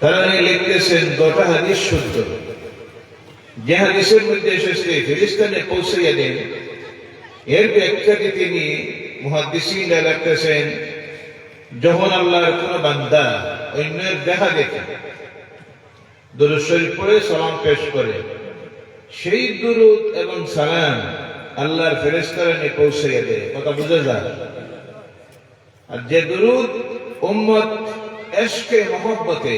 তারা লিখতেছেন 2টা হাদিস শুদ্ধ, যে হাদিসের মধ্যে এসেছে ফিলিস্তিনে পৌঁছাইয়া দেন, এর ব্যাখ্যাটি তিনি মুহাদ্দিসিনরা লিখতেছেন, যখন আল্লাহর কোন বান্দা অন্যের দেখা দেখে দুরূদ শরীফ পড়ে সালাম পেশ করে, সেই দুরূদ এবং সালাম আল্লাহর ফেরেশতারা নিয়ে পৌঁছাইয়া দেয়। কথা বুঝা যায়? আর যে দুরূদ উম্মত ইশকে মহব্বতে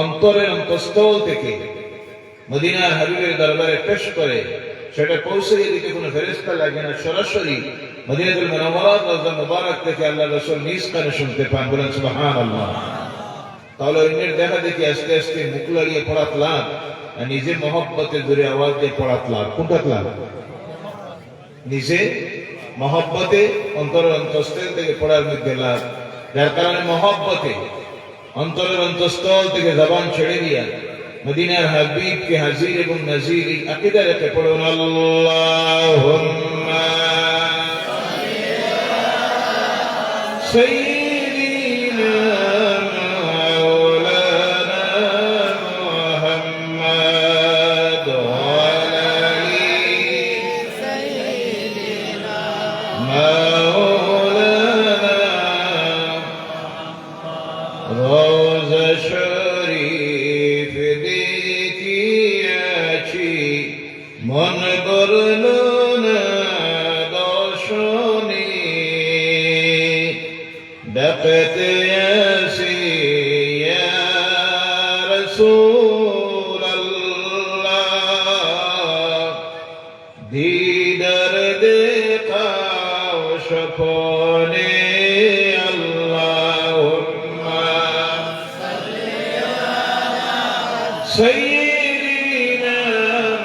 অন্তরের অন্তঃস্থল থেকে মদিনার হাবিবের দরবারে পেশ করে, সেটা পৌঁছাইয়া দিতে কোনো ফেরেশতা লাগে না, সরাসরি মদিনাতুল মুনাওয়ারা রওজা মুবারক থেকে আল্লাহ রাসূল নিজ কানে শুনতে পান। বলেন সুবহানাল্লাহ। তাহলে অন্যের দেখা দেখি আস্তে আস্তে মুখ লাগিয়ে পড়াত লাভ, আর নিজে মহব্বতে জোরে আওয়াজ দিয়ে পড়াত লাভ। কোনটা লাভ? নিজে মহব্বতে অন্তরের অন্তঃস্থল থেকে পড়ার মধ্যে লাভ। যার কারণে মহব্বতে অন্তরের অন্তঃস্থল থেকে জবান ছেড়ে দিয়া মদিনার হাবিবকে হাজির এবং নাজির আকীদা রেখে পড়ুন আল্লাহুম্মা সাইয়্যিদিনা মাওলানা মুহাম্মদ ওয়া আলি সাইয়্যিদিনা মাওলানা রওজা শরীফ দেখিয়াছি, মন করল না দর্শনে, ডাকতে আসি ইয়া রাসূলাল্লাহ, দিদার দেখাও স্বপনে, আল্লাহুম্মা সাইয়্যিদিনা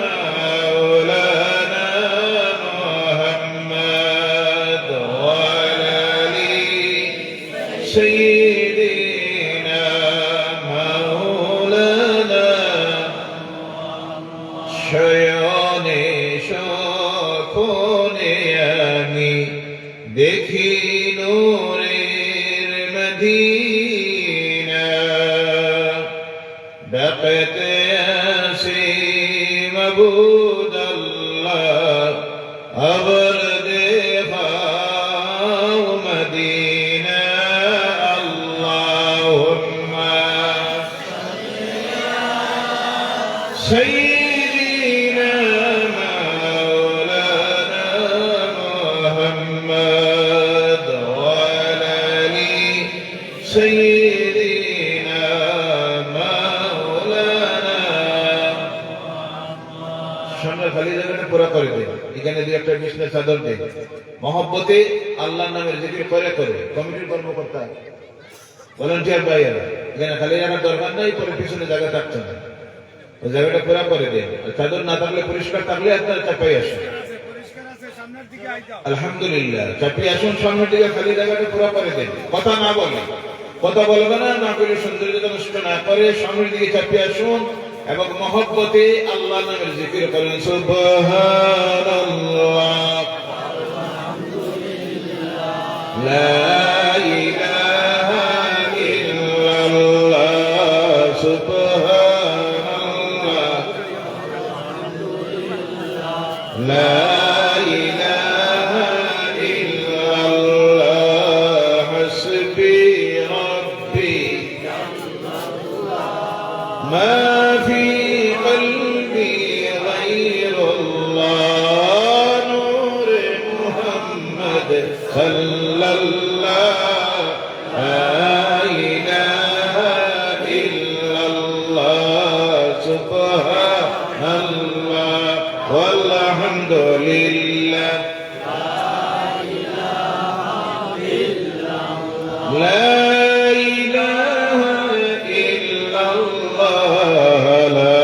মাওলানা মুহাম্মদ ওয়া আলি সাইয়্যিদিনা মাওলানা। শয়নে সখনে আমি দেখি নূরের মদিনা, ডাকতে আসি মাবুদ আল্লাহ, আবার দেখাও মদিনা, আল্লাহুম্মা সাইয়্যিদিনা মাওলানা মুহাম্মদ ওয়া আলি সাইয়্যিদিনা মাওলানা। সামনের খালি জায়গাটা পুরো করে দেন, এখানে দিয়ে একটা বিছানার চাদর দেন, মহব্বতে আল্লাহর নামের জিকির করে করে। কমিটির কর্মকর্তা ভলান্টিয়ার ভাইয়েরা, এখানে খালি জায়গার দরকার নাই, পরে পিছনে জায়গা থাকছে না, ওই জায়গাটা পুরো করে দেন। চাদর না থাকলে, পরিষ্কার থাকলে আপনারা চাপাই আসুন। আলহামদুলিল্লাহ, চাপিয়ে আসুন সামনের দিকে, খালি জায়গাটা পুরো করে দেন। কথা না বলে, কথা বলবে না, না করে সৌন্দর্যতা নষ্ট না করে সামনের দিকে চাপিয়ে আসুন এবং মহব্বতে আল্লাহ নামের জিকির করেন। সুবহানাল্লাহ, লা ইলাহা ইল্লাল্লাহ, সুবহানাল্লাহ, লা ইলাহা ইল্লাল্লাহ, হাসবি রাব্বি মা ফি কলবি গায়রুল্লাহ, নূরে মুহাম্মদ সাল্লাল্লাহু, লা ইলাহা ইল্লাল্লাহ, সুবহানাল্লাহ ওয়ালহামদুলিল্লাহ, লা ইলাহা ইল্লাল্লাহ, লা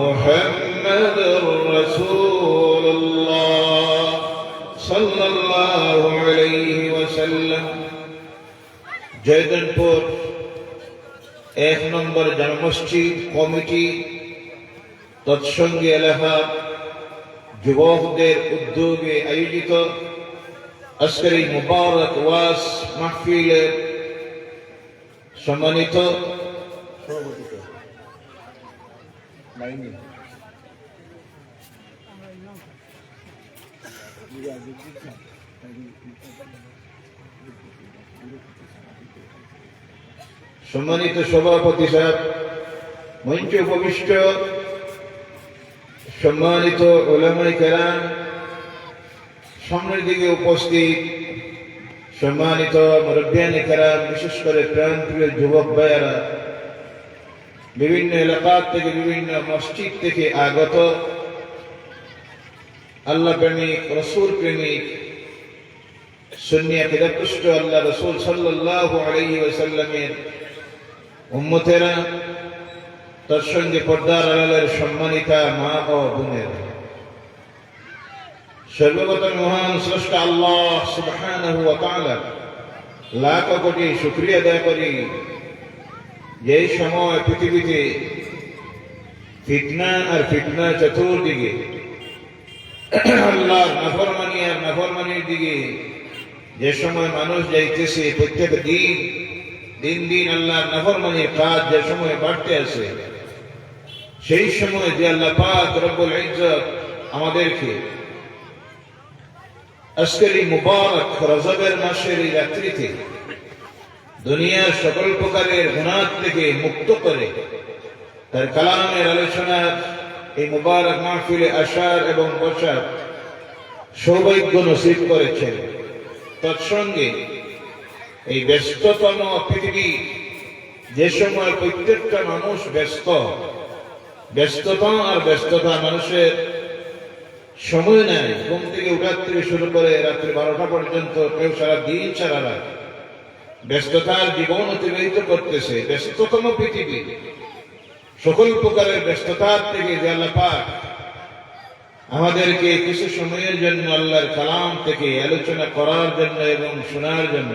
محمد رسول الله صلى الله عليه وسلم জয়দেবপুর 1 নম্বর জামে মসজিদ কমিটি তৎসঙ্গে এলাকার যুবকদের উদ্যোগে আয়োজিত আজকের এই মুবারক ওয়াজ মাহফিলের সম্মানিত সভাপতি সাহেব, মঞ্চে উপবিষ্ট সম্মানিত উলামায়ে কেরাম, সামনের দিকে উপস্থিত সম্মানিত মুরব্বিয়ানে কেরাম, বিশেষ করে প্রাণপ্রিয় যুবক ভাইয়েরা, বিভিন্ন এলাকা থেকে বিভিন্ন মসজিদ থেকে আগত আল্লাহ প্রেমিক, রসুল প্রেমিক, সুন্নি আকীদাপুষ্ট আল্লাহ রসুল সাল্লাল্লাহু আলাইহি ওয়াসাল্লামের উম্মতেরা, তার সঙ্গে পর্দার আড়ালের সম্মানিতা মা ও বোনের, সর্বপ্রথম মহান স্রষ্টা আল্লাহ সুবহানাহু ওয়া তাআলা লাখ কোটি শুকরিয়া আদায় করি যে সময় পৃথিবীতে ফিতনা আর ফিতনা চতুর্দিকে, আল্লাহর নাফরমানি আর নাফরমানির দিকে যে সময় মানুষ যাইতেছে, প্রত্যেক দিন দিন দিন আল্লাহর নাফরমানির কাজ যে সময় বাড়তে আছে, সেই সময় যে আল্লাহ পাক রব্বুল ইজ্জত আমাদেরকে আজকের এই মুবারক রজবের মাসের এই রাত্রিতে দুনিয়ার সকল প্রকারের গুনাহ থেকে মুক্ত করে তার কালামের আলোচনার এই মুবারক মাহফিলে আসার এবং বসার সৌভাগ্য নসিব করেছেন। তৎসঙ্গে এই ব্যস্ততম পৃথিবী, যে সময় প্রত্যেকটা মানুষ ব্যস্ততা আর ব্যস্ততা, মানুষের সময় নেয়, ঘুম থেকে উঠার থেকে শুরু করে রাত্রি 12টা পর্যন্ত, কেউ সারা দিন সারা রাত ব্যস্ততার জীবন অতিবাহিত করতেছে। ব্যস্ততম পৃথিবী, সকল প্রকারের ব্যস্ততার থেকে যে আল্লাহ পাক আমাদেরকে কিছু সময়ের জন্য আল্লাহর কালাম থেকে আলোচনা করার জন্য এবং শোনার জন্য,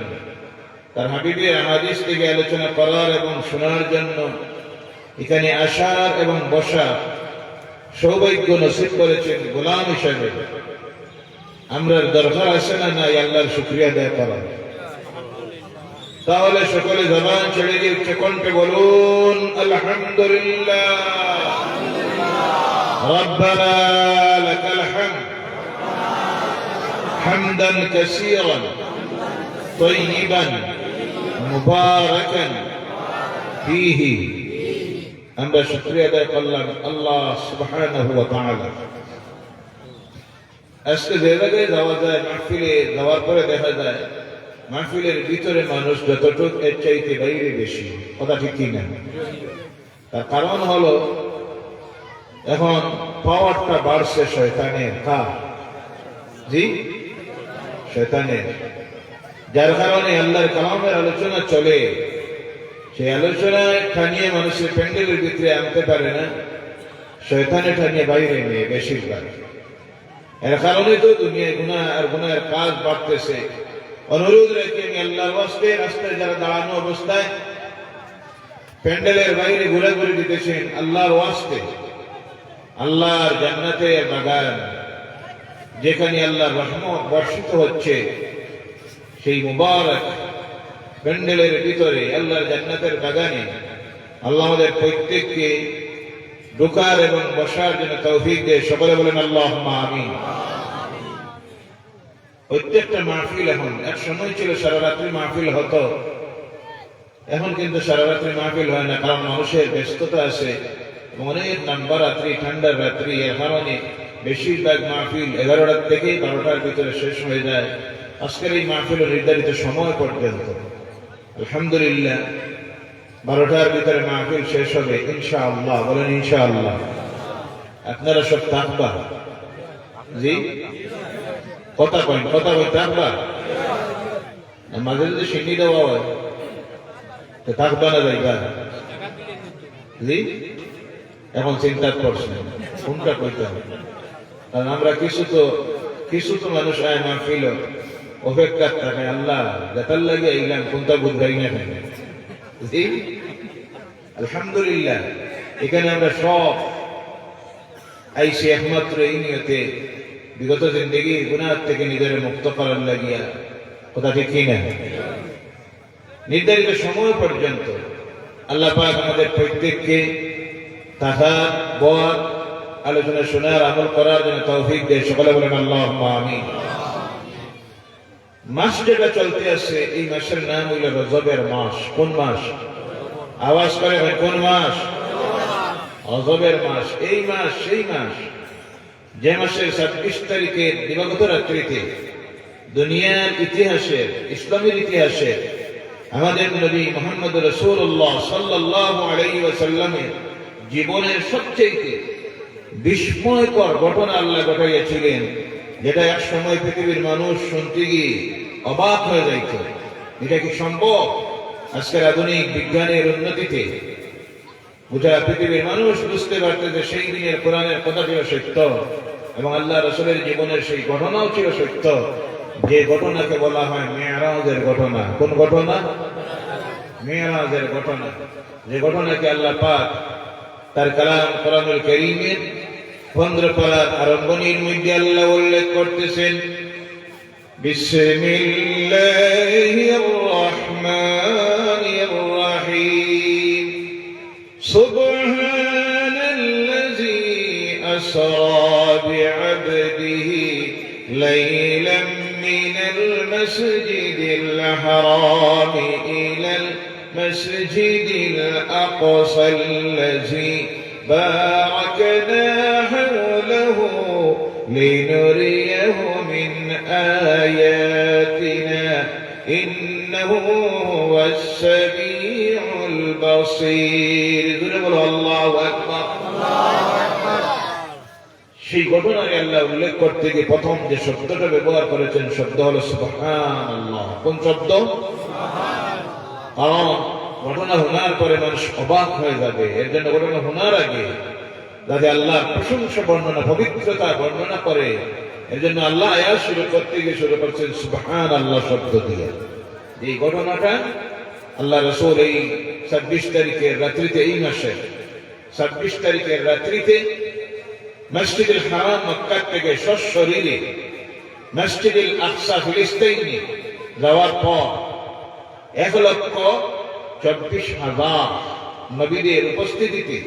তার হাবিবের হাদিস থেকে আলোচনা করার এবং শোনার জন্য এখানে আসার এবং বসার সৌভাগ্য নসিব করেছেন গোলাম হিসাবে। আমরা দরকার আছে না নাই আল্লাহর শুকরিয়া আদায় করা? তাহলে সকলে জবান ছেড়ে দিয়ে উচ্চ কণ্ঠে বলুন আলহামদুলিল্লাহ, রব্বানা লাকাল হামদ হামদান কাসীরান তাইয়িবান মুবারাকান ফীহি। আমরা শুকরিয়া আদায় করলাম আল্লাহ সুবহানাহু ওয়া তাআলা। আজকে যে জায়গায় যাওয়া যায়, মাহফিলে যাওয়ার পরে দেখা যায় মাহফিলের ভিতরে মানুষ যতটুকু এর চাইতে বাইরে বেশি। কথা ঠিক কিনা? তার কারণ হলো এখন পাওয়ারটা বাড়ছে শয়তানের। জি, শয়তানের। যার কারণে আল্লাহর কালামের আলোচনা চলে, সেই আলোচনায় ঠানিয়ে মানুষের প্যান্ডেলের ভিতরে আনতে পারে না, শয়তানে ঠানিয়ে বাইরে নিয়ে বেশিরভাগ। এর কারণে তো দুনিয়ায় গুনাহ আর গুনাহের কাজ বাড়তেছে। অনুরোধ রেখে আমি আল্লাহর ওয়াস্তে রাস্তায় যারা দাঁড়ানো অবস্থায় প্যান্ডেলের বাইরে ঘোরাঘুরি দিতেছেন, আল্লাহর ওয়াস্তে, আল্লাহর জান্নাতের বাগান যেখানে আল্লাহর রহমত বর্ষিত হচ্ছে, সেই মুবারক প্যান্ডেলের ভিতরে আল্লাহর জান্নাতের বাগানে আল্লাহ আমাদের প্রত্যেককে ঢোকার এবং বসার জন্য তৌফিক দেয়। সকলে বলেন আল্লাহুম্মা আমিন। প্রত্যেকটা মাহফিল, এখন এক সময় ছিল সারা রাত্রি মাহফিল হতো, এখন কিন্তু সারা রাত্রি মাহফিল হয় না, কারণ মানুষের ব্যস্ততা আছে। অনেক লম্বা রাত্রি, ঠান্ডার রাত্রি, এর কারণে বেশিরভাগ মাহফিল 11টা থেকে 12টার ভিতরে শেষ হয়ে যায়। আজকের এই মাহফিল নির্ধারিত সময় পর্যন্ত, আলহামদুলিল্লাহ 12টার ভিতরে মাহফিল শেষ হবে ইনশাআল্লাহ। বলেন ইনশাআল্লাহ। আপনারা সব থাকবা? জি, কথা কইন, কথা বলতে থাকবা? মাঝে যদি সিন্নি দেওয়া হয় তো থাকবা না যাইবা? জি, এখন চিন্তা করছেন কোনটা কইতে হবে। কারণ আমরা কিছু তো মানুষ আয় না ফিল অপেক্ষার থাকে আল্লাহ যাতার লাগে এইলাম কোনটা বুঝাই না কেন। আলহামদুলিল্লাহ এখানে আমরা সব আইসি একমাত্র এই নিয়তে বিগত জিন্দগির গুনাহ থেকে নিজের মুক্ত করার লাগিয়া, কথা ঠিক কিনা? নির্ধারিত সময় পর্যন্ত আল্লাহ পাক আমাদের প্রত্যেককে তাহার বল আলোচনা শোনার আমল করার জন্য তৌফিক দেয়। সকলে বলেন আল্লাহুম্মা আমিন। মাস যেটা চলতে আছে এই মাসের নাম হইল রজবের মাস। কোন মাস? আওয়াজ করে কোন মাস? রজবের মাস। এই মাস সেই মাস যে মাসের 26 তারিখের দিবাগত রাত্রিতে দুনিয়ার ইতিহাসের, ইসলামের ইতিহাসের আমাদের নবী মুহাম্মদ রাসূলুল্লাহ সাল্লাল্লাহু আলাইহি ওয়াসাল্লামের জীবনের সবচেয়ে বিস্ময়কর ঘটনা আল্লাহ ঘটাইয়াছিলেন, যেটা এক সময় পৃথিবীর মানুষ শুনতে গিয়ে অবাক হয়ে যাইত। এটা কি সম্ভব? আজকের আধুনিক বিজ্ঞানের উন্নতিতে গোটা পৃথিবীর মানুষ বুঝতে পারত যে সেই দিনের কোরআনের কথা ছিল সত্য এবং আল্লাহ রাসূলের জীবনের সেই ঘটনাও ছিল সত্য, যে ঘটনাকে বলা হয় মেরাজের ঘটনা। কোন ঘটনা? মেরাজের ঘটনা। যে ঘটনাকে আল্লাহ পাক তার কালাম কোরআনুল কারীমের 15 পারার আরম্ভণীর মধ্যে আল্লাহ উল্লেখ করতেছেন, বিসমিল্লাহির রহমানির রহিম, সুবহানাল্লাযী আসরা বিআবদিহি লাইলাম মিনাল মাসজিদিল হারাম ইলাল মাসজিদিল আকসাল্লাযী বারাকনা হাওলাহু লিনুরিয়াহু মিন আয়াতিনা ইন্নাহু হুয়াস সামিউল বাসীর। জোরে বলো আল্লাহু আকবার। সেই ঘটনায় আল্লাহ উল্লেখ করতে গিয়ে প্রথম যে শব্দটা ব্যবহার করেছেন শব্দ হলো সুবহানাল্লাহ। কোন শব্দ? কারণ ঘটনা শোনার পরে মানুষ অবাক হয়ে যাবে, এর জন্য ঘটনা শোনার আগে যাতে আল্লাহর প্রশংসা বর্ণনা, পবিত্রতা বর্ণনা করে, এর জন্য আল্লাহ আয়াত শুরু করতে গিয়ে শুরু করছেন সুবহানাল্লাহ শব্দ দিয়ে। এই ঘটনাটা আল্লাহ রাসূল এই 26 তারিখের রাত্রিতে, এই মাসে 26 তারিখের রাত্রিতে মসজিদুল হারাম মক্কা থেকে সশরীরে মসজিদুল আকসা ফিলিস্তিনে যাওয়ার পর 1,24,000 নবীদের উপস্থিতিতে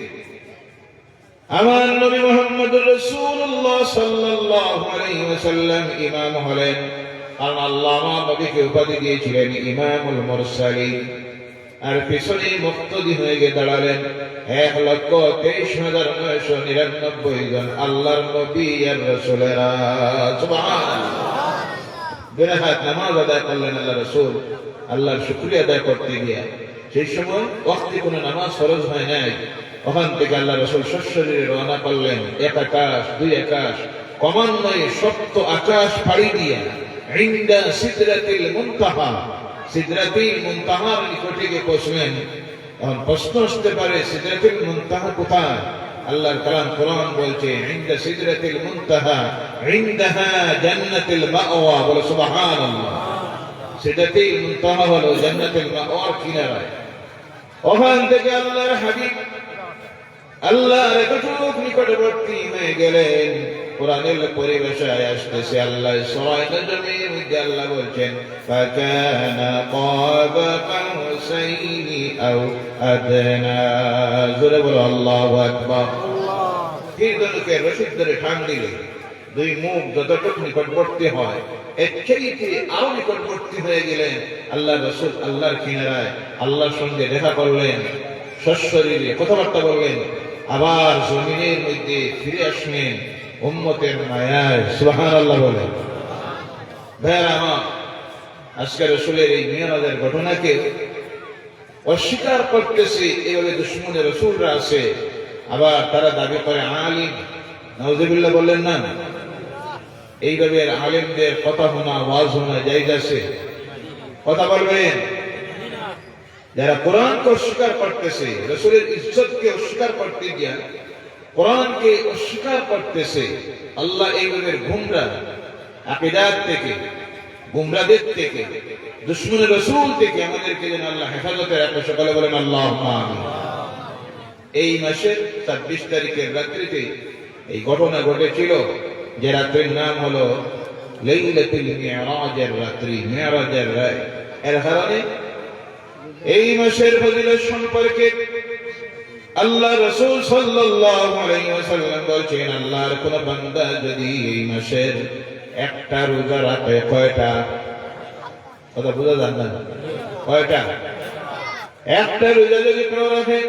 আমার নবী মুহাম্মদুর রাসূলুল্লাহ সাল্লাল্লাহু আলাইহি ওয়াসাল্লাম ইমাম হলেন। কারণ আল্লাহ আমার নবীকে উপাধি দিয়েছিলেন ইমামুল মুরসালিন। আর পিছনে মুক্তদি হয়ে গিয়ে দাঁড়ালেন 1,23,999 জন আল্লাহর নবী আর রাসূলেরা। সুবহানাল্লাহ। বিরাহাত নামাজ আদায় করলেন আল্লাহ রাসূল আল্লাহর শুকরিয়া আদায় করতে গিয়ে। সেই সময় ওয়াক্তে কোনো নামাজ ফরজ হয় নাই। ওখান থেকে আল্লাহ রাসূল সশরীরে রওনা করলেন। 1 আকাশ 2 আকাশ ক্রমান্বয়ে 7 আকাশ পাড়ি দিয়ে ইনদা সিদরাতিল মুনতাহা, সিদরাতিল মুনতাহার নিকটে গিয়ে পৌঁছলেন। এখন প্রশ্ন আসতে পারে সিদরাতুল মুনতাহা কোথায়? আল্লাহর কালাম কোরআন বলছে ইনদা সিদরাতিল মুনতাহা ইনদাহা জান্নাতুল মাওয়া। বলে সুবহানাল্লাহ। সিদরাতুল মুনতাহা হলো জান্নাতুল মাওয়ার কিনারায়। ওখান থেকে আল্লাহর হাবিব আল্লাহর এতটুক নিকটবর্তী হয়ে গেলেন। কোরআনের পরিবেশে আসতেছে আল্লাহ সূরা নাজমের মধ্যে আল্লাহ বলছেন ফাকানা কাবা কাউসাইনি আও আদনা। জোরে বলো আল্লাহু আকবার। তীরধনুকে রশিদ ধরে টান দিলে 2 মুখ যতটুকু নিকটবর্তী হয় এর চাইতে আরো নিকটবর্তী হয়ে গেলেন আল্লাহ রাসূল। আল্লাহর কিনারায় আল্লাহর সঙ্গে দেখা করলেন, সশরীরে কথাবার্তা বললেন, আবার জমিনের মধ্যে ফিরে আসলেন উম্মতের মায়ায়। সুবহানাল্লাহ বলে। ভাইরা আমার, আজকে রাসূলের এই মিরাজের ঘটনাকে অস্বীকার করতেছে এইভাবে দুশমনে রাসূলরা আছে। আবার তারা দাবি করে আলিম। নাউযুবিল্লাহ বললেন না? এইভাবে আলেমদের কথা শোনা, ওয়াজ শোনা জায়েজ আছে? কথা বলবেন। যারা কোরআনকে অস্বীকার করতেছে, রাসূলের ইজ্জতকে অস্বীকার করতে গিয়ে কোরআনকে অস্বীকার করতেছে, আল্লাহ এইভাবে গুমরা আকীদাত থেকে, গুমরাদের থেকে, দুশমনের রাসূল থেকে আমাদেরকে যেন আল্লাহ হেফাজতে রাখে। সকলে বলেন আল্লাহুম্মা আমিন। এই মাসের 26 তারিখের রাত্রিতে এই ঘটনা ঘটেছিল, যে রাত্রির নাম হলো লাইলাতুল মিরাজের রাত্রি, মিরাজের রাত। এর কারণে এই মাসের ফজিলত সম্পর্কে আল্লাহ রাসূল সাল্লাল্লাহু আলাইহি ওয়াসাল্লাম বলেছেন, আল্লাহর কোন বান্দা যদি এই মাসের একটা রোজা রাখে, কয়টা? কথা বুঝা যান না? কয়টা? একটা রোজা যদি কেউ রাখে,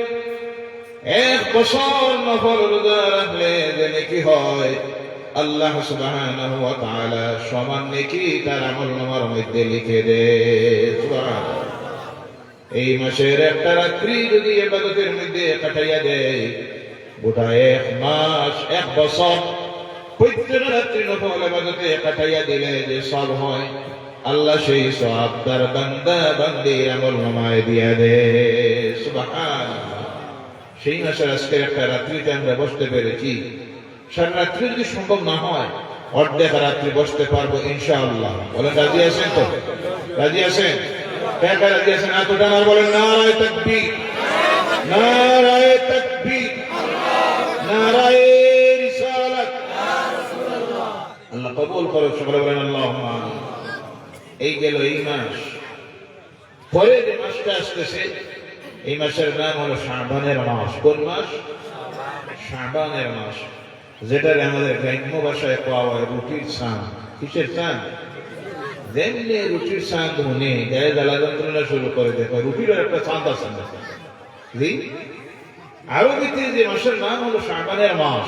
1 বছর নফল রোজা রাখলে যে নেকি হয়, আল্লাহ সুবহানাহু ওয়া তাআলা সমান নেকি তার আমলনামার মধ্যে লিখে দেয়। সুবহানাল্লাহ। এই মাসের একটা রাত্রি যদি ইবাদতের মধ্যে কাটাইয়া দেয়, গোটা 1 মাস, 1 বছর প্রত্যেক রাত্রি নফল ইবাদতে কাটাইয়া দিলে যে সব হয়, আল্লাহ সেই সওয়াব তার বান্দা বান্দির আমলনামায় দিয়া দেয়। সুবহানাল্লাহ। সেই মাসের আজকের একটা রাত্রিতে আমরা বসতে পেরেছি। সারা রাত্রি যদি সম্ভব না হয়, অর্ধেক রাত্রি বসতে পারবো ইনশাআল্লাহ। বলেন রাজি আছেন তো? রাজি আছেন? কারা রাজি আছেন? হাত উঠান আর বলেন নারায়ে তাকবীর, নারায়ে তাকবীর, নারায়ে রিসালাত। আল্লাহ কবুল করুক। সকলে বলেন আল্লাহুম্মা আমিন। এই গেল এই মাস। পরে যে মাসটা আসতেছে, এই মাসের নাম হলো শাবানের মাস। কোন মাস? শাবানের মাস, যেটাকে আমাদের গ্রাম্য ভাষায় পাওয়া হয় রুটির চাঁদ। কিসের চাঁদ? যেমনি রুটির চাঁদ মনে গায়ে জ্বালা যন্ত্রণা শুরু করে দেখো, রুটির একটা চাঁদ আছে না? আরবিতে যে মাসের নাম হলো শাবানের মাস,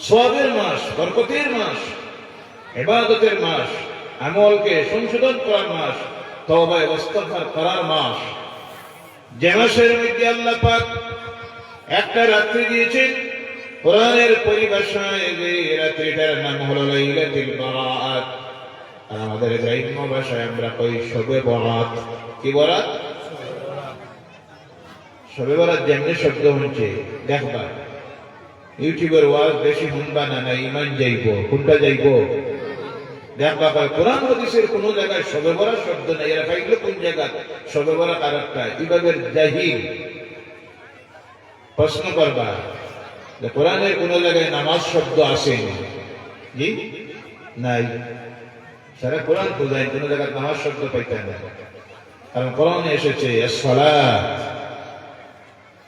সওয়াবের মাস, বরকতের মাস, ইবাদতের মাস, আমলকে সংশোধন করার মাস, তওবা ইস্তিগফার করার মাস। যে মাসের মধ্যে আল্লাহ পাক একটা রাত্রি দিয়েছেন, কোরআনের পরিভাষায় যে রাত্রিটার নাম হলো লাইলাতুল বারাত। আর আমাদের গ্রাম্য ভাষায় আমরা কই শবে বরাত। কি বরাত? শবে বরাত। যেমনি শব্দ হচ্ছে দেখবা, ইউটিউবের ওয়াজ বেশি শুনবা না, না ইমান যাইব। কোনটা যাইব? দেখবা কোরআন হাদিসের কোন জায়গায় শবে বরাত শব্দ নাই। এরা পাইলো কোন জায়গা শবে বরাত আরেকটা। এভাবে জাহিল প্রশ্ন করবা যে কোরআনের কোন জায়গায় নামাজ শব্দ আসেনি? জি নাই। সারা কোরআন খোঁজায় কোন জায়গায় নামাজ শব্দ পাইতেন না, কারণ কোরআনে এসেছে সালাত।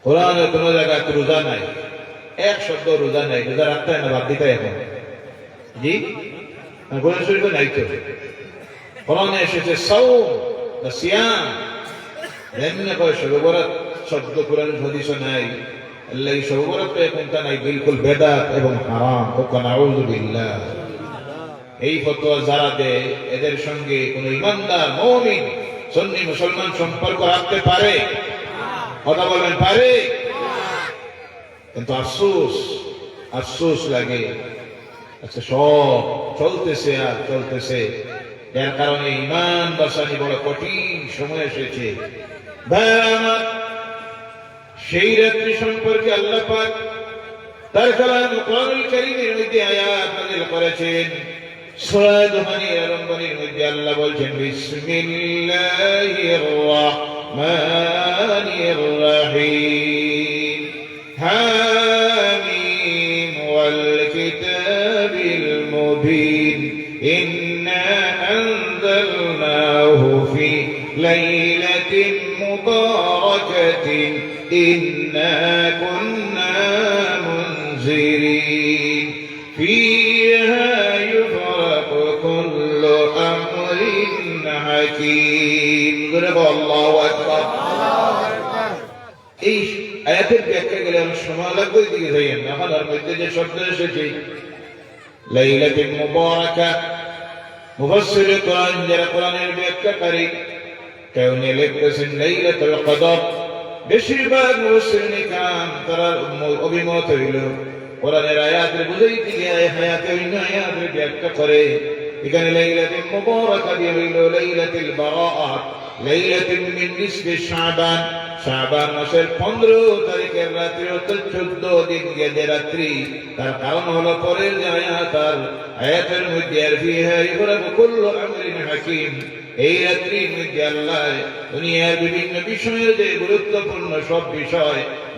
কোরআনের কোন জায়গায় রোজা নাই, এক শব্দ রোজা নাই। রোজা রাখতে হয় না, বাদ দিতে এখন? জি, কোরআন শরীফে নাই তো। কোরআনে এসেছে সাওম বা সিয়াম। যেমনি কয় শবে বরাত শব্দ কোরআন হাদিসে নাই, আল্লাহ এই শবে বরাত কোনটা নাই, বিলকুল বেদাত এবং হারাম। নাউযু বিল্লাহ। এই ফতোয়া যারা দেয়, এদের সঙ্গে কোন ইমানদার মুমিন সুন্নি মুসলমান সম্পর্ক রাখতে পারে? কথা বলবেন পারে? কিন্তু আফসোস, আফসোস লাগে, আচ্ছা সব চলতেছে আর চলতেছে। এর কারণে ইমান বাঁচানি বড় কঠিন সময় এসেছে। আমার সেই রাত্রি সম্পর্কে আল্লাহ পাক তার কালাম কোরআনুল কারীমের মধ্যে আয়াত নাযিল করেছেন। সূরা দুহানের আরম্ভণীর মধ্যে আল্লাহ বলছেন, বিসমিল্লাহির রাহমানির রাহিম, হামিম ওয়াল কিতাবিল মুবিন, ইন্না আনজালনাহু ফি লাইলাতিন মুবারাকাতিন, ইন্না কুন্না মুনজিরিন, ফিহা ইউফরাকু কুল্লু আমরিন হাকীম। আল্লাহু আকবার। এই আয়াতের ব্যাখ্যা গেলে অনেক সময় লাগবে, দিকে যাইয়েন না। আমার মধ্যে যে শব্দ এসেছে লাইলাতুল মুবারাকা, মুফাসসির কোরআন যারা কোরআনের ব্যাখ্যাকারী, কেউ নিয়ে লিখতেছেন লাইলাতুল কদর। বেশিরভাগ মুফাসসিরিন কিরাম তারা অভিমত হইল কোরআনের আয়াতের বুঝাইতে গিয়ে আয়াতে অন্য আয়াতের ব্যাখ্যা করে। এখানে লাইলাতুল মুবারাকা দিয়ে হইল লাইলাতুল বারাআত, লাইলাতুল মিন নিসফি শাবান। শাবান মাসের 15 তারিখের রাত্রি অর্থাৎ 14 দিন যে রাত্রি, তার কারণ হলো পরের যে আয়াতের মধ্যে ফিহা ইফরাকু কুল্লু আমরিন হাকিম, এই রাত্রির মধ্যে আল্লাহ দুনিয়ার বিভিন্ন বিষয়ের যে গুরুত্বপূর্ণ সব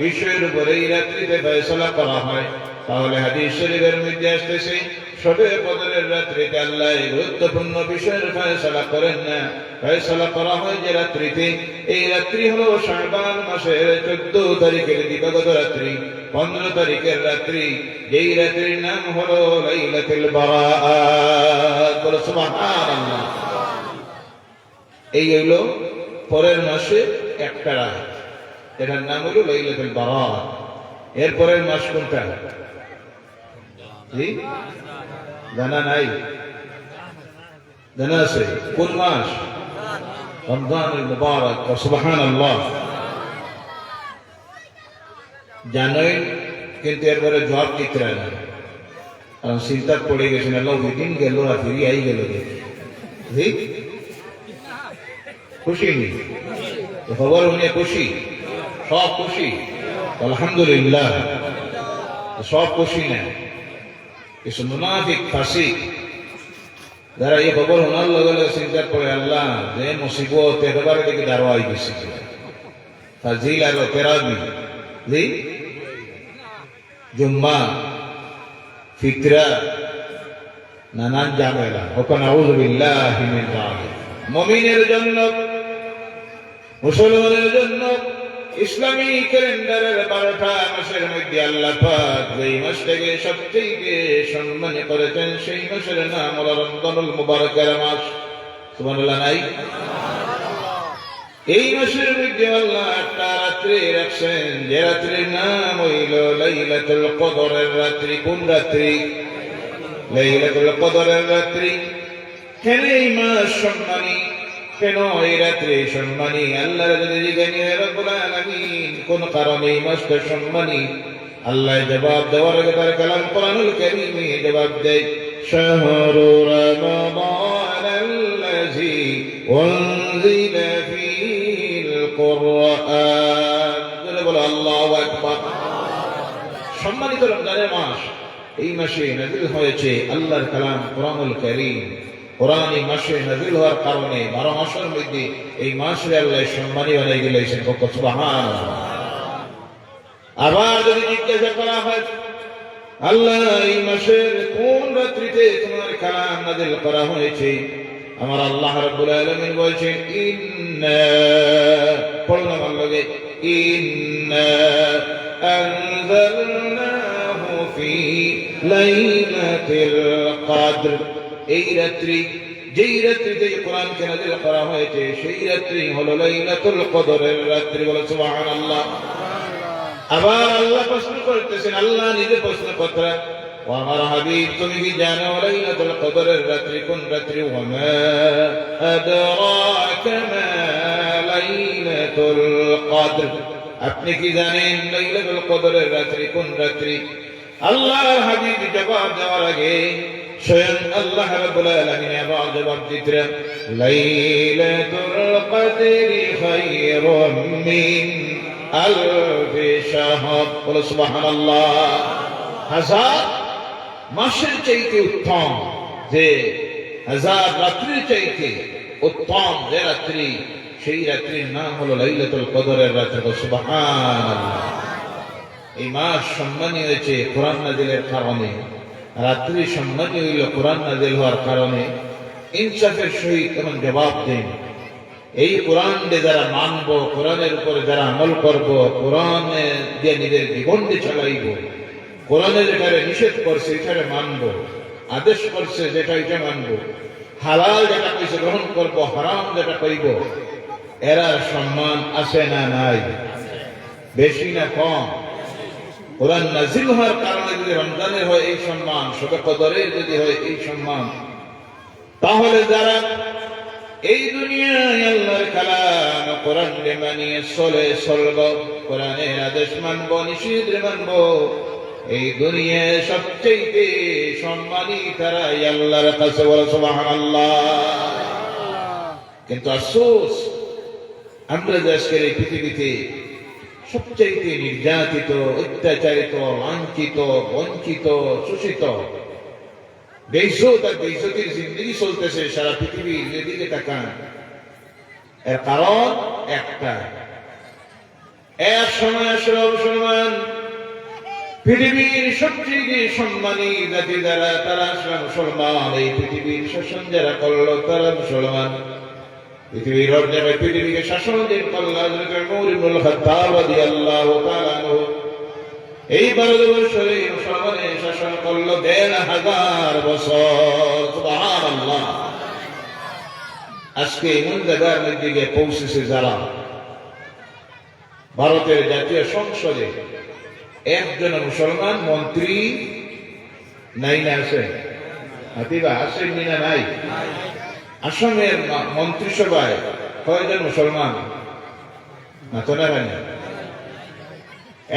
বিষয়ের উপরে এই রাত্রিতে ফয়সালা করা হয়। তাহলে হাদিস শরীফের মধ্যে আসতেছে শবে কদরের রাত্রিতে আল্লাহ গুরুত্বপূর্ণ বিষয়ের ফয়সালা করেন না, ফয়সালা করা হয় যে রাত্রিতে। এই রাত্রি হলো শাবান মাসের 14 তারিখের দিবাগত রাত্রি, 15 তারিখের রাত্রি, যেই রাত্রির নাম হলো লাইলাতুল বারাআত। বলো সুবহানাল্লাহ। এই হইল পরের মাসে একটা রাত, এটার নাম হলো লাইলাতুল বারাআত। এর পরের মাস কোনটা? জানা নাই? জানা আছে? কোন মাস? রমজানুল মুবারক। সুবহানাল্লাহ। জানোই, কিন্তু এরপরে জবাব দিতে হয় না, কারণ চিন্তা পড়ে গেছেন, আল্লাহ দিন গেল আর ফিরি আই গেল। ঠিক খুশি নেই খবর উনি খুশি, সব খুশি আলহামদুলিল্লাহ, সব খুশি না। কিছু মুনাফিক ফাসিক যারা এই খবর শোনার লগে লগে চিন্তা করে আল্লাহ যে মুসিবত একেবারে দেখি দাঁড়াই গেছে, ফাজিল আর তেরাবি, জুম্মা, ফিতরা, নানান ঝামেলা। ওখানে আউযু বিল্লাহি মিন যালিক। মুমিনের জন্য, মুসলমানের জন্য ইসলামী ক্যালেন্ডারের 12টা মাসের মধ্যে আল্লাহ পাক যেই মাসটাকে সবচেয়ে সম্মান করেছেন সেই মাসের নাম হলো রমজানুল মুবারকের মাস। সুবহানাল্লাহ নাই? এই মাসের মধ্যে আল্লাহ একটা রাত্রি রাখছেন যে রাত্রির নাম হইল লাইলাতুল কদরের রাত্রি। কোন রাত্রি? লাইলাতুল কদরের রাত্রি। কেন এই মাস সম্মানী? কেন এই রাত্রি সম্মানী? আল্লাহর যদি জিজ্ঞাসা করেন রব্বুল আলামিন কোন কারণে এই মাসটা সম্মানী, আল্লাহ জবাব দেওয়ার আগে তার কালাম কোরআনুল কারীমে জবাব দেয়, শাহরু রমাদানাল্লাযী উনজিলা ফীহিল কুরআন। বলে বলো আল্লাহু আকবার। সম্মানিত রমজানের মাস, এই মাসে নাযিল হয়েছে আল্লাহর কালাম কোরআনুল কারীম। কোরআন এই মাসে নাযিল হওয়ার কারণে 12 মাসের মধ্যে এই মাসে আল্লাহ সম্মানী বানাই দিয়েছেন। সুবহানাল্লাহ। আবার যদি জিজ্ঞাসা করা হয় আল্লাহ এই মাসের কোন রাত্রিতে তোমার কালাম নাযিল করা হয়েছে, আমার আল্লাহ রাব্বুল আলামিন বলেছেন ইন্না, পড়লাম আমার লগে, ইন্না আনজালনাহু ফি লাইলাতিল কদর। এই রাত্রি, যেই রাত্রিতে কোরআনকে নাযিল করা হয়েছে সেই রাত্রি হলো লাইলাতুল কদরের রাত্রি। বলে সুবহানাল্লাহ। আবার আল্লাহ প্রশ্ন করতেছেন, আল্লাহ নিজে প্রশ্ন করতেন, ও আমার হাবিব তুমি কি জানো লাইলাতুল কদরের রাত্রি কোন রাত্রি? ওয়া মা আদরাকা মা লাইলাতুল কদর। আপনি কি জানেন লাইলাতুল কদরের রাত্রি কোন রাত্রি? আল্লাহর হাবিব জবাব দেওয়ার আগে স্বয়ং আল্লাহ রাব্বুল আলামিন আবার জবাব দিতেন, লাইলাতুল কদরি খায়রুম মিন আলফি শাহর। বলো সুবহানাল্লাহ। হাজার মাসের চাইতে উত্তম, যে হাজার রাত্রির চাইতে উত্তম যে রাত্রি, সেই রাত্রির নাম হলো লাইলাতুল কদরের রাত্রি। সুবহানাল্লাহ। এই মাস সম্মানী হয়েছে কোরআন নাযিলের কারণে, রাত্রি সম্মানী হইল কোরআন নাযিল হওয়ার কারণে। ইনসাফের সহিত এখন জবাব দেন, এই কোরআন দিয়ে যারা মানব, কোরআনের উপরে যারা আমল করব, কোরআন দিয়ে নিজের জীবনকে চালাইব, কোরআনে যেটা নিষেধ করছে এটারে মানব, আদেশ করছে যেটা এটা মানব, হালাল যেটা কইছে গ্রহণ করব, হারাম যেটা কইব, এরা সম্মান আছে না নাই? বেশি না কম? কোরআন নাযিল হওয়ার কারণে যদি রমজানের হয় এই সম্মান, শবে কদরের যদি হয় এই সম্মান, তাহলে যারা এই দুনিয়ায় আল্লাহর কালাম কোরআনকে মানিয়ে চলব, কোরআনের আদেশ মানব, নিষেধ মানব, এই দুনিয়ায় সবচেয়ে সম্মানী তারাই আল্লাহর কাছে। বলে সুবহানাল্লাহ। কিন্তু আফসোস, আমরা যে আজকের এই পৃথিবীতে সবচাইতে নির্যাতিত, অত্যাচারিত, লাঞ্ছিত, বঞ্চিত, শোষিত, বেইজ্জত আর বেইজ্জতির জিন্দগি চলতেছে সারা পৃথিবীর যেদিকে তাকান, এর কারণ একটা। এক সময় আসলে মুসলমান পৃথিবীর সবচেয়ে সম্মানী জাতি যারা, তারা আসলে মুসলমান। এই পৃথিবীর শাসন যারা করলো তারা মুসলমান। পৃথিবীর জায়গায় পৃথিবীকে শাসন দিন করলো ওমর ইবনুল খাত্তাব রাদিয়াল্লাহু তাআলা আনহু। এই ভারতবর্ষে মুসলমানের শাসন করলো ১৫০০ বছর। সুবহানাল্লাহ। আজকে এমন জায়গার মধ্যে গিয়ে পৌঁছেছে যারা, ভারতের জাতীয় সংসদে একজন মুসলমান মন্ত্রী নাই, না আছে? হাতিবা আছে না নাই? আসামের মন্ত্রিসভায় কয়জন মুসলমান? না তো না?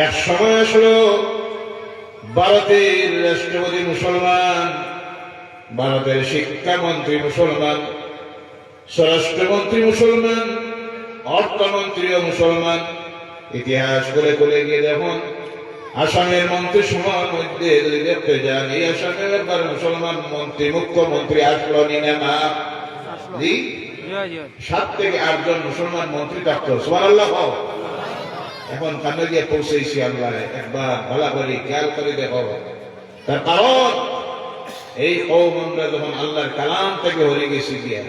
এক সময় আসলো ভারতের রাষ্ট্রপতি মুসলমান, ভারতের শিক্ষামন্ত্রী মুসলমান, স্বরাষ্ট্রমন্ত্রী মুসলমান, অর্থমন্ত্রীও মুসলমান। ইতিহাস করে গিয়ে দেখুন, আসামের মন্ত্রিসভার মধ্যে যদি দেখতে যান, এই আসামের একবার মুসলমান মন্ত্রী, মুখ্যমন্ত্রী আসলো না? 7 থেকে 8 জন মুসলমান মন্ত্রী থাকতো। সুবহানাল্লাহ। এখন কানে গিয়ে পৌঁছেছি আল্লাহ, একবার ভালো করে খেয়াল করে দেখো। তার কারণ এই কওম আমরা যখন আল্লাহর কালাম থেকে হয়ে গেছি গিয়া,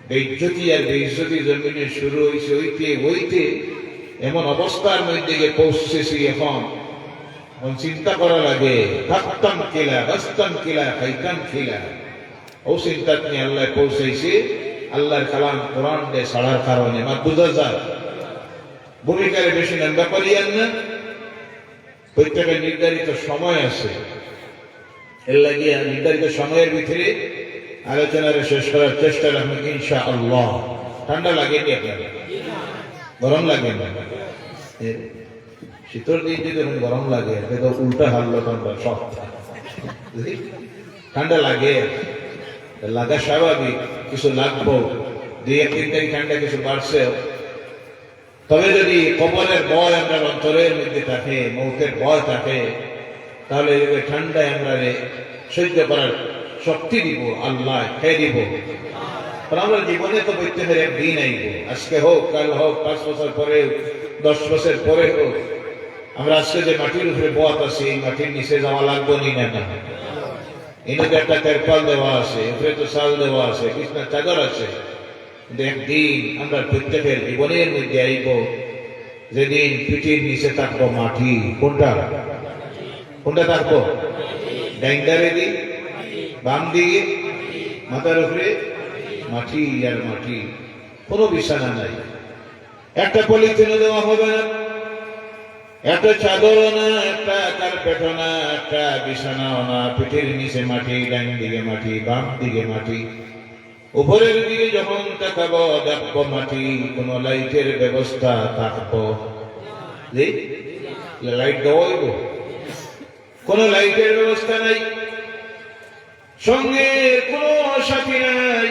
বেইজ্জতি আর বেইজ্জতি জমিনে শুরু হয়েছে হইতে এমন অবস্থার মধ্যে গিয়ে পৌঁছেছি। এখন চিন্তা করা লাগে, থাকতাম কিলা, বাস্তাম কিলা, খাইতাম কিলা। ও চিন্তা নিয়ে আল্লাহ পৌঁছেছি। আল্লাহর কালাম কোরআন দিয়ে ছাড়ার কারণে বুঝা যায় ভূমিকারে বেশি নেন ব্যাপারিয়ান না। প্রত্যেকের নির্ধারিত সময় আছে, এর লাগিয়ে নির্ধারিত সময়ের ভিতরে আলোচনার শেষ করার চেষ্টা রাখবেন ইনশাআল্লাহ। ঠান্ডা লাগেনি আপনার? গরম লাগে না? শীতের দিন যদি গরম লাগে, তো উল্টা হারলো ঠান্ডা সব ঠান্ডা লাগে, লাগা স্বাভাবিক। কিছু লাগবো, 2-3 দিন ঠান্ডা কিছু বাড়ছে। তবে যদি কবরের ভয় আমরা অন্তরের মধ্যে থাকে, মৌতের ভয় থাকে, তাহলে ঠান্ডায় আমরা সহ্য করার শক্তি দিব, আল্লাহ খেয়ে দিব। আমরা জীবনে তো প্রত্যেকের একদিন আইব, আজকে হোক, কাল হোক, 5 বছর পরে, 10 বছর পরে হোক। আমরা আজকে যে মাটির উপরে বয়াত আছি, এই মাটির নিচে যাওয়া লাগবো না? এনে একটা তেরপাল দেওয়া আছে, উপরে তো চাল দেওয়া আছে, বিছনার চাদর আছে। কিন্তু একদিন আমরা প্রত্যেকের জীবনের মধ্যে আইব যেদিন পিঠির নিচে থাকবো মাটি। কোনটা থাকবো? ডাইন্ডারে দি, বাম দিকে, মাথার উপরে মাটি আর মাটি, কোনো বিছানা নাই। একটা পলিথিনও দেওয়া হবে না, একটা চাদরও না, একটা কার্পেটও না, একটা বিছানাও না। পিঠের নিচে মাটি, ডান দিকে মাটি, বাম দিকে মাটি। উপরের দিকে যখন তাকাবো দেখবো মাটি। কোন লাইটের ব্যবস্থা থাকবো? লাইট দেওয়া হইব? কোন লাইটের ব্যবস্থা নাই, সঙ্গে কোন সাথী নাই,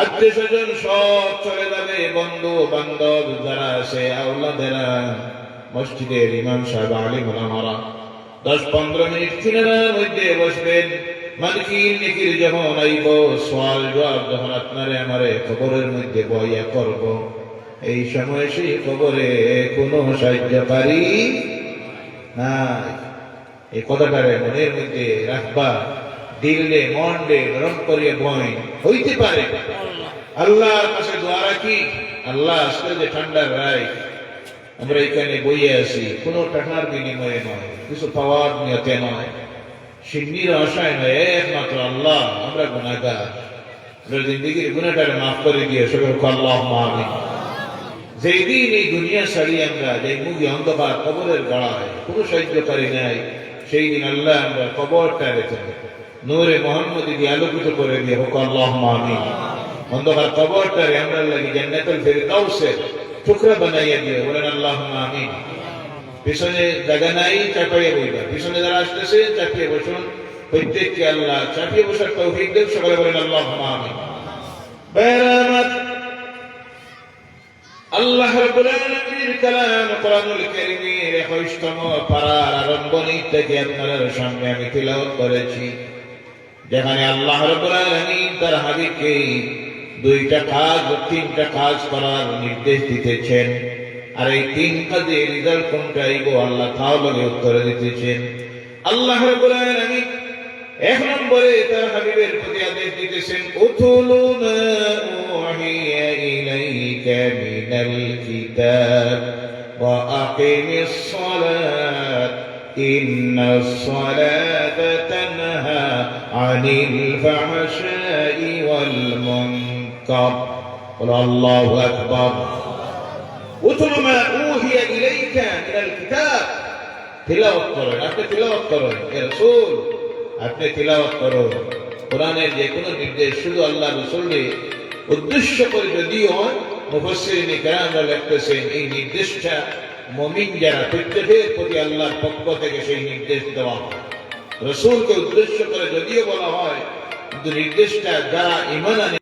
আত্মীয় স্বজন সব চলে যাবে। বন্ধু বান্ধব যারা আছে, আওলাদেরা, মসজিদের ইমাম সাহেব, আলিম ওলামারা 10-15 মিনিট সিনেমার মধ্যে বসবেন। মালিকির নেকির যখন আইব, সওয়াল জবাব যখন আপনারে আমারে কবরের মধ্যে বইয়া করব, এই সময় সেই কবরে কোনো সাহায্যকারী নাই। এই কথাটারে মনের মধ্যে রাখবা, দিলে মনলে নরম করিয়া বই হইতে পারে। আল্লাহর কাছে দোয়া রাখি, আল্লাহ আজকে যে ঠান্ডার রায় আমরা এখানে বইয়ে আছি, কোনো টাকার বিনিময়ে নয়, কিছু পাওয়ার নিয়তে নয়, সিন্নির আশায় নয়, একমাত্র আল্লাহ। আমরা গুনাহগার, আমরা জিন্দেগির গুনাহটারে মাফ করে দিয়ে সবাই আল্লাহুম্মা আমিন। যেই দিন এই দুনিয়া ছাড়ি আমরা, যেই মুখে অন্ধকার কবরের গড়ায় কোনো সাহায্যকারী নাই, সেই দিন আল্লাহ আমরা কবরটা রেখে নূরে মুহাম্মদী দিয়ে আলোকিত করে দিয়ে হোক আল্লাহুম্মা আমিন। অন্ধকার কবরটারে আমরা লাগি জান্নাতুল ফেরদাউসের টুকরা বানাইয়া দিয়ে বলেন আল্লাহুম্মা আমিন। পিছনে জায়গা নাই, চাপাইয়া বইবা। পিছনে যারা আসতেছে চাপিয়ে বসুন, প্রত্যেককে আল্লাহ চাপিয়ে বসার তৌফিক দেন। সকলে বলেন আল্লাহুম্মা আমিন। আল্লাহ রাব্বুল আলামিনের কালাম কোরআনুল কারীমের 21তম পারার আরম্ভণী থেকে আপনাদের সামনে আমি তিলাওয়াত করেছি, যেখানে আল্লাহ রাব্বুল আলামিন তার হাবিবকে তিনটা কাজ করার নির্দেশ দিতেছেন। আর এই তিন কাজে রেজাল্ট কোনটা আইব আল্লাহ তাআলা উত্তর দিতেছেন। আল্লাহ রাব্বুল আলামিন এক নম্বরে তার হাবিবের প্রতি আদেশ দিতেছেন, উতুলু মা উহিয়া ইলাইকা মিনাল কিতাব ওয়া আকিমিস সালাত ইন্নাস সালাতা তানহা আনিল ফাহশাই ওয়াল মুনকার। আল্লাহু আকবার। উতুলু মা উহিয়া ইলাইকা মিনাল কিতাব, তিলাওয়াত করেন, আপনি তিলাওয়াত করেন, হে রাসূল আপনি তিলাওয়াত করুন। কোরআনের যে কোনো নির্দেশ শুধু আল্লাহ রাসূলের উদ্দেশ্য করে যদিও মুফাসসিরিন কিরামরা লিখতেছেন, এই নির্দেশটা মুমিন যারা প্রত্যেকের প্রতি আল্লাহর পক্ষ থেকে সেই নির্দেশ দেওয়া হয়। রাসূলকে উদ্দেশ্য করে যদিও বলা হয়, কিন্তু নির্দেশটা যারা ঈমান আনে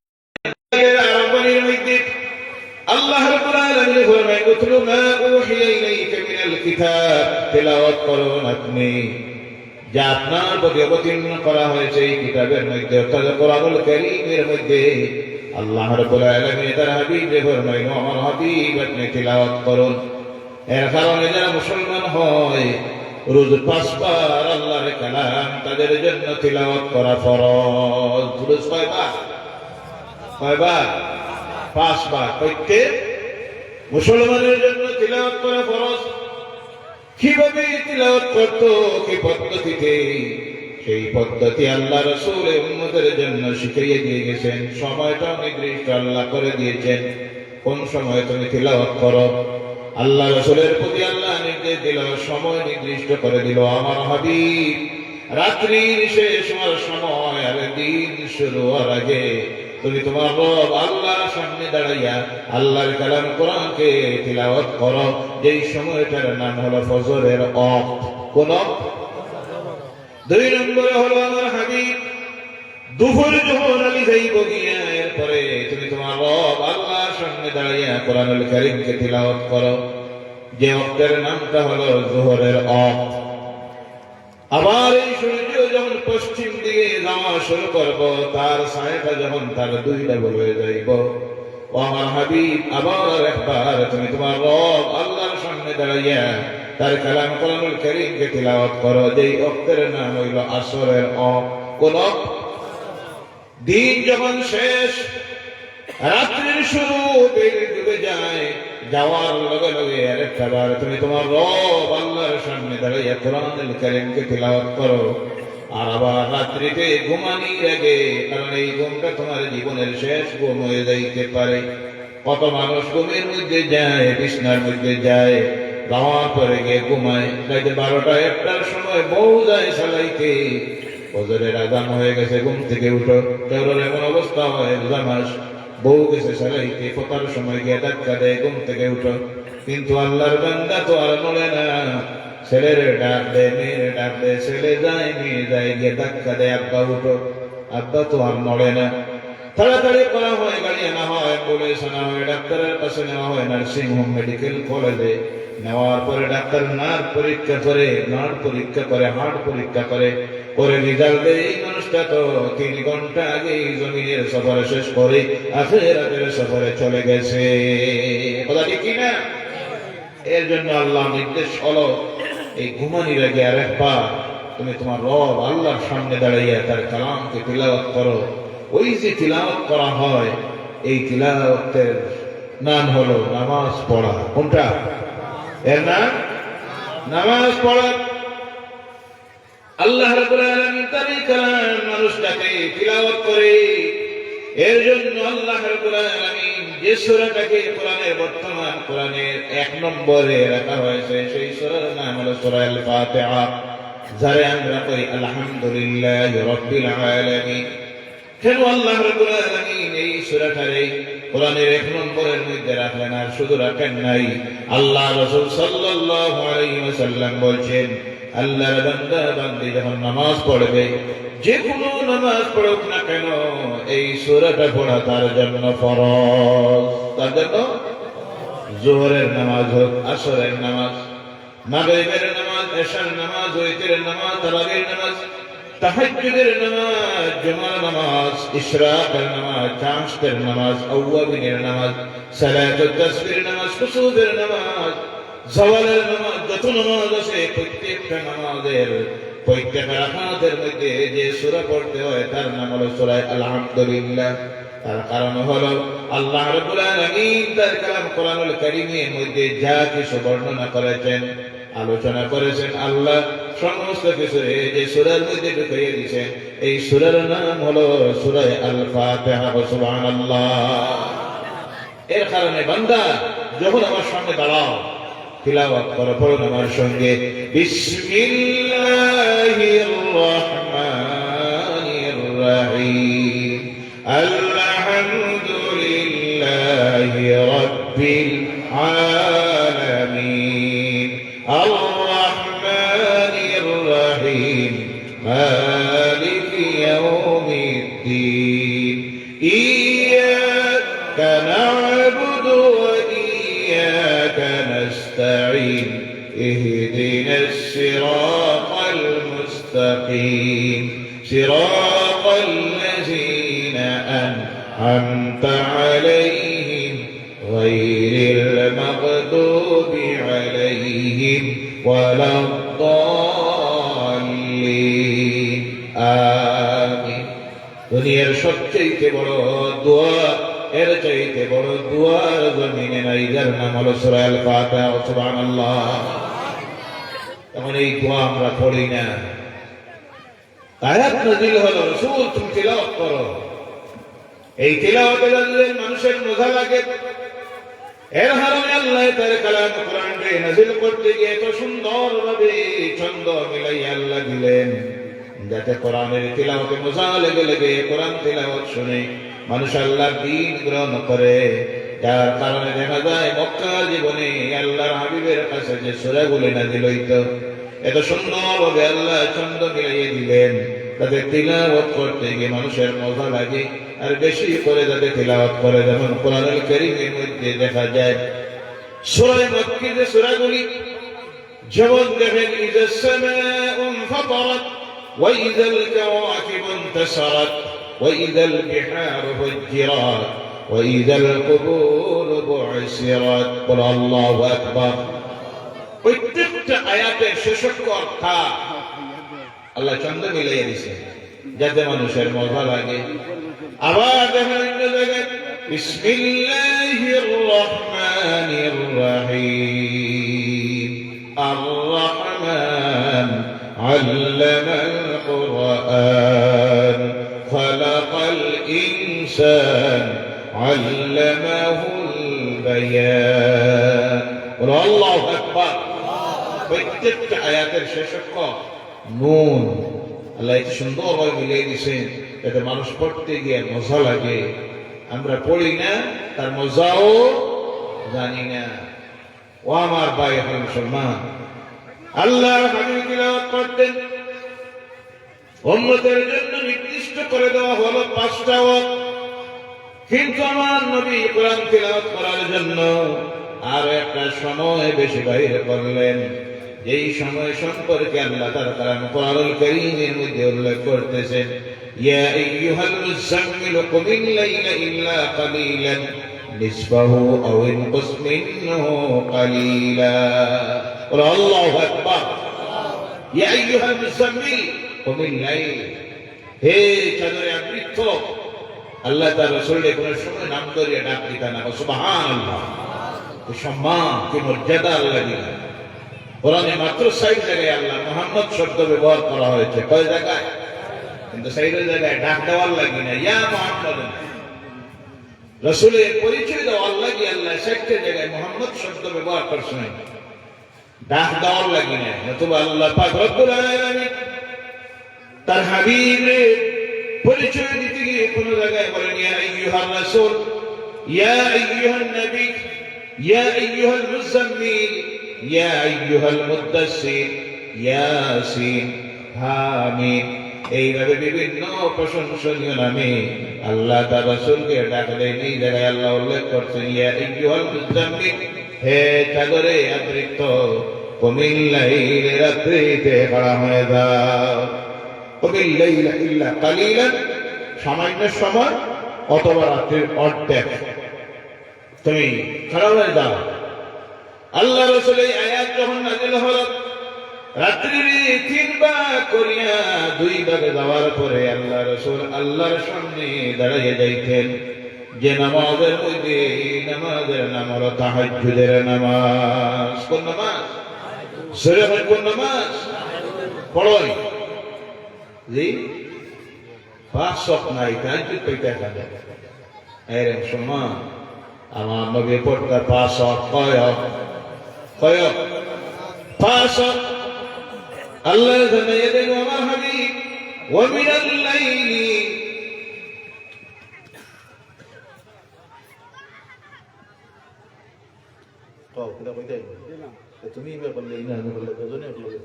আরম্ভের মধ্যে আল্লাহ রাব্বুল আলামিন ফরমায়, উতলু মা উহিয়া ইলাইকা মিনাল কিতাব, তিলাওয়াত করুন আপনি যা আপনার প্রতি অবতীর্ণ করা হয়েছে এই কিতাবের মধ্যে, অর্থাৎ কোরআনুল কারীমের মধ্যে। আল্লাহ রাব্বুল আলামিন তার হাবিবকে ফরমাইল, আমার হাবিব আপনি তিলাওয়াত করুন। এর কারণে যারা মুসলমান হয় রোজ 5 বার আল্লাহর কালাম তাদের জন্য তিলাওয়াত করা ফরজ। রোজ কয়বার? 5 বার প্রত্যেক মুসলমানের জন্য তিলাওয়াত করা ফরজ। কিভাবে তিলাওয়াত করতো, কি পদ্ধতিতে, সেই পদ্ধতি আল্লাহ রাসূলের উম্মতের জন্য শিখিয়ে দিয়ে গেছেন। সময়টা নির্দিষ্ট আল্লাহ করে দিয়েছেন, কোন সময় তুমি তিলাওয়াত করো। আল্লাহ রাসূলের প্রতি আল্লাহ নির্দেশ দিল, সময় নির্দিষ্ট করে দিল। আমার হাবিব রাত্রির শেষ সময় আর দিন শুরু হওয়ার আগে তুমি তোমার রব আল্লাহর সামনে দাঁড়াইয়া আল্লাহর কালাম কোরআনকে তিলাওয়াত করো, যেই সময়টার নাম হলো ফজরের ওয়াক্ত। কোন? 2 নম্বরে হলো আমার হাবিব দুপুর যখন আলী যাইব গিয়া এরপরে তুমি তোমার রব আল্লাহর সামনে দাঁড়াইয়া কোরআনুল কারীমকে তিলাওয়াত করো, যে ওয়াক্তের নামটা হলো যোহরের ওয়াক্ত। আবার এই সূর্য যখন পশ্চিম দিকে যাওয়া শুরু করব, তার ছায়াটা যখন তার 2 ডাবল হয়ে যাইব, ও আমার হাবিব আবার একবার তুমি তোমার রব আল্লাহর সামনে দাঁড়াইয়া তার কালাম কোরআনুল কারীমকে তিলাওয়াত করো, যেই ওয়াক্তের নাম হইল আসরের ওয়াক্ত। কোন? দিন যখন শেষ, রাত্রির শুরু, বেল ডুবে যায়, যাওয়ার লগে লগে আরেকবার তুমি তোমার রব আল্লাহর সামনে দাঁড়াইয়া কোরআনুল কারীমকে তিলাওয়াত করো। আর আবার রাত্রিতে ঘুমানির আগে, কারণ এই ঘুমটা তোমার জীবনের শেষ ঘুম হয়ে যাইতে পারে। কত মানুষ ঘুমের মধ্যে যায়, বিছনার মধ্যে যায়, যাওয়ার পরে গিয়ে ঘুমায়, রাতে 12টা 1টার সময় বউ যায় চালাইতে, ফজরের আযান হয়ে গেছে, ঘুম থেকে উঠো। কারোর এমন অবস্থা হয় জামাস বউ গেছে চালাইতে, ফতার সময় গিয়ে ধাক্কা দেয়, ঘুম থেকে উঠো। কিন্তু আল্লাহর বান্দা তো আর নড়ে না, ছেলের ডাক দেয়, মেয়ের ডাক দেয়, ছেলে যায়, মেয়ে যায়, গিয়ে ধাক্কা দেয়, আব্বা উঠো। আব্বা তো আর নড়ে না। তাড়াতাড়ি করা হয়, গাড়ি আনা হয়, অ্যাম্বুলেন্স আনা হয়, ডাক্তারের কাছে নেওয়া হয়, নার্সিং হোম মেডিকেল কলেজে নেওয়ার পরে ডাক্তার নার্ভ পরীক্ষা করে, হার্ট পরীক্ষা করে, পরে রেজাল্ট দেয় এই মানুষটা তো 3 ঘন্টা আগে জমিনের সফরে শেষ করে আখিরাতের সফরে চলে গেছে। কথা ঠিক কিনা? এর জন্য আল্লাহ নির্দেশ হলো, এই ঘুমানির আগে আরেকবার তুমি তোমার রব আল্লাহর সামনে দাঁড়াইয়া তার কালামকে তিলাওয়াত করো। ওই যে তিলাওয়াত করা হয়, এই তিলাওয়াতের নাম হলো নামাজ পড়া। কোনটা? এর নাম নামাজ পড়া। আল্লাহ রাব্বুল আলামিন তার এই কালাম মানুষটাকে তিলাওয়াত করে। এর জন্য আল্লাহ রাব্বুল আলামিন যে সূরাটাকে কোরআনের 1 নম্বরে রাখা হয়েছে, সেই সূরার নাম হলো সূরা আল ফাতিহা, যারে আমরা কই আলহামদুলিল্লাহি রাব্বিল আলামিন। কেন আল্লাহ রাব্বুল আলামিন এই সূরাটারে কোরআনের 1 নম্বরের মধ্যে রাখলেন? আর শুধু রাখেন নাই, আল্লাহ রাসূল সাল্লাল্লাহু আলাইহি ওয়াসাল্লাম বলেন, আল্লাহর বান্দা বান্দি যখন নামাজ পড়বে, যে কোনো নামাজ পড়ুক না কেন, এই সূরাটা পড়া তার জন্য ফরজ। তার জন্য জোহরের নামাজ হোক, আসরের নামাজ, মাগরিবের নামাজ, এশার নামাজ, ওইতের নামাজ, তারাবির নামাজ, তাহাজ্জুদের নামাজ, জুমার নামাজ, ইশরাকের নামাজ, চাঁদের নামাজ, আউয়াবিনের নামাজ, সালাতুত তাসবির নামাজ, কুসুফের নামাজ, জাওয়ালের নামাজ, যত নামাজ আছে প্রত্যেকটা নামাজের প্রত্যেক রাকাতের মধ্যে যে সূরা পড়তে হয় তার নাম হলো সূরা আলহামদুলিল্লাহ। তার কারণ হলো আল্লাহ রাব্বুল আলামিন তার কালাম কোরআনুল কারীমের মধ্যে যা কিছু বর্ণনা করেছেন, আলোচনা করেছেন, আল্লাহ সমস্ত কিছু এই যে সূরার মধ্যে ঢুকিয়ে দিয়েছেন। এই সূরার নাম হলো সূরা আল ফাতিহা। সুবহানাল্লাহ। এর কারণে বান্দা যখন আমার সামনে দাঁড়াও, তিলাওয়াত করো, পড়ুন আমার সঙ্গে, বিসমিল্লাহির রহমানির রহিম, আলহামদুলিল্লাহি রাব্বিল আলামিন, আর রহমানির রহিম, মালিকি ইয়াউমিদ্দিন, ইয়াকা না'বুদু ওয়া ইয়াকা নাস্তাঈন, ইহদিনাস সিরাতাল মুস্তাকিম, সিরাতাল লাযীনা আন'আমতা আলাইহিম গায়রিল মাগদুবি আলাইহিম ওয়ালাদ-দাল্লিন। আমিন। দুনিয়ার সবচেয়ে বড় দোয়া, এর চাইতে বড় দোয়ার জমিনে নাই, যার নাম হলো সূরা আল ফাতিহা। সুবহানাল্লাহ। এমন এই দোয়া আমরা পড়ি না। আয়াত নাযিল হলো, রাসূল তুমি তিলাওয়াত করো। এই তিলাওয়াতে লাগলে মানুষের মজা লাগে। এর কারণে আল্লাহ তার কালাম কোরআনে নাযিল করতে গিয়ে এত সুন্দরভাবে ছন্দ মিলাইয়া আল্লাহ দিলেন, যাতে কোরআনের তিলাওয়াতে মজা লেগে লেগে কোরআন তিলাওয়াত শুনে মানুষ আল্লাহর দ্বীন গ্রহণ করে। যার কারণে দেখা যায় মক্কা জীবনে আল্লাহর হাবিবের কাছে যে সূরাগুলো নাযিল হইতো, এত সুন্দরভাবে আল্লাহ ছন্দ মিলাইয়ে দিলেন, তাতে তিলাওয়াত করতে গিয়ে মানুষের মজা লাগে। আর বেশি করে যাতে তিলাওয়াত করে, যেমন কোরআনুল কারীমের মধ্যে দেখা যায় সূরা মক্কি যে সূরাগুলি, যেমন দেখেন ইযা সামাউ ফাতারাত ওয়া ইযাল কাওয়াকিবু ইনতাসারাত ওয়া ইযাল বিহারু ফুজ্জিরাত ওয়া ইযাল কুবুরু বু'সিরাত। বলো আল্লাহু আকবার। প্রত্যেকটা আয়াতের শেষোক্ত অর্থ আল্লাহ ছন্দ মিলিয়ে দিয়েছে যাতে মানুষের মজা লাগে। আবার দেখেন অন্য জায়গায় বিসমিল্লাহির রহমানির রহিম, আর রহমান আল্লামাল কুরআন, খালাকাল ইনসান আল্লামাহুল বায়ান। বলো আল্লাহু আকবার। প্রত্যেকটা আয়াতের শেষোক্ত নুন আল্লাহ এত সুন্দরভাবে মিলিয়ে দিয়েছেন যাতে মানুষ পড়তে গিয়ে মজা লাগে। আমরা পড়ি না, তার মজাও জানি না। ও আমার ভাই এখন মুসলমান, আল্লাহর হাবিব তিলাওয়াত করতেন, উম্মতের জন্য নির্দিষ্ট করে দেওয়া হলো 5টা ওয়াক্ত। কিন্তু আমার নবী কোরআন তিলাওয়াত করার জন্য আর একটা সময় বেশি বাইরে করলেন, যেই সময় সম্পর্কে আল্লাহ তার কালাম কোরআনুল কারীমের মধ্যে উল্লেখ করতেছেন, ইয়া আইয়ুহাল মুযাম্মিল কুমিল লাইলা ইল্লা কালিলান নিসফাহু আও ইনকুস মিনহু কালিলা। বলো আল্লাহু আকবার। ইয়া আইয়ুহাল মুযাম্মিল কুমিল লাইল, হে চাদরে আবৃত। আল্লাহ তার রাসূলের কোন সময় নাম ধরে ডাক দিতেন না। সুবহানাল্লাহ। কি সম্মান, কি মর্যাদা আল্লাহ দিলেন। কোরআনে মাত্র 6 জায়গায় আল্লাহ মুহাম্মদ শব্দ ব্যবহার করা হয়েছে। কয় জায়গায়? কিন্তু 6 জায়গায় ডাক দেওয়ার লাগি না, ইয়া মুহাম্মদ। রাসূলের পরিচয় দেওয়ার লাগি আল্লাহ 6 জায়গায় মুহাম্মদ শব্দ ব্যবহার করছেন, ডাক দেওয়ার লাগি না। নতুবা আল্লাহ পাক রব্বুল আলামিন তার হাবিবের পরিচয় দিতে গিয়ে কোন জায়গায় বলেন ইয়া আইয়ুহার রাসূল, ইয়া আইয়ুহান নবী, ইয়া আইয়ুহাল মুযাম্মিল, ইয়া আইয়ুহাল মুদ্দাসসির, ইয়াসিন, হামিম। এইভাবে বিভিন্ন প্রশংসনীয় নামে আল্লাহ তার রাসূলকে ডাক দেন। এই জায়গায় আল্লাহ উল্লেখ করছেন ইয়া আইয়ুহাল মুযাম্মিল, হে চাদরে আবৃত কুমিল লাইল রাত্রিতে খাড়া হয়ে যাও কুমিল লাইল ইল্লা কালিলান সামান্য সময় অথবা রাত্রির অর্ধেক তুমি খাড়া হয়ে যাও আল্লাহ রাসূল এই আয়াত যখন নাযিল হলো রাত্রির 3 ভাগ করিয়া 2 ভাগে যাওয়ার পরে আল্লাহ রাসূল আল্লাহর সামনে দাঁড়িয়ে যাইতেন যে নামাজের মধ্যে নামাজের নাম হলো তাহাজ্জুদের নামাজ কোন নামাজ সূরা কোন নামাজ পড়োই জি 5 ওয়াক্ত নাই তাহাজ্জুদ পড়তে হবে এর সময় আমার নবী পড়তা 5 ওয়াক্ত কয় 5 ওয়াক্ত আল্লাহ জানিয়ে দেন আমার হাবিব ওয়া মিনাল লাইলি কও কিটা কইতে তুমি ইবে বললে ইনা আমি বললে দুজনে বললে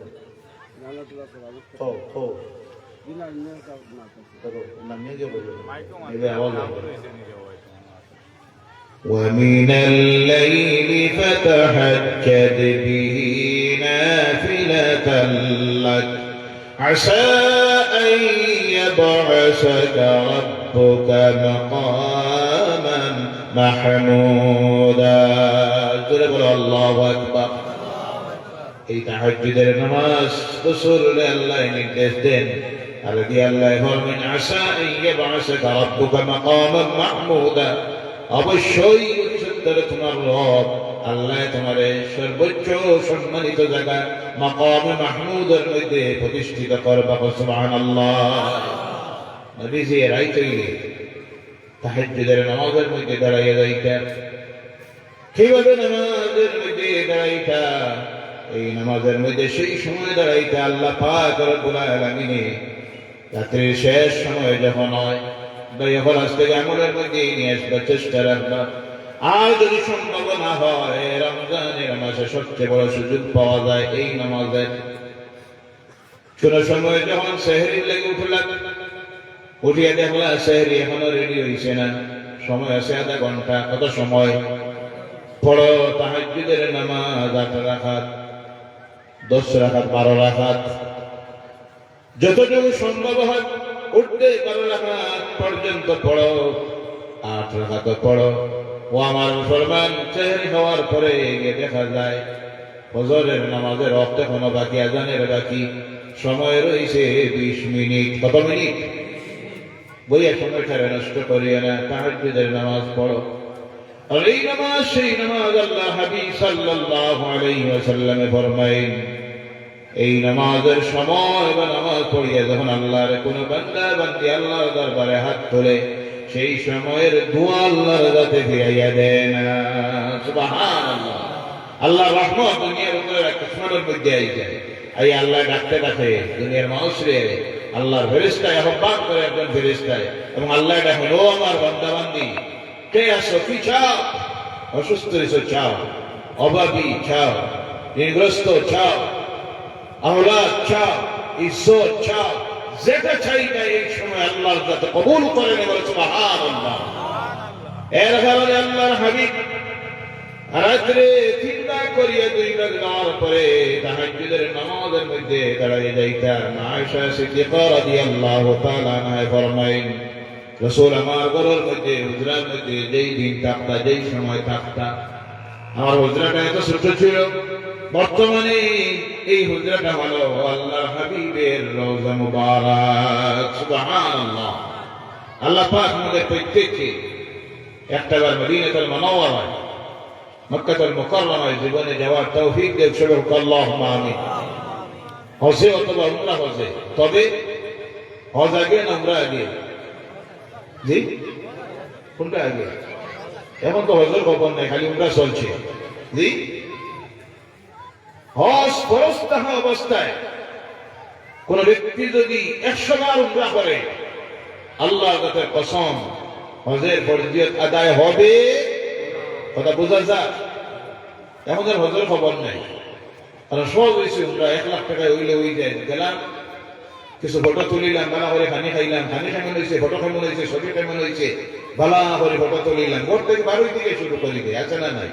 কও কও ইনা ইনা কাজ না করো না নিয়ে বললে ইবে আওয়াজ ومن الليل فتهجد به نافلة لك عسى أن يبعثك ربك مقاما محمودا الله أكبر এই তাহাজ্জুদের নামাজ রাসূল আল্লাহ নির্দেশ দেন আর দিয়ে আল্লাহ ফরমান আসা ইয়াবআসাকা রাব্বুকা মাকামান মাহমুদা অবশ্যই উচ্চতর তোমার রব আল্লাহ তোমারে সর্বোচ্চ সম্মানিত জায়গা মাকাম মাহমুদের মধ্যে প্রতিষ্ঠিত করবা সুবহানাল্লাহ নবীজি রাইতেই তাহাজ্জুদের নামাজের মধ্যে দাঁড়িয়ে যাইতেন কিভাবে নামাজের মধ্যে দাঁড়াইতা এই নামাজের মধ্যে সেই সময় দাঁড়াইতা আল্লাহ পাক রব্বুল আলামিন রাত্রির শেষ সময় যখন হয় যখন আসতে আমলের মধ্যে নিয়ে আসবার চেষ্টা রাখবা আর যদি সম্ভব না হয় রমজানের মাসে সবচেয়ে বড় সুযোগ পাওয়া যায় এই নামাজের কোন সময় যখন সেহরির লেগে উঠলাম উঠিয়ে দেখলা সেহরি এখনো রেডি হয়েছে না সময় আছে আধা ঘন্টা কত সময় পড়ো তাহাজ্জুদের নামাজ 8 রাকাত 10 রাকাত 12 রাকাত যতটুকু সম্ভব হয় উঠতে 12 রাকাত পর্যন্ত পড়ো 8 রাকাত পড়ো ও আমার মুসলমান সেহরি হওয়ার পরে গিয়ে দেখা যায় ফজরের নামাজের ওয়াক্ত এখনো বাকি আজানের বাকি সময় রয়েছে 20 মিনিট কত মিনিট বইয়া সময়টা নষ্ট করিও না তাহাজ্জুদের নামাজ পড়ো আর এই নামাজ সেই নামাজ আল্লাহ হাবিব সাল্লাল্লাহু আলাইহি ওয়াসাল্লামে ফরমায়েন এই নামাজের সময় বা নামাজ পড়িয়া যখন আল্লাহর কোন বান্দা বান্দি আল্লাহর দরবারে হাত তোলে সেই সময়ের দোয়া আল্লাহর কাছে ফিরাইয়া দেন সুবহানাল্লাহ আল্লাহর রহমত দুনিয়ার উপরে আসমানের মধ্যে আইছে এই আল্লাহ ডাকতে ডাকে দুনিয়ার মানুষরে আল্লাহর ফেরেশতায় আহ্বান করে একজন ফেরেশতায় এবং আল্লাহ ডাকে ও আমার বান্দা বান্দি কে আসো কি চাও অসুস্থ হয়েছো চাও অভাবী চাও নির্গ্রস্ত চাও আওলাদ চাও ইজ্জত চাও যেটা চাইবে এই সময় আল্লাহর কাছে কবুল করে নেবে সুবহানাল্লাহ এর কারণে আল্লাহর হাবিব রাত্রে 3 ভাগ করিয়া 2 ভাগ নেওয়ার পরে তাহাজ্জুদের নামাজের মধ্যে দাঁড়িয়ে যাইতেন আয়েশা সিদ্দিকা রাদিয়াল্লাহু তাআলা আনহা ফরমায়েন রাসূল আমার ঘরের মধ্যে হুজরার মধ্যে যেই দিন থাকতা যেই সময় থাকতা আমার হুজরাটা এত ছোট ছিল বর্তমানে এই হুজরাটা হলো আল্লাহর হাবিবের রওজা মুবারক সুবহানাল্লাহ আল্লাহ পাক আমাদের প্রত্যেককে একটাবার মদিনাতুল মুনাওয়ারায় মক্কাতুল মুকাররমায় জীবনে যাওয়ার তৌফিক দেন সবাইকে আল্লাহুম্মা আমিন হজে অথবা উমরা হজে তবে হজ আগে না উমরা আগে জি কোনটা আগে এখন তো হজের খবর নাই খালি উমরা চলছে জি হজ ফরজ থাকা অবস্থায় কোন ব্যক্তি যদি 100 বার উমরা করে আল্লাহর কাছে কসম হজের ফরজিয়ত আদায় হবে কথা বোঝা যায় আমাদের হজের খবর নাই আর সহজ হয়েছে উমরা 1 লাখ টাকায় হইলে ওই যায় গেলাম কিছু ফটো তুলিলাম ভালো করে খানি খাইলাম খানি কেমন হয়েছে ফটো কেমন হয়েছে ছবি কেমন হয়েছে ভালো করে ফটো তুলিলাম ভোর থেকে 12 দিকে শুরু করি দেয় আছে না নাই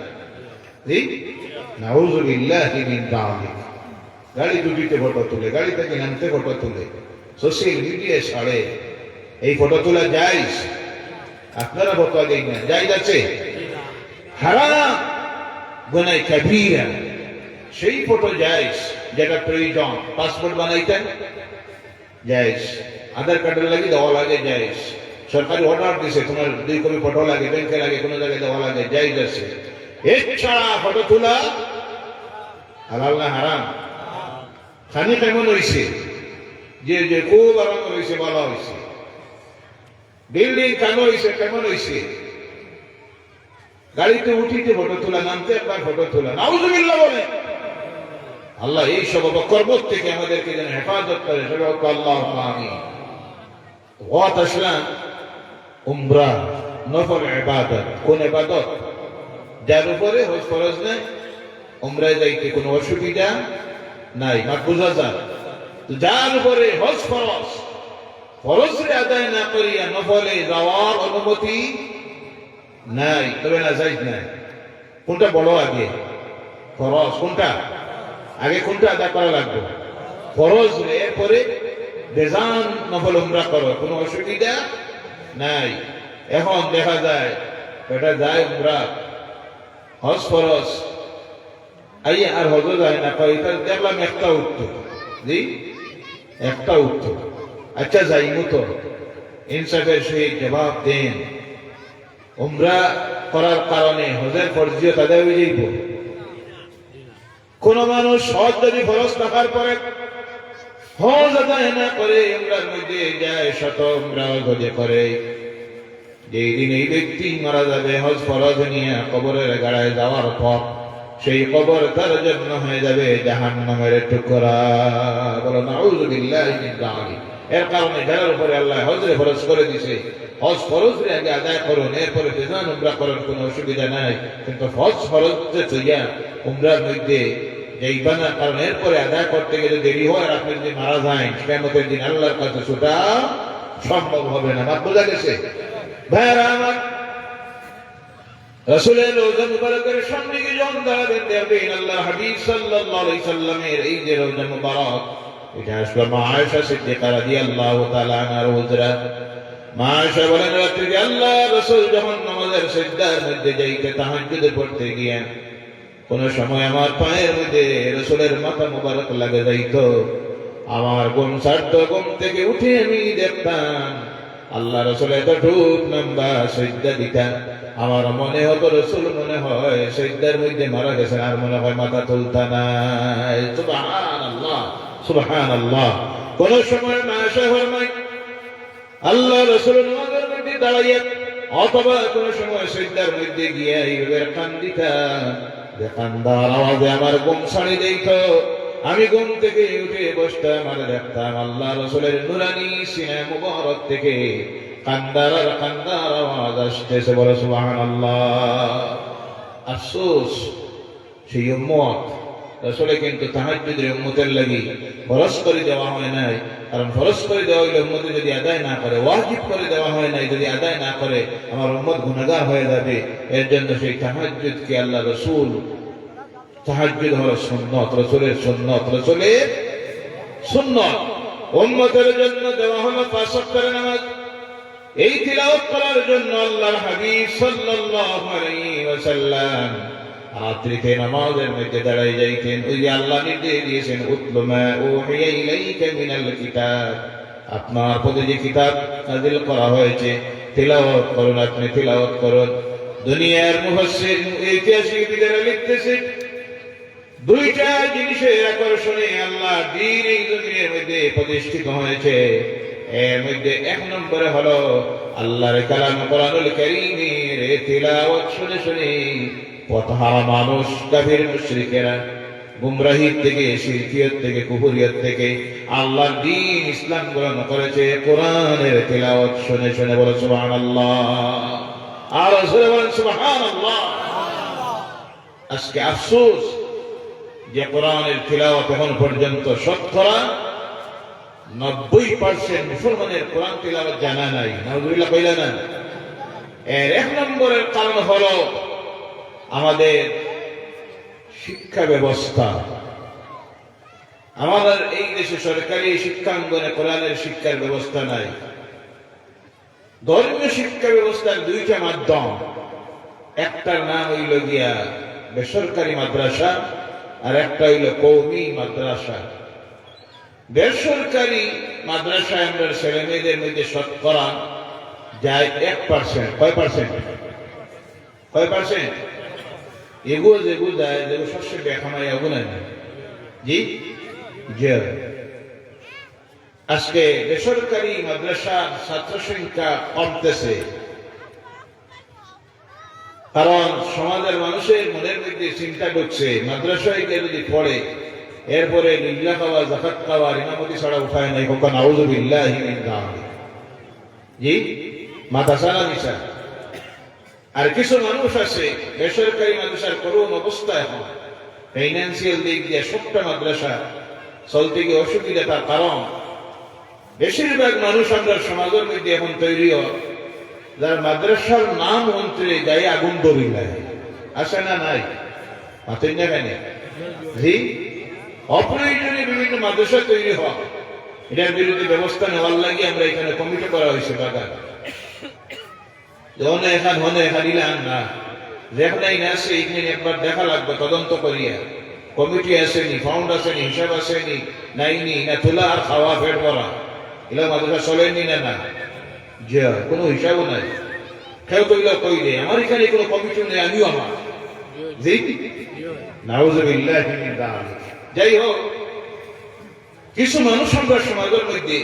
জি নাউযু বিল্লাহি মিন যালিক। গাড়ি দুটিতে ফটো তুলে, গাড়ি থেকে নামতে ফটো তুলে, সোশ্যাল মিডিয়ায় ছাড়ে, এই ফটো তোলা জায়েজ? আপনারা ফটো দেন না, জায়েজ আছে? হারাম, গুনাহ কাবীরা। সেই ফটো জায়েজ যেটা প্রয়োজন। পাসপোর্ট বানাইতেন জায়েজ, আধার কার্ডের লাগে দেওয়া লাগে জায়েজ, সরকারি অর্ডার দিছে তোমার 2 কপি ফটো লাগে, ব্যাংকে লাগে, কোনো জায়গায় দেওয়া লাগে, জায়েজ আছে। এছাড়া ফটো তোলা হালাল না হারাম? খানি কেমন হয়েছে? যে যে খুব আরাম হয়েছে, ভালো হয়েছে। বিল্ডিং কেমন হয়েছে, কেমন হয়েছে? গাড়িতে উঠিতে ফটো তোলা, নামতে একবার ফটো তোলা, নাউজুবিল্লাহ বলে। আল্লাহ এই সব অপকর্ম থেকে আমাদেরকে যেন হেফাজত করে, সেটা হোক আল্লাহ আমিন। ওয়াত আসলাম উমরা নফল ইবাদত। কোন ইবাদত? যার উপরে হজ ফরজ নাই, উমরায় যাইতে কোনো অসুবিধা নাই, মাঠ বোঝা যায়। যার উপরে হজ ফরজ, ফরজে আদায় না করিয়া নফলে যাওয়ার অনুমতি নাই, তবে না যাইজ নাই। কোনটা বড় আগে? ফরজ কোনটা আগে? কোনটা আদায় করা লাগবে? ফরজ। এরপরে বেজান নফল উমরা করো, কোনো অসুবিধা নাই। এখন দেখা যায় এটা যায় উমরা, হজ ফরজ, আইয়া আর হজ যায় না, দেখলাম একটা উত্তর। জি একটা উত্তর। আচ্ছা যাইমু তো, ইনসাফের সহিত জবাব দেন। উমরা করার কারণে হজের ফরজিয়ত আদায় হয়ে যাইব? কোন মানুষ হজ যদি ফরজ থাকার পরে হজ আদায় না করে উমরার মধ্যে যায়, শত উমরা হজে করে, যেই দিন এই ব্যক্তি মারা যাবে হজ ফরজ নিয়ে কবরের গাড়ায় যাওয়ার পর, সেই কবর তার জন্য হয়ে যাবে জাহান্নামের টুকরা। বলো নাউযু বিল্লাহি মিন যালিক। এর কারণে যার উপরে আল্লাহ হজরে ফরজ করে দিছে, হজ ফরজ আগে আদায় করুন, এরপরে বেজান উমরা করার কোনো অসুবিধা নাই। কিন্তু হজ ফরজ চইয়া উমরার মধ্যে যাইবানা, কারণ এরপরে আদায় করতে গেলে দেরি হয়, আর আপনি যদি মারা যান কিয়ামতের দিন আল্লাহর কাছে সেটা সম্ভব হবে না। মাপ বোঝা গেছে ভাইরা আমার? রাসূলের রওজা মুবারকের সামনে গিয়ে যখন দাঁড়াবেন, দেখবেন আল্লাহর হাবিব সাল্লাল্লাহু আলাইহি সাল্লামের এই যে রওজা মুবারক, এটা আসলে মা আয়েশা সিদ্দিকা রাদিয়াল্লাহু তাআলা আনহার হুজরা। মা আয়েশা বলেন, রাত্রে আল্লাহ রাসূল যখন নামাজের সিজদার মধ্যে যাইতে, তাহাজ্জুদে পড়তে গিয়ে কোন সময় আমার পায়ের মধ্যে রাসূলের মাথা মুবারক লাগে যাইত। আমার ঘুম ছাড়তো, ঘুম থেকে উঠে আমি দেখতাম আল্লাহ রাসূল এতটুক লম্বা সিজদা দিতেন। আমার মনে হতো রাসূল মনে হয় সিজদার মধ্যে মারা গেছেন, আর মনে হয় মাথা তুলতা নাই। সুবহানাল্লাহ সুবহানাল্লাহ। কোন সময় মা আয়েশা ফরমায় আল্লাহ রাসূল নামাজের মধ্যে দাঁড়াইয়া অথবা কোন সময় সিজদার মধ্যে গিয়ে এইভাবে কান্দিতেন, যে কান্দার আওয়াজে আমার ঘুম ছাড়ি দিত। আমি ঘুম থেকে উঠে বসতাম আর দেখতাম আল্লাহ রাসূলের নুরানি সিনা মুবারক থেকে কান্দার আওয়াজ আসতেছে। বলে সুবহানাল্লাহ। আফসোস সেই উম্মত, রাসূলে কিন্তু তাহাজ্জুদের উম্মতের লাগি ফরজ করে দেওয়া হয় নাই। কারণ ফরজ করে দেওয়া হইলে উম্মতে যদি আদায় না করে, ওয়াজিব করে দেওয়া হয় নাই, যদি আদায় না করে আমার উম্মত গুনাহগার হয়ে যাবে। এর জন্য সেই তাহাজ্জুদকে আল্লাহ রাসূল, তাহাজ্জুদ হলো সুন্নাত, রাসূলের সুন্নাত, রাসূলের সুন্নাত উম্মতের জন্য দেওয়া হলো 5 ওয়াক্তের নামাজ। এই তিলাওয়াত করার জন্য আল্লাহর হাবিব সাল্লাল্লাহু আলাইহি ওয়াসাল্লাম রাত্রিতে নামাজের মধ্যে দাঁড়াই যাইতেন। ওই যে আল্লাহ নির্দেশ দিয়েছেন, উতলু মা উহিয়া ইলাইকা মিনাল কিতাব, আপনার প্রতি যে কিতাব নাযিল করা হয়েছে তিলাওয়াত করুন, আপনি তিলাওয়াত করুন। দুনিয়ার মুফাসসির ঐতিহাসিকবিদেরা লিখতেছে, দুইটা জিনিসের আকর্ষণে আল্লাহ দ্বীন এই জমিনের মধ্যে প্রতিষ্ঠিত হয়েছে। এর মধ্যে 1 নম্বরে হলো আল্লাহর কালাম কোরআনুল কারীমের তিলাওয়াত শুনে শুনে পথহারা মানুষ, কাফির মুশরিকেরা গুমরাহি থেকে, শিরকিয়ত থেকে, কুফরিয়ত থেকে আল্লাহর দ্বীন ইসলাম গ্রহণ করেছে কোরআনের তিলাওয়াত শুনে শুনে। বলে সুবহানাল্লাহ। আর রাসূল বলেন সুবহানাল্লাহ। আজকে আফসোস যে কোরআনের তিলাওয়াত এখন পর্যন্ত 90% মুসলমানের কোরআন তিলাওয়াত জানা নাই। নাউযুবিল্লাহ কইলা না? এর 1 নম্বরের কারণ হলো আমাদের শিক্ষা ব্যবস্থা। আমাদের এই দেশে সরকারি শিক্ষাঙ্গনে কোরআনের শিক্ষার ব্যবস্থা নাই। ধর্মীয় শিক্ষা ব্যবস্থার দুইটা মাধ্যম, একটার নাম হইল গিয়া বেসরকারি মাদ্রাসা আর একটা হইল কওমি মাদ্রাসা। বেসরকারি মাদ্রাসায় আমরা ছেলে মেয়েদের মধ্যে শতকরা যায় 1%। কয় পার্সেন্ট? এগুলো যেগুলো যায় যেগুলো সবচেয়ে বেখামাই এগুলো নাই। জি জি। আজকে বেসরকারি মাদ্রাসার ছাত্র সংখ্যা কমতেছে, কারণ সমাজের মানুষের মনের মধ্যে চিন্তা ঢুকছে মাদ্রাসায় গিয়ে যদি পড়ে এরপরে লিল্লা খাওয়া, যাকাত খাওয়া, ইমামতি ছাড়া উপায় নাই। কখন নাউযুবিল্লাহি মিন যালিক। জি, মাথা সারা দিশা। আর কিছু মানুষ আছে বেসরকারি মাদ্রাসার করুণ অবস্থা, এখন ফাইন্যান্সিয়াল দিক দিয়ে সবটা মাদ্রাসা চলতে গিয়ে অসুবিধা। তার কারণ বেশিরভাগ মানুষ আমরা সমাজের মধ্যে এখন তৈরি হয় যারা মাদ্রাসার নাম মন্ত্রে গায়ে আগুন ধরি লাগে। আসে না নাই? মাতেন না কেন? জি, অপ্রয়োজনে বিভিন্ন মাদ্রাসা তৈরি হয়। এটার বিরুদ্ধে ব্যবস্থা নেওয়ার লাগে আমরা এখানে কমিটি করা হয়েছে। বাগান না যেখানে আছে এখানে একবার দেখা লাগবে, তদন্ত করিয়া। কমিটি আসেনি, ফাউন্ড আসেনি, হিসাব আসেনি, নাইনি না তোলা আর খাওয়া পেট ভরা, এগুলো মাদ্রাসা চলেনি না না যে কোনো হিসাবও নাই। কেউ কইল কইলে আমার এখানে কোনো কমিটি নেই, আমিও আমার। নাউযুবিল্লাহি মিন যালিক। যাই হোক, কিছু মানুষ আমরা সমাজের মধ্যে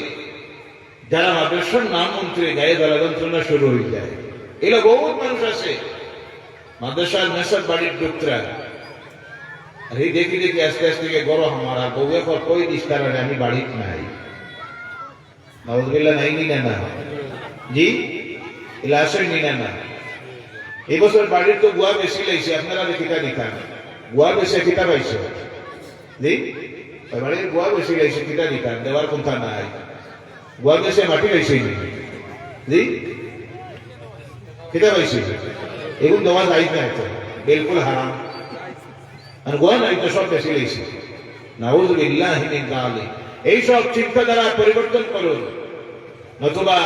যারা মাদ্রাসার নাম মন্ত্রে গায়ে জ্বালা যন্ত্রণা শুরু হয়ে যায়। এগুলো বহুত মানুষ আছে মাদ্রাসার মেসার বাড়ির ডুকরা। আর এই দেখি দেখি আস্তে আস্তে গরম আমার আর বউ এখন কই দিস তারা আমি বাড়ির নাই। নাউযুবিল্লাহ নাই নিনা না? জি, এগুলো আসেন নিনা না? এই বছর বাড়ির তো গুয়া বেশি লাইছে, আপনারা কিতা দিতাম গুয়া বেশি কিতা পাইছে? জি, বাড়ির গুয়া বেশি লাইছে, কিতা দিতাম দেওয়ার কোনটা নাই। গুয়া বেশি মাটি লাইছে জি, কিতা পাইছে? এগুলো দেওয়া যায় না, তো বিলকুল হারাম। আর গোয়া নাই তো সব বেশি লাইছে। নাউযুবিল্লাহি মিন যালিক। এইসব চিন্তাধারা পরিবর্তন করুন, নতুবা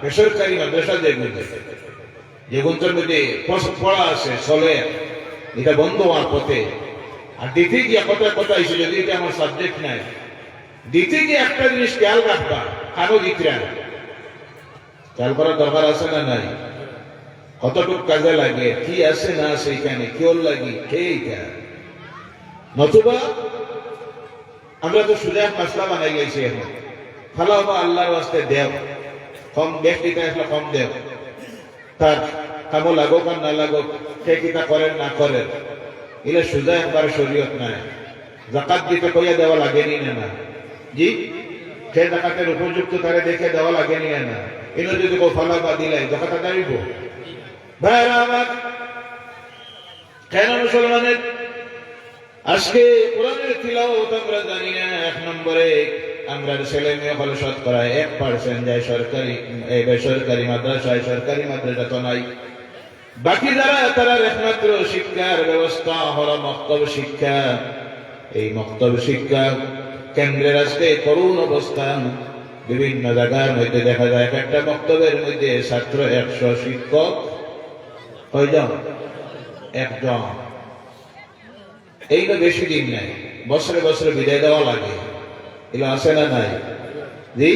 বেসরকারি মাদ্রাসা যেগুলোর মধ্যে পড়া আছে চলে, এটা বন্ধ হওয়ার পথে। আর দিতে গিয়ে কথা হয়েছে, যদি এটা আমার সাবজেক্ট নাই, দিতে গিয়ে একটা জিনিস খেয়াল রাখবা, কারো দিতরা খেয়াল করার দরকার আছে না নাই? কতটুকু কাজে লাগে, কি আছে না আছে এখানে, কেউ লাগি কে। নতুবা আমরা তো সুজা মশলা বানাই গেছি, এখন খালাও বা আল্লাহর ওয়াস্তে দেও, কম ব্যক্তিটা আসলে কম দেও, তার কামো লাগুক আর না লাগুক, কে কিতা করেন না করেন, এগুলো সুজা একবার শরীয়ত নাই। যাকাত দিতে কইয়া দেওয়া লাগেনি না? জি, সে যাকাতের উপযুক্ত তারে দেখে দেওয়া লাগেনি না? এগুলো যদি কেউ ফালা বা দিলাই যাকাত দাঁড়িব। ভাইরা আমার, কেন মুসলমানের আজকে কোরআনের তিলাওয়াত আমরা জানি না? 1 নম্বরে আমরা ছেলে মেয়ে হল শতকরা 1% যায় সরকারি বেসরকারি মাদ্রাসায়, সরকারি মাদ্রাসা তো নাই। বাকি যারা তারা একমাত্র শিক্ষার ব্যবস্থা হলো মক্তব শিক্ষা। এই মক্তব শিক্ষা কেন্দ্রের আজকে করুণ অবস্থান। বিভিন্ন জায়গার মধ্যে দেখা যায় একটা মক্তবের মধ্যে ছাত্র 100, শিক্ষক কয়জন? 1 জন। এইগুলো বেশি দিন নাই, বছরে বছরে বিদায় দেওয়া লাগে। এগুলো আসে না নাই? জি,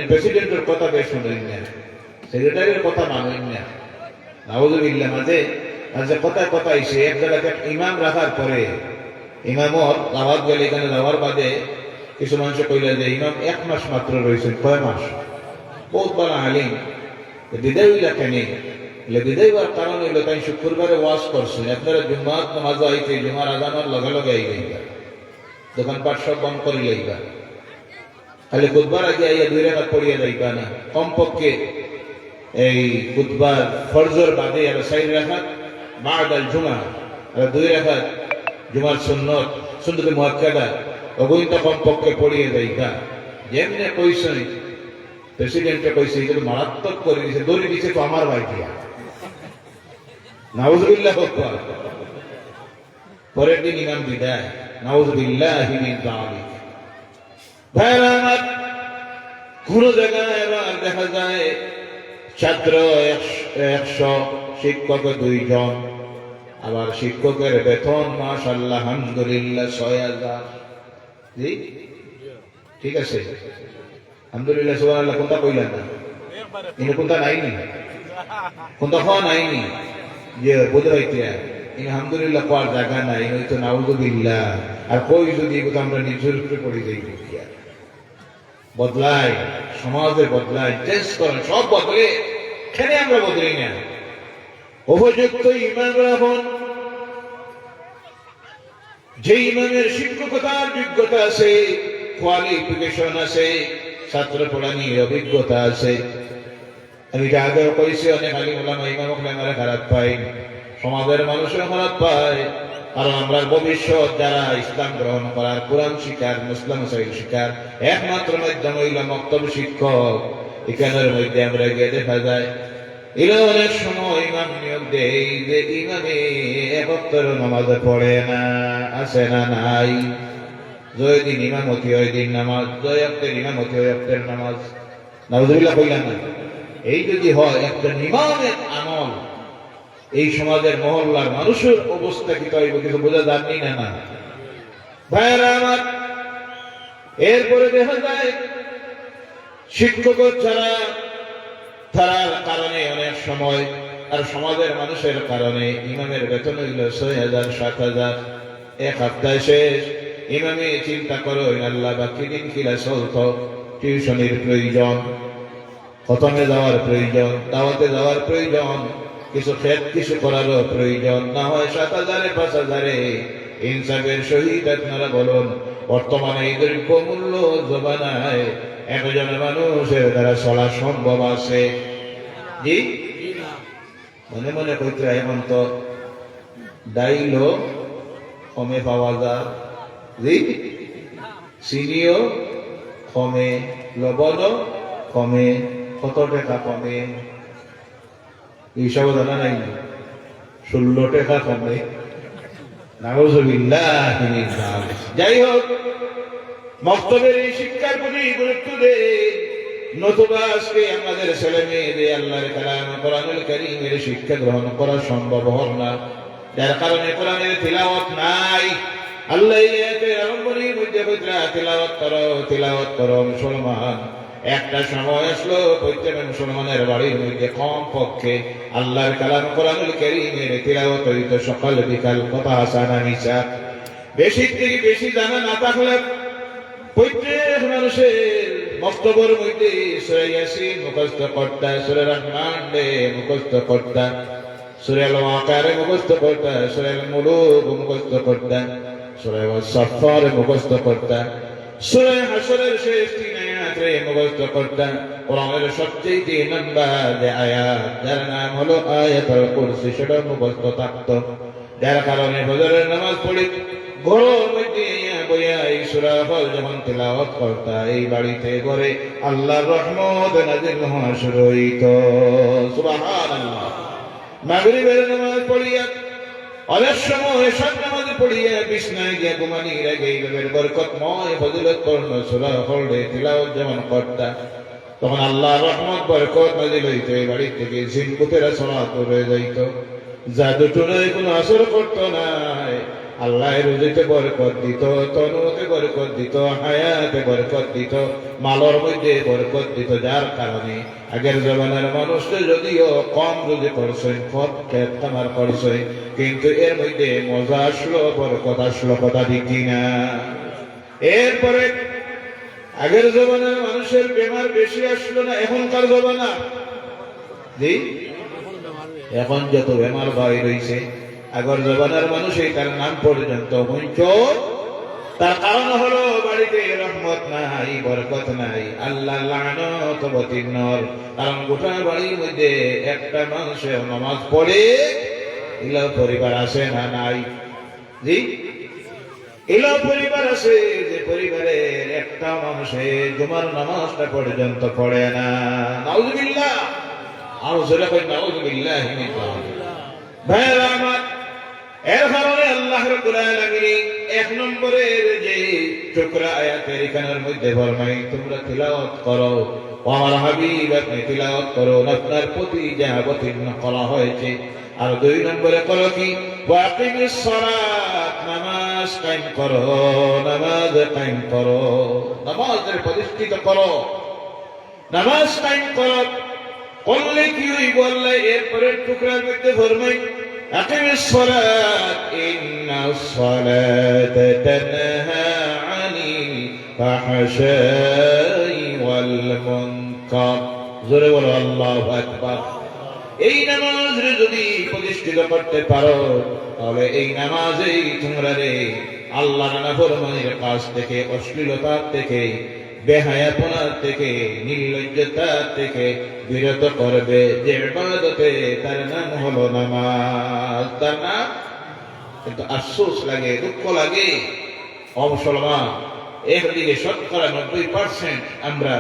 প্রেসিডেন্টের কথা বেশ শুনেন না, সেক্রেটারির কথা মানেন না। নাউযুবিল্লাহ। মাঝে কথায় কথা আইসে এক জায়গাতে ইমাম রাখার পরে ইমামর দাওয়াত গেলে, এখানে যাওয়ার বাদে কিছু মানুষ কইলে যে ইমাম 1 মাস মাত্র রয়েছেন। কয় মাস? বহুত বড় আলিম, বিদায় হইলা কেন? বিদায় হওয়ার কারণ হইলো তাই শুক্রবারে ওয়াজ করছেন, আপনারা জুম্মাত নামাজ আইতে জুমার আজানের লগে লগে আই যাইবা, দোকানপাট সব বন্ধ করে যাইবা, খালি খুতবার আগে আইয়া 2 রাকাত পড়িয়া যাইবা না। কমপক্ষে এই খুতবার ফরজর বাদে আর 4 রাকাত বাদাল জুমা, আর 2 রাকাত জুমার সুন্নত মুআক্কাদা ওগুলো কমপক্ষে পড়িয়া যাইবা। যেমনে কইছেন প্রেসিডেন্টে কইছে, এগুলো মারাত্মক করে দিয়েছে, দড়ি দিচ্ছে তো আমার ভাই দিয়া। নাউযুবিল্লাহ। পরের দিন ইমাম বিদায়, নাউযুবিল্লাহি মিন যালিক। ভাইরা আমার, কোন জায়গায় এবার দেখা যায় ছাত্র 100, শিক্ষক 2 জন, আবার শিক্ষকের বেতন মাশাআল্লাহ আলহামদুলিল্লাহ 6000। ঠিক আছে, আলহামদুলিল্লাহ সুবহানাল্লাহ। কোনটা কইলেন না? ইনি কোনটা নাইনি, কোনটা খাওয়া নাইনি যে বোধ হইতে আলহামদুলিল্লাহ কোয়ার জায়গা নাই, হয়তো নাউযুবিল্লাহ। আর কই যদি আমরা নিজের উপরে পড়ে যাই, বদলাই সমাজে, বদলাই চেঞ্জ করেন, সব বদলে, এখানে আমরা বদলি না। উপযুক্ত ইমাম রাখুন, যে ইমামের শিক্ষকতার যোগ্যতা আছে, কোয়ালিফিকেশন আছে, ছাত্র পড়ানির অভিজ্ঞতা আছে। আমি যা আগেও কইছি, অনেক আলিম ওলামা ইমাম আমরা খারাপ পাই, সমাজের মানুষের খারাপ পায়। কারণ আমরা ভবিষ্যৎ যারা ইসলাম গ্রহণ করার, কোরআন শিকার, মুসলিম সাইল শিকার একমাত্র মাধ্যম হইল মক্তব শিক্ষক। এখানের মধ্যে আমরা গিয়ে দেখা যায় এরা অনেক সময় ইমাম নিয়োগ দেয় যে ইমামে একত্তর নামাজ পড়ে না, আছে না নাই? জয় দিন ইমামতি ওই দিন নামাজ, জয় অক্তের ইমামতি ওই অক্তের নামাজ। নাউযুবিল্লাহ কইলাম না? এই যদি হয় একটা ইমামের আমল, এই সমাজের মহল্লার মানুষের অবস্থা কি হইব কিছু বোঝা যাননি না? না ভাইরা আমার, এরপরে দেখা যায় শিক্ষক ছাড়া তার কারণে অনেক সময় আর সমাজের মানুষের কারণে ইমামের বেতন হইল 6000, 7000, এক সপ্তাহে শেষ। ইমামে চিন্তা করো আল্লাহ বাকি দিন কিলা চলত, টিউশনের প্রয়োজন, খতমে যাওয়ার প্রয়োজন, দাওয়াতে যাওয়ার প্রয়োজন, কিছু খেত কিছু করারও প্রয়োজন, না হয় 7000, 5000। ইনসাফের সহিত আপনারা বলুন, বর্তমানে এই দ্রব্য মূল্য জমানায় একজন মানুষের দ্বারা চলা সম্ভব আছে? জি, মনে মনে কইতে এখন তো ডাইলও কমে পাওয়া যায়, জি, চিনিও কমে, লবণও কমে, কত টাকা কমে এইসব জানা নাই? 16 টাকা কমে। নাউযুবিল্লাহ। যাই হোক, মক্তবের এই শিক্ষার প্রতি গুরুত্ব দেন, নতুবা আজকে আমাদের ছেলে মেয়েদের আল্লাহর কালাম কোরআনুল কারীমের শিক্ষা গ্রহণ করা সম্ভব হল না, যার কারণে কোরআনের তিলাওয়াত নাই। আল্লাহ এই আয়াতের আরম্ভণীর মধ্যে কইরা তিলাওয়াত করো মুসলমান। একটা সময় আসলো প্রত্যেক মুসলমানের বাড়ির মধ্যে কম পক্ষে আল্লাহর কালাম কোরআনুল কারীমের তিলাওয়াত হইতো সকাল বিকাল, কথা হাসানা মিছা। বেশি থেকে বেশি জানা না থাকলে প্রত্যেক মানুষের বক্তব্যের মধ্যে সূরা ইয়াসিন মুখস্থ করতা, সূরা রহমান মুখস্থ করতা, সূরা আল ওয়াকিয়া মুখস্থ করতা, সূরা আল মুলুক মুখস্থ করতা, সূরা ওয়াস-সাফফার মুখস্থ করতা, সূরা হাশরের শেষ 3 আয়াত মুখস্থ করতা। কোরআনের সবচেয়ে নম্বর যে আয়াত, যার নাম হলো আয়াতুল কুরসি, সেটা মুখস্থ থাকতো। যার কারণে ফজরের নামাজ পড়ি ঘরের মধ্যে বইয়া এই সূরা ফল যখন তিলাওয়াত করতা, এই বাড়িতে ঘরে আল্লাহর রহমত নাযিল হওয়া শুরু হইত। সুবহানাল্লাহ। মাগরিবের নামাজ পড়িয়া অনেক সময় এশার নামাজ পড়িয়া বিছনায় গিয়া ঘুমানির আগে এইভাবে বরকতময় ফজিলতপূর্ণ সূরা পড়ে তিলাওয়াত যখন করতা, তখন আল্লাহর রহমত বরকত নাযিল হইত। এই বাড়ি থেকে জিনকুতেরা সলাত রয়ে যাইত, জাদু টুনায় কোনো আসর করতো না। আল্লাহ রুজিতে বরকত দিত, তনুতে বরকত দিত, হায়াতে বরকত দিত, মালর মধ্যে বরকত দিত। যার কারণে আগের জমানার মানুষকে যদিও কম রুজি করছে, কম খেত খামার করছে, কিন্তু এর মধ্যে মজা আসলো, বরকত আসলো, কথা ঠিক কিনা? এরপরে আগের জমানার মানুষের বেমার বেশি আসলো না এখনকার জমানা? জি, এখন যত বেমার বাইর হইছে, আগের জমানার মানুষ তার নাম পর্যন্ত হইত। তার কারণ হলো বাড়িতে রহমত নাই, বরকত নাই, আল্লাহ লানত অবতীর্ণ। কারণ গোটা বাড়ির মধ্যে একটা মানুষের নামাজ পড়ে, এলো পরিবার আছে না নাই? জি, এলো পরিবার আছে যে পরিবারের একটা মানুষের জুমার নামাজটা পর্যন্ত পড়ে না। নাউযুবিল্লাহ। আরো জোরে কই নাউযুবিল্লাহ। ভাইরা আমার, এর কারণে আল্লাহ রাব্বুল আলামিন এক নম্বরের যে টুকরা আয়াতের এখানের মধ্যে ফরমাই তোমরা তিলাওয়াত করো, আমার হাবিব আপনি তিলাওয়াত করো, আপনার প্রতি যা অবতীর্ণ করা হয়েছে। আর দুই নম্বরে করো কি ওয়াকিমিস সালাত, নামাজ কায়েম করো, নামাজ কায়েম করো, নামাজের প্রতিষ্ঠিত করো, নামাজ কায়েম করো। করলে কি হইব আল্লাহ এরপরে টুকরার মধ্যে ফরমাই আকিমিস সালাত ইন্নাস সালাতা তানহা আনিল ফাহশাই ওয়াল মুনকার। জোরে বলো আল্লাহু আকবার। এই নামাজ যদি প্রতিষ্ঠিত করতে পারো তাহলে এই নামাজেই তোমরা রে আল্লাহর নাফরমানির কাজ থেকে, অশ্লীলতা থেকে, বেহায়াপনা থেকে, নির্লজ্জতা থেকে বিরত করবে। যে ইবাদতে তার নাম হলো নামাজ, তার নাম। কিন্তু আফসোস লাগে, দুঃখ লাগে অমুসলমান একদিকে 90% আমরা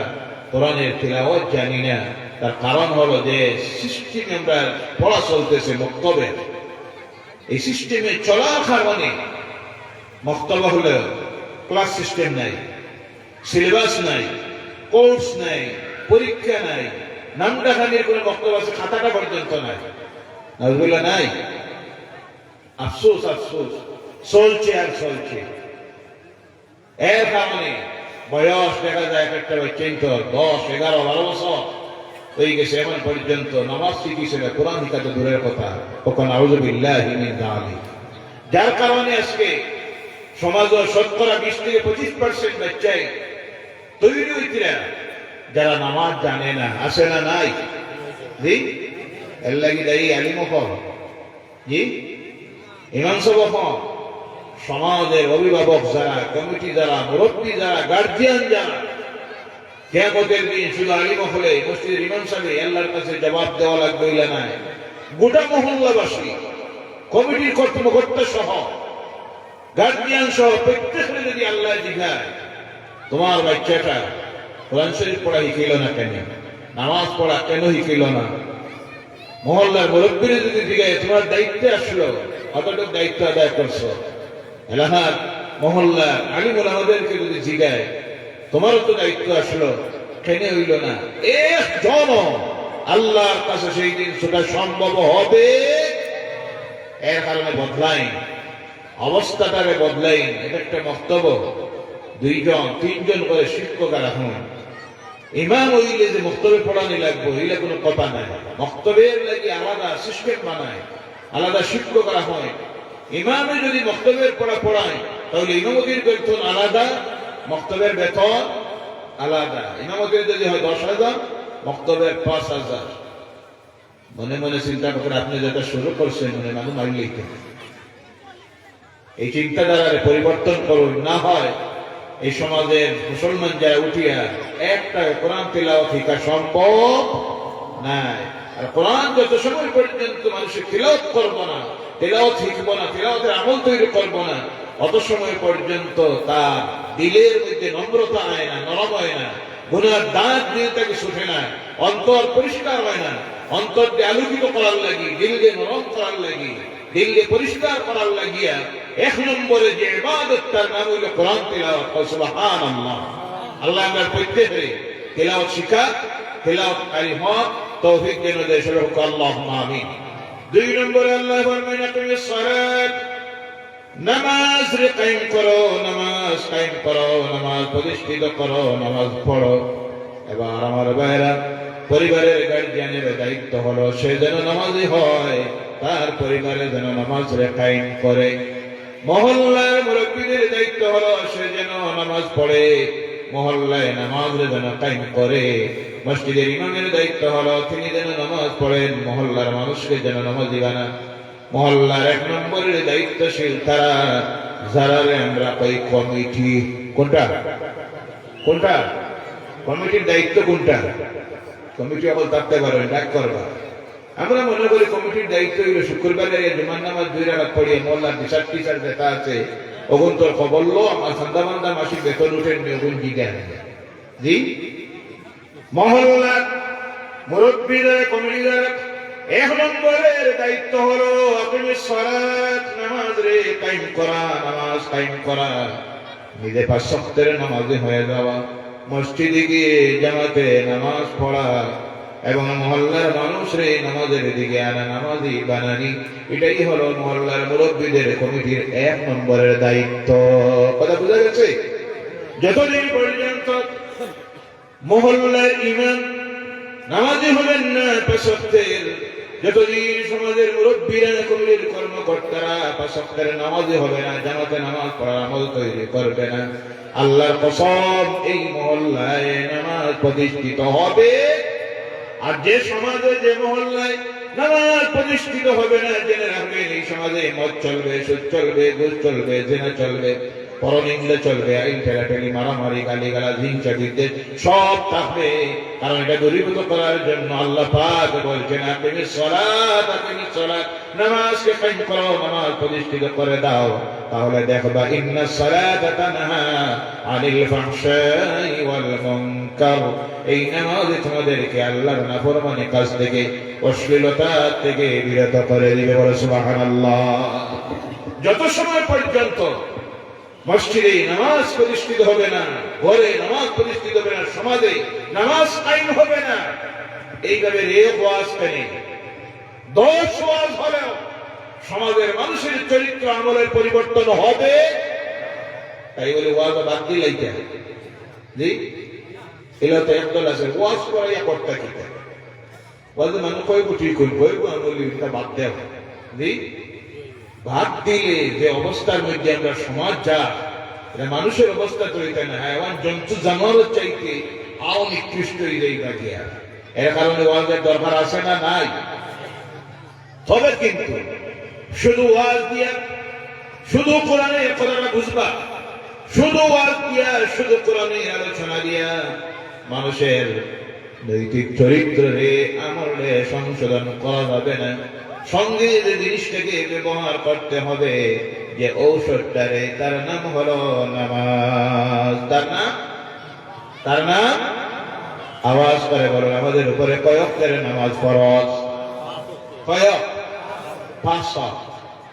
কোরআনের তিলাওয়াত জানি না। তার কারণ হলো যে সিস্টেমে আমরা পড়া চলতেছে মক্তবের, এই সিস্টেমে চলার কারণে মক্তব হলে ক্লাস সিস্টেম নাই, সিলেবাস নাই, কোর্স নাই, পরীক্ষা নাই, নাম ডাকানির কোনো বক্তব্য আছে খাতাটা পর্যন্ত নাই, নাউজুবিল্লাহ নাই। আফসোস আফসোস, চলছে আর চলছে। এর কারণে বয়স দেখা যায় একটা বাচ্চা 10, 11, 12 বছর হয়ে গেছে, এখন পর্যন্ত নামাজ শিখিছে না, কোরআন শিখা তো দূরের কথা। তখন আউযুবিল্লাহি মিন যালিক। যার কারণে আজকে সমাজ 20-25% বাচ্চাই তৈরি হইতিরা যারা নামাজ জানে না, আসে না নাই। জি এর লাগি দায়ী আলিম কম, জি ইমাম সাহেব কম, সমাজের অভিভাবক যারা, কমিটি যারা, মুরব্বী যারা, গার্জিয়ান যারা। কিয়ামতের দিন শুধু আলিম হলে মসজিদের ইমাম সাহেব আল্লাহর কাছে জবাব দেওয়া লাগবে ইলা নাই, গোটা মহল্লাবাসী, কমিটির কর্মকর্তা সহ, গার্জিয়ান সহ প্রত্যেকে যদি আল্লাহ জিজ্ঞাসা তোমার বাচ্চাটা কোরআন শরীফ পড়া শিখিল না কেন, নামাজ পড়া কেন শিখিল না, মহল্লার মুরব্বীরা যদি জিজ্ঞাসা তোমার দায়িত্বে আসলো কতটুকু দায়িত্ব আদায় করছো, এলাহার মহল্লার আলিম ওলামাদেরকে যদি জিজ্ঞাসা তোমারও তো দায়িত্ব আসলো কেন হইল না, একজন আল্লাহর কাছে সেই দিন সেটা সম্ভব হবে। এর কারণে বদলাই, অবস্থাটাকে বদলাই। এটা একটা বক্তব্য, 2-3 করে শিক্ষক রাখুন। ইমাম হইলে যে বক্তব্য পড়ানি লাগবে হইলে কোনো কথা নাই। বক্তব্যের লাগি আলাদা সিস্টেম বানায়, আলাদা শিক্ষক রাখুন। ইমামে যদি বক্তব্যের পড়ায় তাহলে ইমামতির বেতন আলাদা, বক্তব্যের বেতন আলাদা। ইমামতির যদি হয় 10,000, বক্তব্যের 5,000। মনে মনে চিন্তা করে আপনি যেটা শুরু করছেন মনে মানুষ মারলেই তো। এই চিন্তাধারার পরিবর্তন করুন, না হয় এই সমাজের মুসলমান যারা উঠিয়া একটা কোরআন তিলাওয়াত শিখা সম্ভব নাই। আর কোরআন যত সময় পর্যন্ত মানুষের তিলাওয়াত করবো না, তিলাওয়াত শিখবো না, তিলাওয়াতের আমল তৈরি করবো না, অত সময় পর্যন্ত তার দিলের মধ্যে নম্রতা আয় না, নরম হয় না, গুনার দাঁত দিয়ে তাকে শুঠে না, অন্তর পরিষ্কার হয় না। অন্তরকে আলোকিত করার লাগি, দিলকে নরম করার লাগি, দিলকে পরিষ্কার করার লাগিয়া 1 নম্বরে যে ইবাদত তার নাম হইল কোরআন তিলাওয়াত। সুবহানাল্লাহ। আল্লাহ আমরা প্রত্যেকে তিলাওয়াত শিখা, তিলাওয়াতকারী হওয়ার তৌফিক যেন দেয়, সবাই হোক আল্লাহুম্মা আমিন। 2 নম্বরে আল্লাহ ফরমায় আকিমিস সালাত, নামাজ কায়েম করো, নামাজ কায়েম করো, নামাজ প্রতিষ্ঠিত করো, নামাজ পড়ো। এবার আমার ভাইরা, পরিবারের গার্জিয়ানের দায়িত্ব হলো সে যেন নামাজি হয়, তার পরিবারে যেন নামাজ কায়েম করে। মহল্লার মুরব্বীদের দায়িত্ব হলো সে যেন নামাজ পড়ে, মহল্লায় নামাজ যেন কায়েম করে। মসজিদের ইমামের দায়িত্ব হলো তিনি যেন নামাজ পড়েন, মহল্লার মানুষকে যেন নামাজি বানান। মহল্লার 1 নম্বরের দায়িত্বশীল তারা যারা আমরা কই কমিটি। কোনটা কোনটা কমিটির দায়িত্ব কোনটা? কমিটি আবার থাকতে পারবেন, ডাক করবা। আমরা মনে করি কমিটির দায়িত্ব হইল শুক্রবারে জুমার নামাজ 2 রাকাত পড়িয়ে মহল্লার বিচার টিচার যেটা আছে ওগুন তোর খবর লো, আমার সন্ধ্যা বান্ধা মাসিক বেতন উঠেন ওগুন জিজ্ঞান। জি মহল্লার মুরব্বীরা, কমিটির 1 নম্বরের দায়িত্ব হলো আকিমিস সালাত, নামাজ রে কায়েম করা, নামাজ কায়েম করা, নিজে 5 ওয়াক্তের নামাজি হয়ে যাওয়া, মসজিদে গিয়ে জামাতে নামাজ পড়া এবং মহল্লার মানুষরে নামাজের দিকে আনা, নামাজি বানানি, এটাই হলো মহল্লার মুরব্বীদের কমিটির 1 নম্বরের দায়িত্ব। কথা বোঝা গেছে? যতদিন পর্যন্ত মহল্লার ইমাম নামাজি হবেন না 5 ওয়াক্তের, যতদিন সমাজের মুরব্বীরা কমিটির কর্মকর্তারা 5 ওয়াক্তের নামাজি হবে না, জামাতে নামাজ পড়ার আমল তৈরি করবে না, আল্লাহর কসম এই মহল্লায় নামাজ প্রতিষ্ঠিত হবে। আর যে সমাজে, যে মহল্লায় নামাজ প্রতিষ্ঠিত হবে না, জেনে রাখবেন এই সমাজে মদ চলবে, সুদ চলবে, ঘুষ চলবে, জিনা চলবে, পরনিন্দা চলবে, আইন ঠেলাঠেলি, মারামারি, গালিগালাজ, হিংসা, বিদ্বেষ সব থাকবে। কারণ এটা দূরীভূত করার জন্য আল্লাহ পাক বলছেন আকিমিস সালাত, নামাজকে কায়েম করো, নামাজ প্রতিষ্ঠিত করে দাও, তাহলে দেখবা ইন্নাস সালাতা তানহা আনিল ফাহশাই ওয়াল মুনকার, এই নামাজ তোমাদেরকে আল্লাহর নাফরমানি কাজ থেকে, অশ্লীলতা থেকে বিরত করে দিবে। বলে সুবহানাল্লাহ। যত সময় পর্যন্ত মসজিদে নামাজ প্রতিষ্ঠিত হবে না, ঘরে নামাজ প্রতিষ্ঠিত হবে না, সমাজে নামাজ কায়েম হবে না, এইভাবে এক ওয়াজ কেনে 10 ওয়াজ হলেও সমাজের মানুষের চরিত্র আমলের পরিবর্তন হবে। তাই বলে ওয়াজ বাদ দিলাইতে জি এলা তো একদল আছে ওয়াজ করাইয়া করতে কি ওয়াজ মানুষ কইব ঠিক কইব আমলি এটা বাদ দেও জি বাদ দিলে যে অবস্থার মধ্যে আমরা সমাজ যা, মানুষের অবস্থা তৈরি না, হায়াওয়ান জন্তু জানোয়ারের চাইতে আরো নিকৃষ্ট হয়ে যায় বাকিয়া। এর কারণে ওয়াজের দরকার আছে না নাই? তবে কিন্তু শুধু ওয়াজ দিয়া, শুধু কোরআনের কথাটা বুঝবা, শুধু ওয়াজ দিয়া, শুধু কোরআনের আলোচনা দিয়া মানুষের নৈতিক চরিত্রে আমলে সংশোধন করা যাবে না। সঙ্গে যে জিনিসটাকে ব্যবহার করতে হবে, যে ঔষধটারে, তার নাম হলো নামাজ। তার নাম আওয়াজ করে বলেন আমাদের উপরে কয়েকটারে নামাজ ফরজ? কয়েক? 5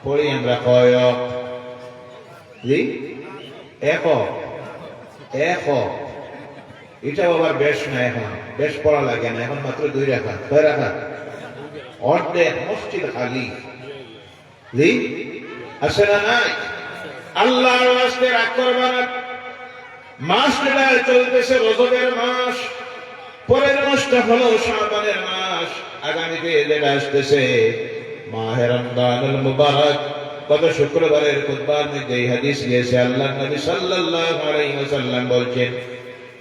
পড়ি আমরা কয়েক জি একক। এটাও আবার বেশ না, এখন বেশ পড়া লাগে না, এখন মাত্র 2 রাকাত। কয় রাকাত? অর্ধেক মসজিদ খালি জি আছে না নাই? আল্লাহর ওয়াস্তে রাগ করবা না। মাসটা চলতেছে রজবের মাস, পরের মাসটা হলো শাবানের মাস, আগামীতে যেটা আসতেছে মাহে রমজানুল মুবারক। গত শুক্রবারের খুতবার মধ্যে এই হাদিস দিয়েছে আল্লাহর নবী সাল্লাল্লাহু আলাইহি ওয়াসাল্লাম বলছেন,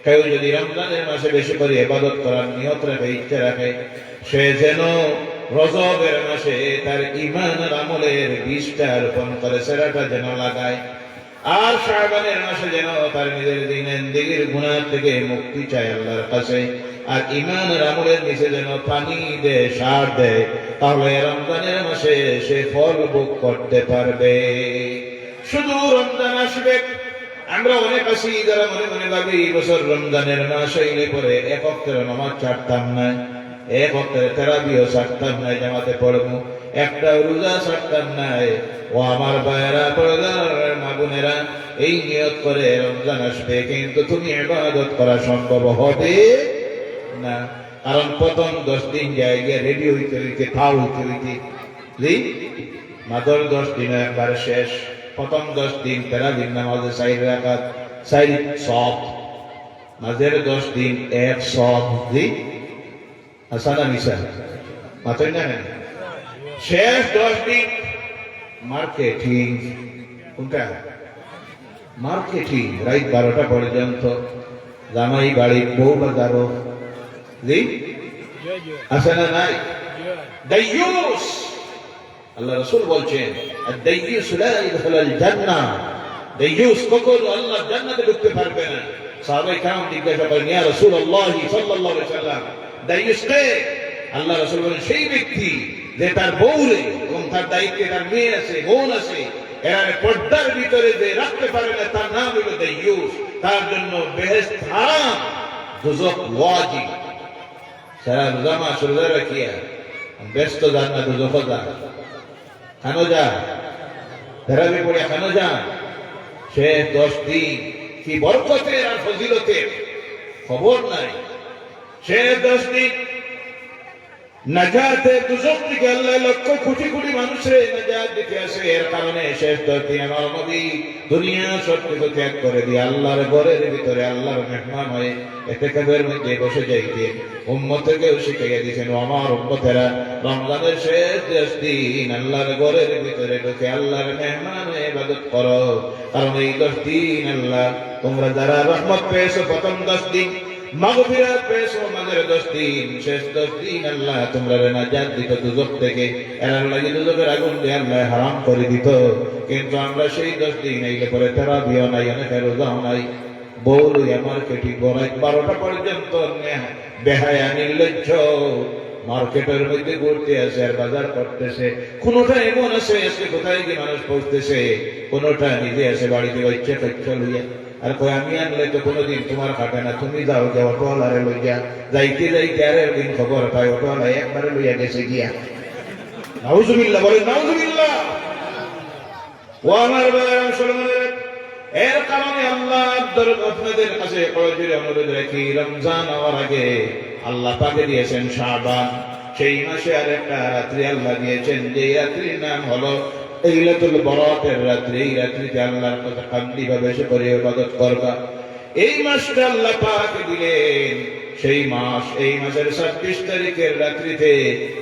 কেউ যদি রমজানের মাসে বেশি করে ইবাদত করার নিয়ত রাখে, ইচ্ছা রাখে, সে যেন রজবের মাসে তার ঈমান আর আমলের বীজটা রোপণ করে, সেরাটা যেন লাগায়, আর শাবানের মাসে যেন তার নিজের জিন্দেগীর গুনাহ থেকে মুক্তি চায় আল্লাহর কাছে, আর ঈমান আর আমলের নিচে যেন পানি দেয়, সার দেয়, তাহলে রমজানের মাসে সে ফল ভোগ করতে পারবে। শুধু রমজান আসবে, আমরা অনেক আছি যারা মনে মনে ভাবি এই বছর রমজানের মাস হইলে পরে 1 ওয়াক্তের নামাজ ছাড়তাম না, 1 ওয়াক্তের তারাবিও ছাড়তাম না, জামাতে পড়বো, একটা রোজা ছাড়তাম না। ও আমার ভাইয়েরা, পর্দার মা বোনেরা, এই নিয়ত করে রমজান আসবে, কিন্তু তুমি ইবাদত করা সম্ভব হবে না। কারণ প্রথম 10 দিন জায়গায় রেডি হইতে হইতে, খাও হইতে হইতে জি মাদর 10 দিন একবারে শেষ। প্রথম 10 দিন তারাবির নামাজে 4 রাকাত, 4 সওয়াব, মাঝের 10 দিন 1 সওয়াব জি হাসানা মিশা মাথায় না। শেষ 10 দিন মার্কেটিং, কোনটা মার্কেটিং, রাত 12টা পর্যন্ত জামাই বাড়ি, বউ বাজারো জি আছে না নাই? দাইয়ুস, আল্লাহ রাসূল বলছেন আদ-দাইয়ুস লা ইয়াদখুলুল জান্নাহ, দাইয়ুস কখনো আল্লাহর জান্নাতে ঢুকতে পারবে না। সাহাবায়ে কেরাম জিজ্ঞাসা করেন, ইয়া রাসূলুল্লাহ সাল্লাল্লাহু আলাইহি ওয়াসাল্লাম, দাইয়ুস কে? আল্লাহ রাসূল বলেন, সেই ব্যক্তি যে তার বউরে এবং তার দায়িত্বে তার মেয়ে আছে, বোন আছে, এরা পর্দার ভিতরে যে রাখতে পারে না, তার নাম হলো দাইয়ুস। তার জন্য বেহেশত হারাম, দুজক ওয়াজিব। সারা রোজা মাস রোজা রাখিয়া ব্যস্ত যান না, দুজক যা, কেন যা? তেরাবি পড়ে এখানে যান, সে 10 দিন কি বরকতের আর ফজিলতের খবর নাই। সে 10 দিন নাজাতে দুজক থেকে আল্লাহ লক্ষ কোটি কোটি মানুষের নাজাত দিতে আসে। এর কারণে শেষ 10 দিন আমার নবী দুনিয়া সব কিছু ত্যাগ করে দিয়ে আল্লাহর ঘরের ভিতরে আল্লাহর মেহমান হয়ে ইতিকাফের মধ্যে বসে যাইতেন। উম্মতকেও শিখিয়ে দিয়েছেন, আমার উম্মতেরা রমজানের শেষ 10 দিন আল্লাহর ঘরের ভিতরে ঢুকে আল্লাহর মেহমান হয়ে ইবাদত করো। কারণ এই 10 দিন আল্লাহ তোমরা যারা রহমত পেয়েছো প্রথম 10 দিন, মাগফিরাত পেয়েছো মাঝের 10 দিন, শেষ 10 দিন আল্লাহ তোমরা নাজাত দিত দুজক থেকে। এর লাগি দুজকের আগুন দিয়ে আল্লাহ হারাম করে দিত। কিন্তু আমরা সেই 10 দিন আইলে পরে তারাবিও নাই, অনেকের রোজাও নাই, বউল মার্কেটিং বড়াই 12টা পর্যন্ত বেহায়া নির্লজ্জ মার্কেটের মধ্যে ঘুরতে আসে আর বাজার করতেছে। কোনটা এমন আছে আজকে কোথায় গিয়ে মানুষ পৌঁছতেছে, কোনটা নিজে আসে বাড়িতে ইচ্ছে খচ্ছ লইয়া আর কই আমি আনলে তো কোনোদিন তোমার কাটে না, তুমি যাও যে অটোওয়ালারে লইয়া যাইতে যাইতে আর একদিন খবর পাই অটোওয়ালা একবারে লইয়া গেছে গিয়া। নাউজুবিল্লাহ বলে নাউজুবিল্লাহ। ও আমার ভাই মুসলমানের, এর কারণে আল্লাহ আপনাদের কাছে কয়েকজোরে অনুরোধ রাখি, রমজান হওয়ার আগে আল্লাহ পাকে দিয়েছেন শাবান, সেই মাসে আর একটা রাত্রি আল্লাহ দিয়েছেন, যে রাত্রির নাম হলো লাইলাতুল বরাতের রাত্রি। এই রাত্রিতে আল্লাহর কথা কান্দি ভাবে এসে করে ইবাদত করবা। এই মাসটা আল্লাহ পাক দিলেন, সেই মাস, এই মাসের 26 তারিখের রাত্রিতে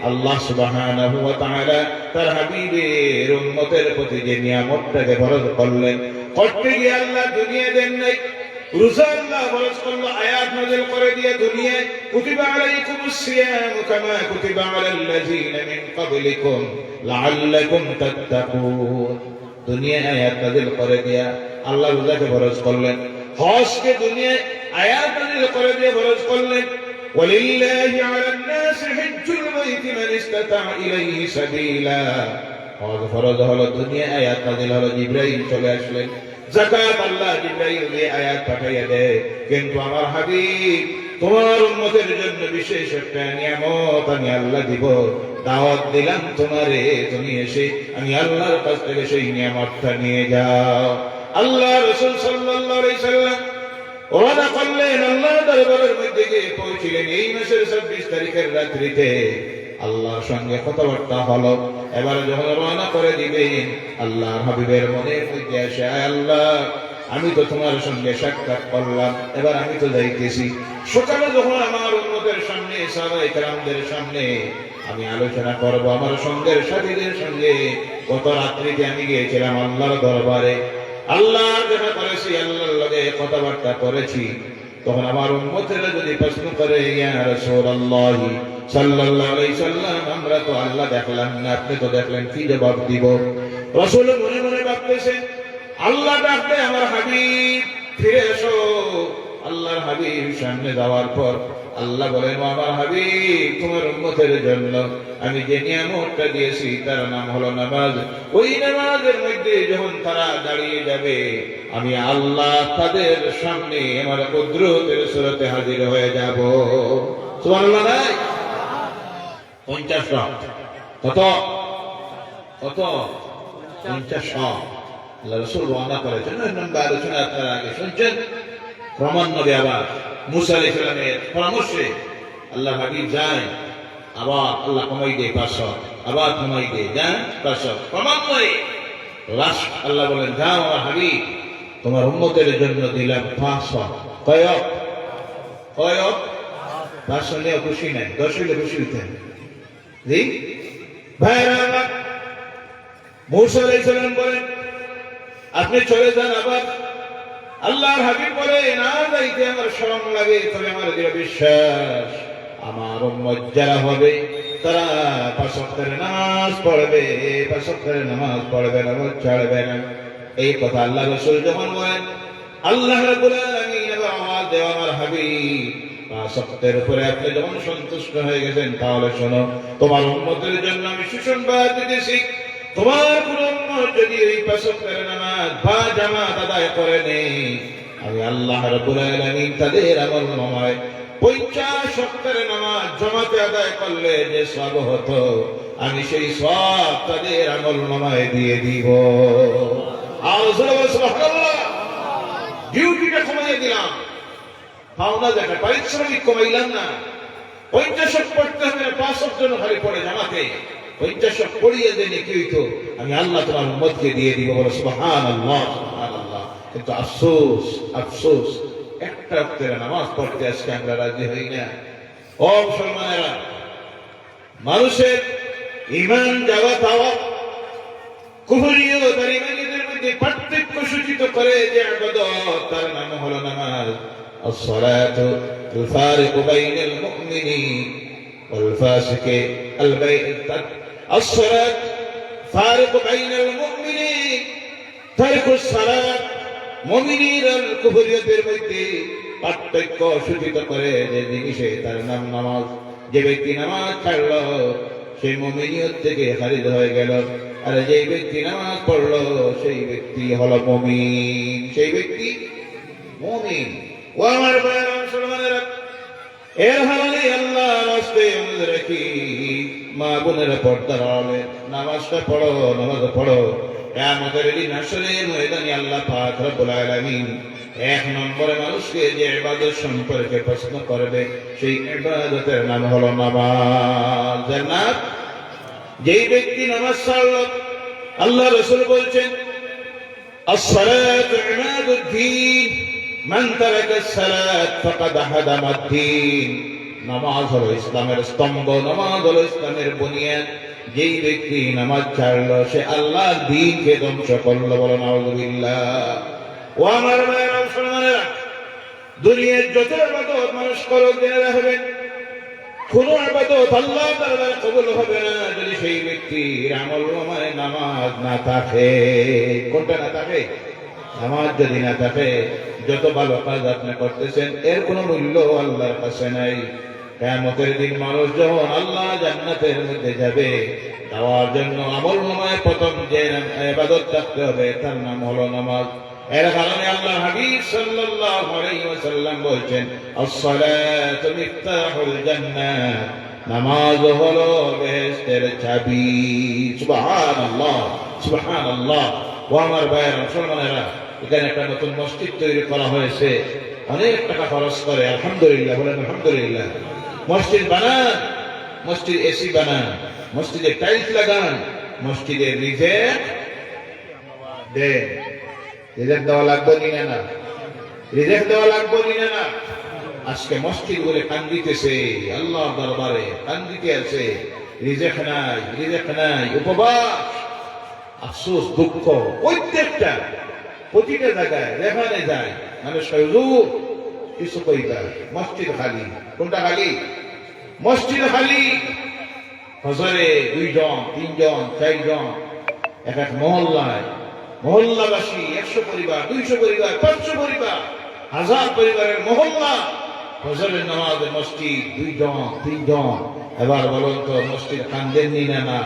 আল্লাহ সুবহানাহু ওয়া তাআলা তার হাবিবের উম্মতের প্রতি যে নিয়ামতটাকে ফরজ করলেন, করতে গিয়ে আল্লাহ দুনিয়া দেন নাই, রোজা আল্লাহ ফরজ করলো, আয়াত নাযিল করে দিয়ে দুনিয়ায় কুতিবা আলাইকুমুস সিয়াম কামা কুতিবা আলাল্লাযিনা মিন ক্বাবলিকুম লাআল্লাকুম তাত্তাকুন। দুনিয়ায় আয়াত নাযিল করে দিয়া আল্লাহ রোজাকে ফরজ করলেন, হজকে দুনিয়ায় আয়াত নাযিল করে দিয়ে ফরজ করলেন। ওয়ালিল্লাহি আলান নাস হিজ্জুল বাইতি মান ইসতাতা ইলাইহি সাবিলা। হজ ফরজ হলো, দুনিয়ায় আয়াত নাযিল হলো, জিবরাইল চলে আসলেন, যাকাত আল্লাহ জিবরাইল দিয়ে আয়াত পাঠাইয়া দেয়। কিন্তু আমার হাবিব তোমার উম্মতের জন্য বিশেষ একটা নিয়ামত আমি আল্লাহ দিব, দাওয়াত দিলাম তোমারে, তুমি এসে আমি আল্লাহর কাছ থেকে সেই নিয়ামতটা নিয়ে যাও। আল্লাহ রাসূল সাল্লাল্লাহু আলাইহি সাল্লাম ওয়াদা করলেন, আল্লাহ দরবারের মধ্যে গিয়ে পৌঁছিলেন। এই মাসের 26 তারিখের রাত্রিতে আল্লাহর সঙ্গে কথাবার্তা হলো। এবার যখন রওনা করে দিবেন, আল্লাহর হাবিবের মনের মধ্যে আসে, আল্লাহ আমি তো তোমার সঙ্গে সাক্ষাৎ করলাম, এবার আমি তো যাইতেছি। সকালে যখন আমার উম্মতের সামনে, সাহাবায়ে কেরামদের সামনে আমি আলোচনা করব আমার সঙ্গের সাথীদের সঙ্গে, গত রাত্রিতে আমি গিয়েছিলাম আল্লাহর দরবারে, আল্লাহর দেখা করেছি, আল্লাহর লগে কথাবার্তা করেছি। তখন আমার উম্মতেরা যদি প্রশ্ন করে, ইয়া রাসূলুল্লাহ সাল্লাল্লাহু আলাইহি সাল্লাম, আমরা তো আল্লাহ দেখলাম না, আপনি তো দেখলেন, কি জবাব দিব? রাসূল মনে মনে ভাবতেছেন, আল্লাহ ডাকতে আমার হাবিব ফিরে এসো। আল্লাহর হাবিব সামনে যাওয়ার পর আল্লাহ বলেন, আমার হাবিব তোমার উম্মতের জন্য আমি যে নিয়ামতটা দিয়েছি তার নাম হলো নামাজ। ওই নামাজের মধ্যে যখন তারা দাঁড়িয়ে যাবে, আমি আল্লাহ তাদের সামনে আমার কুদরতের সুরতে হাজির হয়ে যাব। সুবহানাল্লাহ। নাই 50 রাত কত কত 50 রাত আল্লাহ রাসূল ওয়াদা করেছেন। ওই নম্বর আলোচনা আপনারা আগে শুনছেন। ক্রমান্বয়ে আবার মুসা আলাইহিস সালামের পরামর্শে আল্লাহ হাবিব যায়, আবার আল্লাহ কমাই দেয় 500, আবার কমাই দেয়, যান 500, ক্রমান্বয়ে লাস্ট আল্লাহ বলেন, যাও আমার হাবিব তোমার উম্মতের জন্য দিলাম 500। কয়ক 500 নিয়ে খুশি নাই, 10 হইলে খুশি হইতেন। জি ভাইরা আমার, মুসা আলাইহিস সালাম বলেন, আপনি চলে যান। আবার আল্লাহর হাবিব বলে, না যাইতে আমার শরম লাগে, তবে আমার দৃঢ় বিশ্বাস আমার উম্মত যারা হবে তারা 5 ওয়াক্তের নামাজ পড়বে, 5 ওয়াক্তের নামাজ পড়বে, নামাজ ছাড়বে না। এই কথা আল্লাহ রাসূল যখন বলেন, আল্লাহ রাব্বুল আলামিন এবার আওয়াজ দেয়, আমার হাবিব 5 ওয়াক্তের উপরে আপনি যখন সন্তুষ্ট হয়ে গেছেন, তাহলে শোনো, তোমার উম্মতের জন্য আমি সুসংবাদ দিতেছি, তোমার কোন উম্মত যদি এই 5 ওয়াক্তের নামাজ বা জামাত আদায় করে নেই, আমি আল্লাহ রাব্বুল আলামিন তাদের আমলনামায় 50 ওয়াক্তের নামাজ জামাতে আদায় করলে যে সওয়াব হতো, আমি সেই সওয়াব তাদের আমলনামায় দিয়ে দিব। আর সুবহানাল্লাহ, ডিউটিটা কমাইয়ে দিলাম, পাওনা দেখা পারিশ্রমিক কমাইলাম না। 50 পড়তে হবে না, 5 জন খালি পড়ে জামাতে 50 পড়িয়ে দেনে কি হইতো, আমি আল্লাহ তোমার উম্মতকে দিয়ে দিব। বলো সুবহানাল্লাহ, সুবহানাল্লাহ। কিন্তু আফসোস, আফসোস, একটা ওয়াক্তের নামাজ পড়তে আজকে আমরা রাজি হই না। ও মুসলমানেরা, মানুষের ঈমান যাওয়া পাওয়া কুফরিয় তার ঈমানের মধ্যে পার্থক্য সূচিত করে যে ইবাদত, তার নাম হলো নামাজ। as-salatu al-fariqu bayna al-mu'mini wal-fasiqi as-salat fariqu bayna al-mu'mini tariku as-salat, মুমিনের আর কুফরিয়তের মধ্যে পার্থক্য সূচিত করে যে জিনিসে, তার নাম নামাজ। যে ব্যক্তি নামাজ ছাড়লো সে মুমিনিয়ত থেকে খারিজ হয়ে গেল, আর যে ব্যক্তি নামাজ পড়লো সেই ব্যক্তি হলো মুমিন, সেই ব্যক্তি মুমিন। ও আমার ভাইরা মুসলমানেরা, এর হালে আল্লাহর রাস্তায় আমাদের রাখি, মা বোনেরা পর্দার আড়ালে নামাজটা পড়ো, নামাজ পড়ো। কিয়ামতের দিন হাশরের ময়দানে আল্লাহ পাক রব্বুল আলামিন 1 নম্বরে মানুষকে যে ইবাদত সম্পর্কে প্রশ্ন করবে, সেই ইবাদতের নাম হলো নামাজ। জান্নাত, যেই ব্যক্তি নামাজ ছাড়ল, আল্লাহ রাসূল বলছেন as-salatu ইমাদুদ্দিন, মান তারাকা as-সালাত ফাকাদ হাদামা ad-দ্বীন। নামাজ হলো ইসলামের স্তম্ভ, নামাজ হলো ইসলামের বুনিয়াদ। যেই ব্যক্তি নামাজ ছাড়লো সে আল্লাহর দ্বীনকে ধ্বংস করলো। বলো নাউযুবিল্লাহ। ও আমার ভাইরা মুসলমানেরা, দুনিয়ার যত ইবাদত মানুষ করো, জেনে রাখবেন কোন ইবাদত আল্লাহর দরবারে কবুল হবে না যদি সেই ব্যক্তির আমলনামায় নামাজ না থাকে। কোনটা না থাকে? নামাজ যদি না থাকে, যত ভালো কাজ আপনি করতেছেন এর কোনো মূল্য আল্লাহর কাছে নাই। কিয়ামতের দিন মানুষ যখন আল্লাহ জান্নাতের মধ্যে যাবে, যাওয়ার জন্য আমলনামায় প্রথম যে ইবাদত থাকতে হবে তার নাম হলো নামাজ। এর কারণে আল্লাহ হাবিব সাল্লাল্লাহু আলাইহি ওয়াসাল্লাম বলেছেন as-salatu মিফতাহুল জান্নাহ, নামাজ হলো বেহেশতের চাবি। সুবহানাল্লাহ, সুবহানাল্লাহ। ও আমার ভাইরা মুসলমানেরা, এখানে একটা নতুন মসজিদ তৈরি করা হয়েছে, অনেক টাকা খরচ করে, আলহামদুলিল্লাহ বলেন আলহামদুলিল্লাহ। মসজিদ বানান, মসজিদ এসি বানান, মসজিদে টাইলস লাগান, মসজিদে রিজেক্ট দেন। রিজেক্ট দেওয়া লাগবে না, রিজেক্ট দেওয়া লাগবে না। আজকে মসজিদ বলে কান্দিতেছে, আল্লাহ দরবারে কান্দিতে আছে, রিজেক্ট নাই, রিজেক্ট নাই, উপবাস, আফসোস, দুঃখ। প্রতিটা জায়গায় যেখানে যায় মানুষ কিছু কইতা, মসজিদ খালি। কোনটা খালি? মসজিদ খালি। ফজরে 2 জন, 3 জন, 4 জন, এক এক মহল্লায়, মহল্লাবাসী 100 পরিবার, 200 পরিবার, 500 পরিবার, 1000 পরিবারের মহল্লা, ফজরের নামাজে মসজিদ 2 জন, 3 জন। এবার বলুন তো, মসজিদ কান্দেননি না?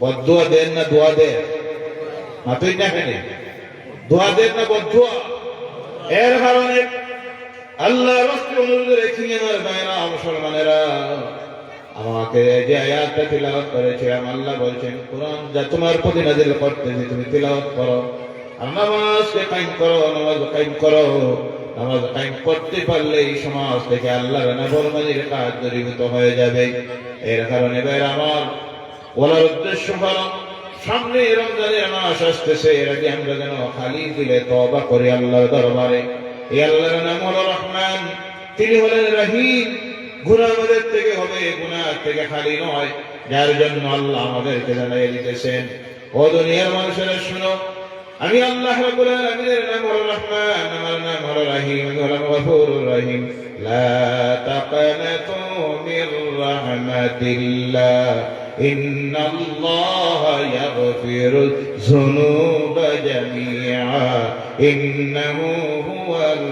বদদুয়া দেন না দোয়া দেন? মাতই না কেন? দোয়া দেন না বদদুয়া? এর কারণে আল্লাহ রাসূল অনুরোধ রেখেছেন, আমার ভাইরা মুসলমানেরা, আমাকে যে আয়াতটা তিলাওয়াত করেছিলাম, আল্লাহ বলছেন কুরআন যা তোমার প্রতি নাযিল করতেছি তুমি তিলাওয়াত করো, আর নামাজকে কায়েম করো, নামাজ কায়েম করো। নামাজ কায়েম করতে পারলে এই সমাজ থেকে আল্লাহর নাফরমানির কাজ দূরীভূত হয়ে যাবে। এর কারণে ভাইরা আমার, বলার উদ্দেশ্য হলো সামনে রমজানের মাস আসতেছে, এর আগে আমরা যেন খালি দিলে তওবা করি আল্লাহর দরবারে। এই আল্লাহর নাম হলো রহমান, তিনি হলেন রহিম। গুনাহ আমাদের থেকে হবে, গুনাহ থেকে খালি নয়, যার জন্য আল্লাহ আমাদেরকে জানাই দিতেছেন, ও দুনিয়ার মানুষেরা শুনো, আমি আল্লাহ রাব্বুল আলামিনের নাম হলো রহমান, আমার নাম হলো রহিম, আমি হলাম গফুরুর রহিম। লা তাকনাতু মির রাহমাতিল্লাহ, ইন্নাল্লাহা ইয়াগফিরুয যুনুবা জামিআ, ইন্নাহু হুয়াল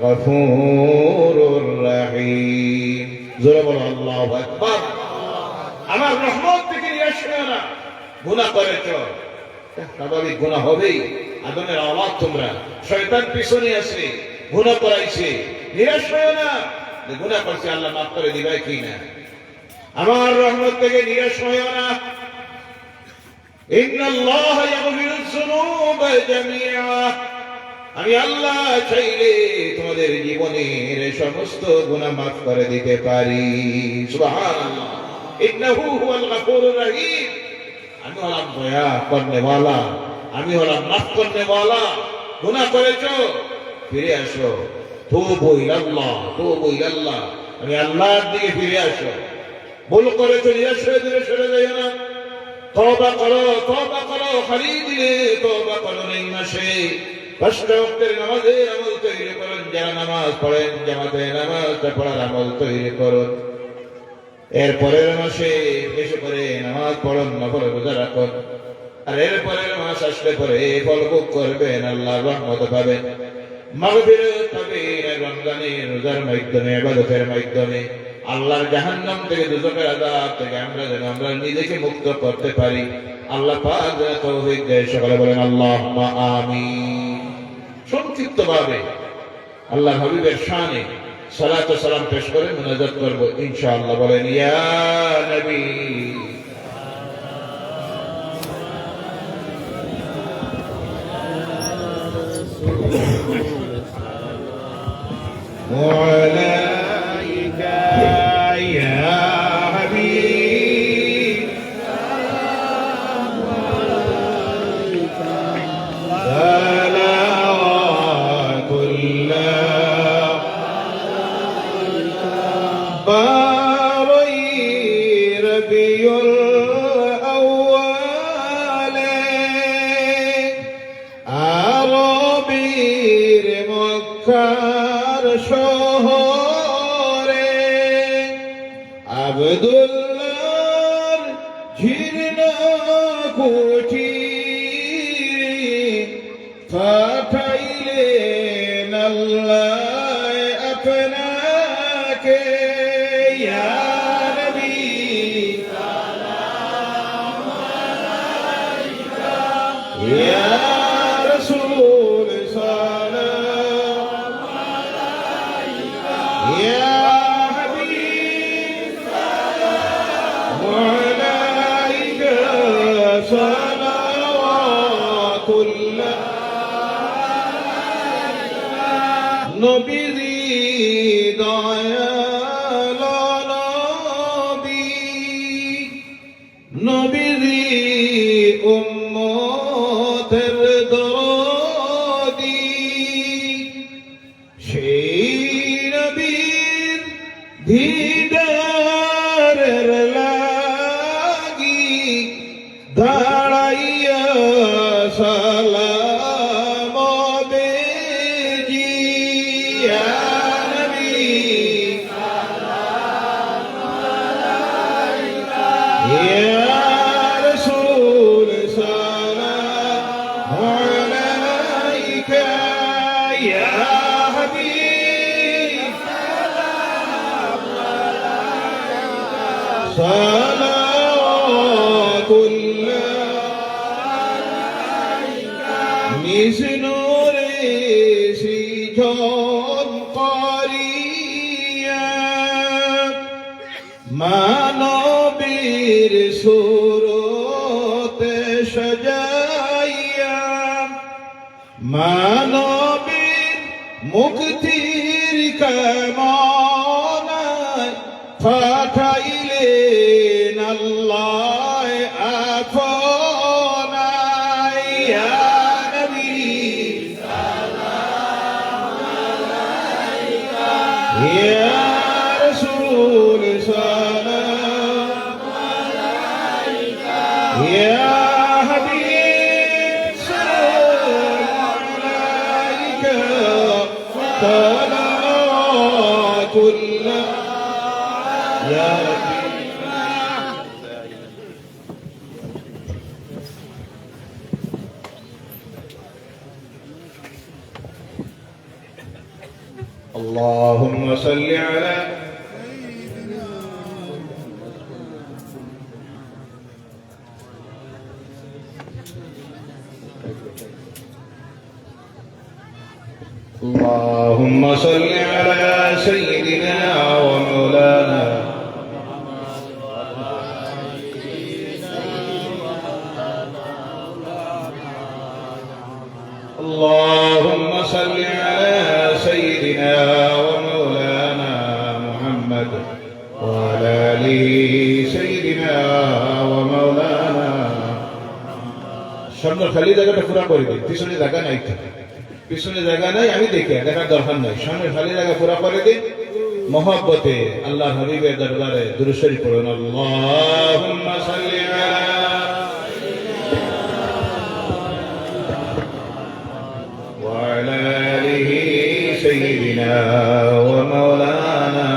গফুরুর রহিম। জোরে বলো আল্লাহু আকবার। আমার রহমত থেকে নিরাশ হয় না। গুনাহ করেছো, স্বাভাবিক গুনাহ হবেই, আদমের আওলাদ তোমরা, শয়তান পিছনে আছে, গুনাহ করাইছে, নিরাশ হয় না। গুনাহ করছে, আল্লাহ মাফ করে দিবে কি না? আমার রহমত থেকে নিরাশ হয় না। ইন্নাল্লাহ ইয়াগফিরুয যুনুবা জামিআ, আমি আল্লাহ চাইলে তোমাদের জীবনের সমস্ত গুনাহ মাফ করে দিতে পারি। সুবহানাল্লাহ। ইন্নাহু হুয়াল গফুরুর রহিম, আমি হলাম দয়া করনে ওয়ালা, আমি হলাম মাফ করনে ওয়ালা। গুনাহ করেছো, ফিরে আসো, তুবু ইলাল্লাহ, তুবু ইলাল্লাহ, আমি আল্লাহর দিকে ফিরে আসো। ভুল করেছো, নিরাশ হয়ে দূরে সরে যাও না, তওবা করো, তওবা করো, খালি দিলে তওবা করো। এই মাসে 5 ওয়াক্তের নামাজের আমল তৈরি করুন। যারা নামাজ পড়েন জামাতে নামাজটা পড়ার আমল তৈরি করুন। এরপরের মাসে বেশি করে নামাজ পড়ুন, নফল রোজা রাখুন। আর এরপরের মাস আসলে পরে ফল ভোগ করবেন, আল্লাহর রহমত পাবেন, মাগফিরাত পাবেন। রমজানের রোজার মাধ্যমে, ইবাদতের মাধ্যমে আল্লাহর জাহান্নাম থেকে, দুজকের আযাব থেকে আমরা নিজেকে মুক্ত করতে পারি। আল্লাহ পাক যেন তৌফিক দেয়। সকলে বলেন আল্লাহুম্মা আমিন। সংক্ষিপ্ত ভাবে আল্লাহ হাবিবের শানে সালাত ও সালাম পেশ করে মুনাজাত করব ইনশাআল্লাহ। বলেন ইয়া নবী ওয়ালাইকা ইয়া হাবিব সালাওয়াতুল্লাহ বারাই রবিউল আউয়ালে আরবির মক্কার শহরে আব্দুল্লাহর ঝিরনা কুঠি পাঠাইলেন আল্লাহ আপনাকে। ইয়া নবী সালাম আলাইকা, ইয়া রাসূল সালাম আলাইকা, ইয়া হাবিব সালাম আলাইকা, সালাওয়াতুল্লাহ নবীজি দয়াল নবী, নবীজি উম্মতের দরদি, সেই নবীর দিদারের লাগি দাঁড়াইয়া সালাম বেজি। ইয়া নবী সালাম আলাইকা, ইয়া রাসূল সালাম আলাইকা, ইয়া হাবিব সালাম আলাইকা, সালাওয়াতুল্লাহ নিজ নূরে সৃজন করিয়া মানবীর সুরতে সাজাইয়া, মানবীর মুক্তির কামনায় পাঠাইলেন আল্লাহ আপনায়। ইয়া নবী সালাম আলাইকা, ইয়া রাসূল সালাম আলাইকা, ইয়া হাবিব সালাম আলাইকা, সালাওয়াতুল্লাহ ইয়া রাব্বি। اللهم صل على اللهم صل على سيدنا ومولانا وعلى آله سيدنا ومولانا সামনে খালি জায়গাটা পুরা করে দিন, পিছনে জায়গা নাই তো, পিছনে জায়গা নাই আমি দেখি দেখার দরকার নাই, সামনে খালি জায়গা পুরা করে দিন। মহব্বতে আল্লাহ হাবিবের দরবারে দুরূদ শরীফ পড়ুন। আল্লাহুম্মা সাল্লি আলা ওয়া আলা আলিহি সাইয়্যিদিনা ওয়া মাওলানা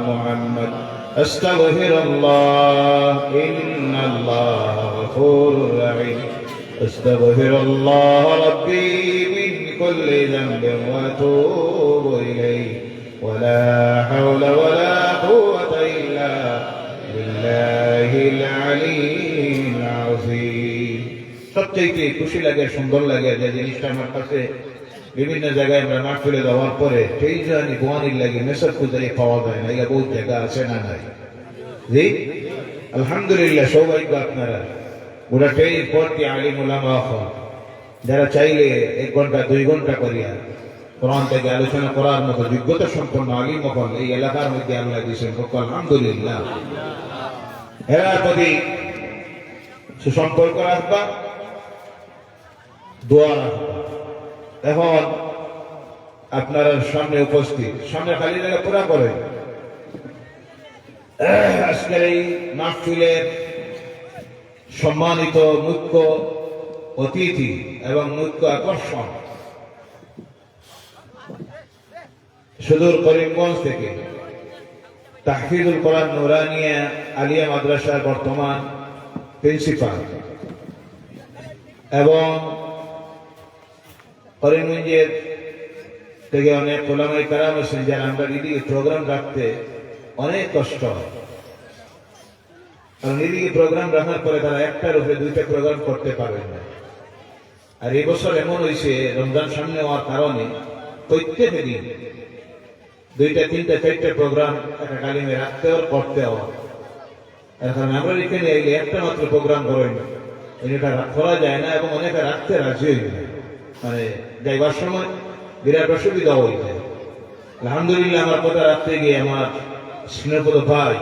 মুহাম্মদ। আস্তাগফিরুল্লাহ ইন্নাল্লাহ গফুরুর রহিম। আস্তাগফিরুল্লাহ রাব্বি মিন কুল্লি যামবিন ওয়া আতুবু ইলাইহি ولا حول ولا قوة إلا بالله العلي العظيم। সবচেয়ে খুশি লাগে, সুন্দর লাগে যে জিনিসটা আমার কাছে বিভিন্ন জায়গায় আমরা মাহফিলে যাওয়ার পরে সেই জানি বোয়ানির লাগে মেসেজ খুঁজে পাওয়া যায় না, এটা বহুত জায়গা আছে না নাই? জি আলহামদুলিল্লাহ, সৌভাগ্য আপনারা গোটা ট্রেনের পরটি আলিম ওলামা যারা চাইলে 1 ঘন্টা 2 ঘন্টা করিয়া কোরআন থেকে আলোচনা করার মতো যোগ্যতা সম্পন্ন আলিম মহল এই এলাকার মধ্যে আল্লাহ দিয়েছেন, আলহামদুলিল্লাহ। এরা প্রতি সুসম্পর্ক রাখবা, দোয়া রাখবা। এখন আপনারা সামনে উপস্থিত, সামনে খালি জায়গা পুরা করেন। আজকের এই মাহফিলের সম্মানিত মুখ্য অতিথি এবং মুখ্য আকর্ষণ সুদূর করিমগঞ্জ থেকে তাহফিজুল কোরআন নুরানিয়া আলিয়া মাদ্রাসার বর্তমান প্রিন্সিপাল এবং করিমগঞ্জের থেকে অনেক ওলামায়ে কেরাম আছেন যারা আমরা এদিকে প্রোগ্রাম রাখতে অনেক কষ্ট হয়, কারণ এদিকে প্রোগ্রাম রাখার পরে তারা একটার উপরে 2টা প্রোগ্রাম করতে পারবেন না। আর এই বছর এমন হয়েছে রমজান সামনে হওয়ার কারণে প্রত্যেক দিন 2টা 3টা 4টা প্রোগ্রাম একটা কালিমে রাখতে আর করতে হওয়া। এখন আমরা এখানে এলে একটা মাত্র প্রোগ্রাম করেন, এটা করা যায় না এবং অনেকে রাখতে রাজি হয়ে যায়, মানে যাইবার সময় বিরাট অসুবিধা হয়ে যায়। আলহামদুলিল্লাহ, আমার কথা রাখতে গিয়ে আমার স্নেহপদ ভাই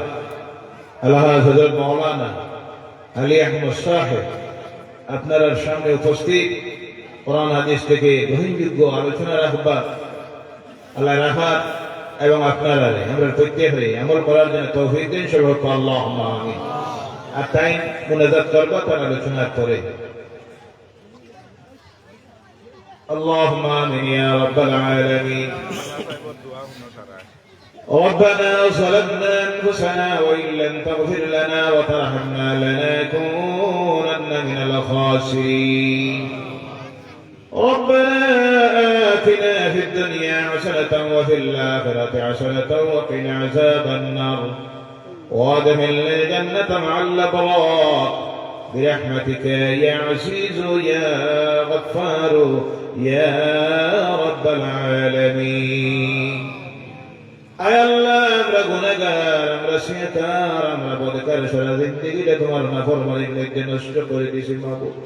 আল্লাহ হযরত মাওলানা আলী আহমদ সাহেব আপনার সামনে উপস্থিত কোরআন হাদিস থেকে গ্রহণযোগ্য আলোচনা রাখবার আল্লাহ রাখার এবং আপনারা আমরা প্রত্যেকে আমল করার জন্য তৌফিক দিন, সর্বত আল্লাহুম্মা আমিন। আর তাই মুনাজাত করব তার আলোচনার পরে। আল্লাহুম্মা আমিন ইয়া রাব্বাল আলামিন। ربنا ظلمنا أنفسنا وإن لم تغفر لنا وترحمنا لنكونن من الخاسرين. ربنا آتنا في الدنيا حسنة وفي الآخرة حسنة وقنا عذاب النار وادخلنا الجنة مع الأبرار برحمتك يا عزيز يا غفار يا رب العالمين. আয় আল্লাহ, আমরা গুনাহগার, আমরা শয়তান, আমরা বদকার, সারা জিন্দেগিটা তোমার নাফরমানির মধ্যে নষ্ট করে দিয়েছি মাবুদ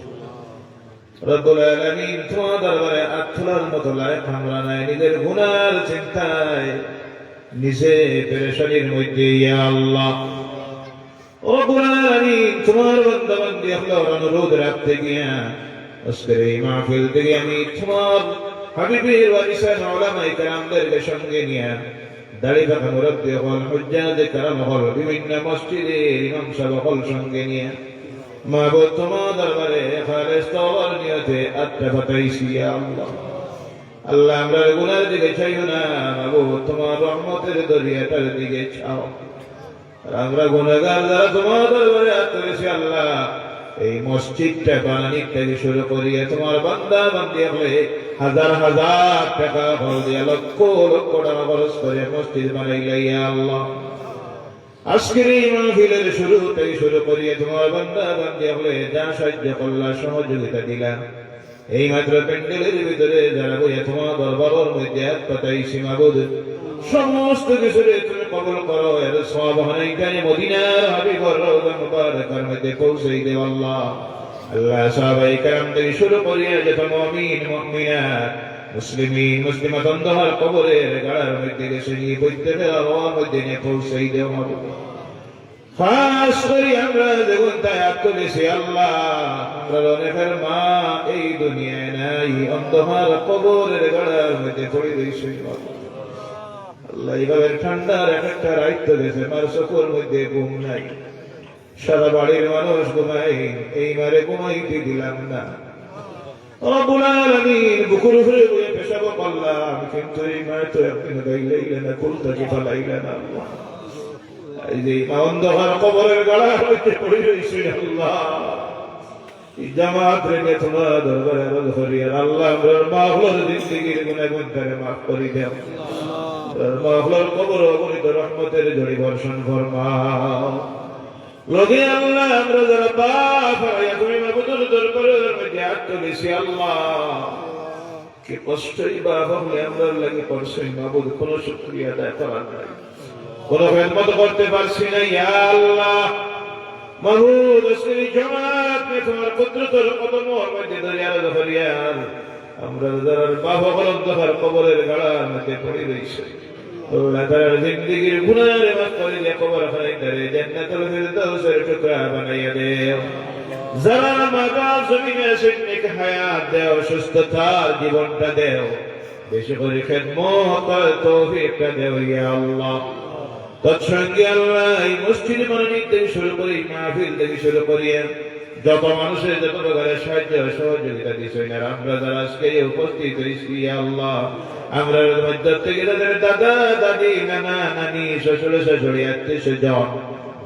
রব্বুল আলামিন। তোমার দরবারে আত্মলার মতো লায়ক আমরা নাই, নিজের গুনার চিন্তায় নিজে পেরেশানির মধ্যে। ইয়া আল্লাহ রব্বুল আলামিন, তোমার বান্দা বান্দি আল্লাহর অনুরোধ রাখতে গিয়া আজকের এই মাহফিল থেকে আমি তোমার হাবিবের ওয়ারিসান উলামায়ে কেরামদেরকে সঙ্গে নিয়ে দাড়ি পাকা মুরব্বি হল, হুজ্জাজে কেরাম হল, বিভিন্ন মসজিদের ইমাম সাহেব হল সঙ্গে নিয়ে মাবুদ তোমার দরবারে খালেস তওবার নিয়তে আত্মা ফাতাইছি। ইয়া আল্লাহ, আল্লাহ আমরা গুনার দিকে চাইও না মাবুদ, তোমার রহমতের দরিয়াটার দিকে চাও। আমরা গুনাহগার যারা তোমার দরবারে আত্মরেছি আল্লাহ, এই মসজিদটা বানানির থেকে শুরু করিয়ে তোমার বান্দা বান্দি হলে হাজার হাজার টাকা খরচ দিয়ে লক্ষ লক্ষ টাকা খরচ করে মসজিদ বানাইলে। ইয়া আল্লাহ, আজকের এই মাহফিলের শুরু থেকে শুরু করিয়ে তোমার বান্দা বান্দি হলে যা সাহায্য করলা, সহযোগিতা দিলা, এই মাত্র প্যান্ডেলের ভিতরে যারা বইয়া তোমার দরবারের মধ্যে এক পাতাইছি মাবুদ, সমস্ত কিছুরে তুমি কবুল করো। এর সওয়াব হানাইকানে মদিনার হাবিবর রওজা মুবারাকার মধ্যে পৌঁছে দেও আল্লাহ। আল্লাহ সাহাবায়ে কেরাম থেকে শুরু করিয়া যত মুমিন মুমিনাত মুসলিমিন মুসলিমাত অন্ধকার কবরের গাড়ার মধ্যে গেছে নিয়ে প্রত্যেকের আল্লাহর মধ্যে নিয়ে পৌঁছাই দেও মাবুদ। খাস করি আমরা দেখুন তাই আত্মদেশে আল্লাহ আমরা অনেকের মা এই দুনিয়ায় নাই, অন্ধকার কবরের গাড়ার মধ্যে পড়ে রয়েছে আল্লাহ। এইভাবে ঠান্ডার একটা রাইত্য দেশে মার চোখের মধ্যে ঘুম নাই, সারা বাড়ির মানুষ ঘুমাই, এই মারে ঘুমাইতে দিলাম না। রব্বুল আলামিন বুকুর উপরে বয়ে পেশাব করলাম, কিন্তু এই মায় তো একদিন গাইলে না, কুলটাকে পালাইলে না আল্লাহ। এই যে অন্ধকার কবরের গাড়ার মধ্যে পড়ে রয়েছে আল্লাহ, জামাত রেখে তোমার দরবারে আরজ করি আল্লাহ। আমরার মাহলর জিন্দেগির গুনাহগারে মাফ করে দাও, মাহলর কবর অগণিত রহমতের ঝড়ি বর্ষণ ফরমাও। লগে আল্লাহ আমরা যারা পাপ হারাইয়া তুমি মাবুদুর দরবারের মধ্যে আত্মবেশী আল্লাহ, কি কষ্টই বা হলে আমরা লাগে করছই মাবুদ, কোনো শুকরিয়া আদায় করার নাই, কোনো খেদমত করতে পারছি না। ইয়া আল্লাহ মাবুদ আজকের জামাত নে তোমার কুদরতের কদমের মধ্যে ধরে আরজ করিয়ার আমরা যারা পাপ অন্ধকার কবরের গাড়ার মধ্যে পড়ে রয়েছে আল্লাহ তাআলার জিন্দেগির গুনাহের মাফ করে দিয়ে কবর খানায় জান্নাতুল ফিরদাউসের টুকরা বানাইয়া দেও। যারা মা-বাপ জমিনে আছেন নেক হায়াত দেও, সুস্থতার জীবনটা দেও, বেশি করে খেদমত করার তৌফিকটা দেও ইয়া আল্লাহ। তৎসঙ্গে আল্লাহ এই মসজিদ মানিক থেকে শুরু করে মাহফিল থেকে শুরু করিয়া যত মানুষের যত প্রকারের সাহায্য সহযোগিতা দিচ্ছেন আর আমরা যারা আজকে উপস্থিত হয়েছি আল্লাহ, আমরা মধ্য থেকে তাদের দাদা দাদি নানা নানি শ্বশুর শাশুড়ি আত্মীয় স্বজন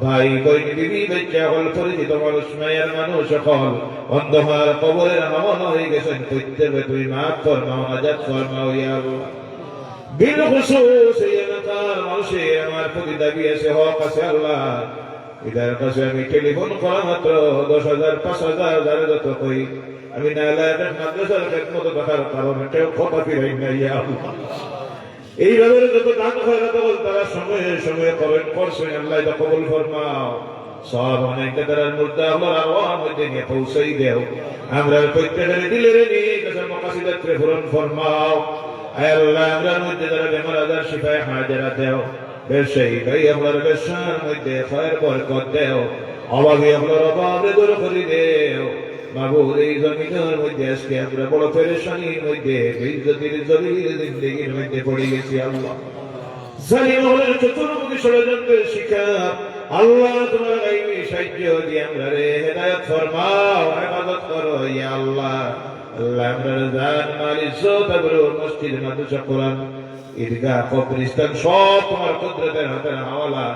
ভাই বোন বিবি বাচ্চা হল পরিচিত মানুষ মায়ের মানুষ সকল অন্ধকার কবরের হামল হয়ে গেছেন, প্রত্যেকে তুই মাফ ফরমাও, নাজাত ফরমাও ইয়া আল্লাহ। বিল খুসুস এই এলাকার মানুষের আমার প্রতি দাবি আছে, হক আছে আল্লাহ। এদের কাছে আমি টেলিফোন করা মাত্র 10,000 5,000 যারা যত কই আমি নালায়ের মাদ্রাসার খেদমত দেখার কারণ কেউ কথা ফিরাই না ইয়া আল্লাহ। এইভাবে যত দান খয়রাত বল তারা সময়ে সময়ে করেন করছেন আল্লাহ, এটা কবুল ফরমাও। সব অনেক তারা মুর্দা আল্লাহর আওয়াজ মধ্যে নিয়ে পৌঁছাই দেও, আমরা প্রত্যেকের দিলের নিয়ে কাছে মাকাসিদাত পূরণ ফরমাও। আয় আল্লাহ আমরার মধ্যে যারা বেমার আজার শিফায়ে হাজেরা দেও, ব্যবসায়ী ভাই আমরার ব্যবসার মধ্যে খায়ের বরকত দেও, অভাবী আমরার অভাব দূর করে দেও মাবুদ। এই জমিনের মধ্যে আজকে আমরা বড় পেরেশানির মধ্যে বেইজ্জতির জলিল জিন্দেগির মধ্যে পড়ে গেছি আল্লাহ। জালিম হলের চতুর্মুখী ষড়যন্ত্রের শিকার আল্লাহ, তোমার গাইবী সাহায্য দিয়ে আমরা রে হেদায়েত ফরমাও, ইবাদত করো ইয়া আল্লাহ। আল্লাহ আমরা জান মাল ইজ্জত আবরুর মসজিদ মাদ্রাসা কোরআন ঈদগাহ কবরস্থান সব তোমার কুদরতের হাতের হাওয়ালা,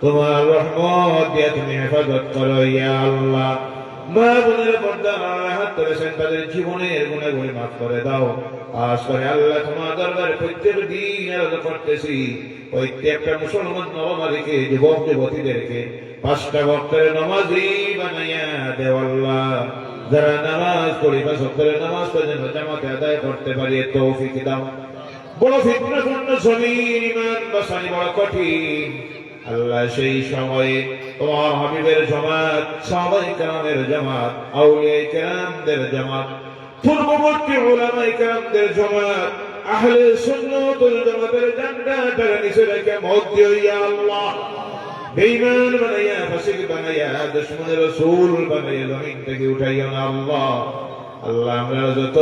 তোমার রহমত দিয়ে তুমি হেফাজত করো ইয়া আল্লাহ। মা বোনের পর্দা হাত করেছেন, তাদের জীবনের গুনাহগুলি মাফ করে দাও। আজ করে আল্লাহ তোমার দরবারে প্রত্যেক দিন আরাধনা করতেছি, প্রত্যেকটা মুসলমান নরনারীকে যুবক যুবতীদেরকে 5টা ওয়াক্তের নামাজি বানাইয়া দেও আল্লাহ। যারা নামাজ পড়ি 5 ওয়াক্তের নামাজ পর্যন্ত জামাতে আদায় করতে পারি তৌফিক দাও। বড় ফিতনাপূর্ণ জমিন ইমান বাঁচানি বড় কঠিন আল্লাহ, সেই সময়ে তোমার হাবিবের জামাত, সাহাবায়ে কেরামের জামাত, আউলিয়ায়ে কেরামদের জামাত, পূর্ববর্তী উলামায়ে কেরামদের জামাত, আহলে সুন্নাত ওয়াল জামাতের ঝান্ডাটার নিচে রেখে মত দিও ইয়া আল্লাহ। বেঈমান বানাইয়া, ফাসিক বানাইয়া, দুশমনের রাসূল বানাইয়া জমিন থেকে উঠাইও না আল্লাহ। আল্লাহ আমরা যত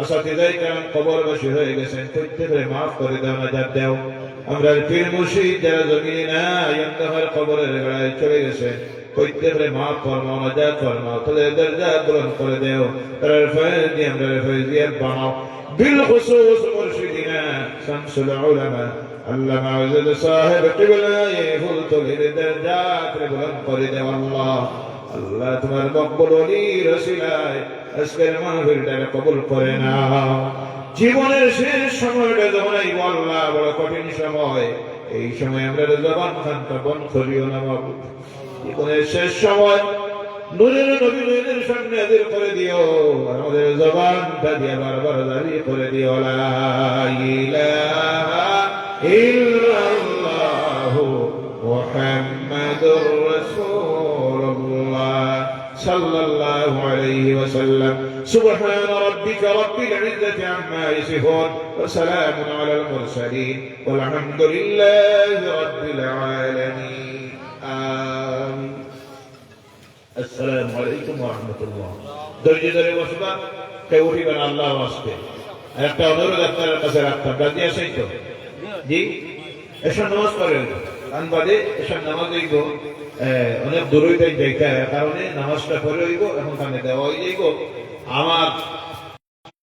আসাতিজায়ে কেরাম কবরবাসী হয়ে গেছেন প্রত্যেককে মাফ করে দাও, নাজাত দাও। আমরা পীর মুর্শিদ যারা জমিনে নাই অন্ধকার কবরের গাড়ায় চলে গেছে প্রত্যেককে মাফ ফরমাও, নাজাত ফরমাও, তাদের দরজা বুলন্দ করে দেও, তার ফয়েজ দিয়ে আমরা ফয়েজিয়াত বানাও। বিল খুসুস মুর্শিদিনা শামসুল উলামা আল্লামা আযদ সাহেব কিবলায়ে ফুলতলির দরজাত বুলন্দ করে দেও আল্লাহ। আল্লাহ তোমার মকবুল ওলির ওসিলায় আজকের মাহফিলটাকে কবুল করে নাও। জীবনের শেষ সময়টা যখন আইব আল্লাহ, বড় কঠিন সময়, এই সময় আমরা জবান খানটা বন্ধ করিও না বাবু। জীবনের শেষ সময় নূরের নবী নূরের সামনে হাজির করে দিও, আমাদের জবানটা দিয়ে বারবার দাঁড়িয়ে করে দিও লা ইলাহা ইল্লাল্লাহু মুহাম্মাদুর রাসূলুল্লাহ সাল্লাল্লাহু আলাইহি ওয়াসাল্লাম। سبحان ربك رب العزة عما يصفون وسلام على المرسلين والحمد لله رب العالمين آمين السلام عليكم ورحمة الله ধৈর্য ধরে বসবা কেউ উঠিবেন আল্লাহ ওয়াস্তে একটা অনুরোধ আপনার কাছে রাখতাম রাজি আছেন তো জি এসব নামাজ পড়েন কান বাদে এসব নামাজ হইব অনেক দূরই তাই যাইতে হয় কারণে নামাজটা পড়ে হইব এখন কানে দেওয়া হয়ে যাইব আমার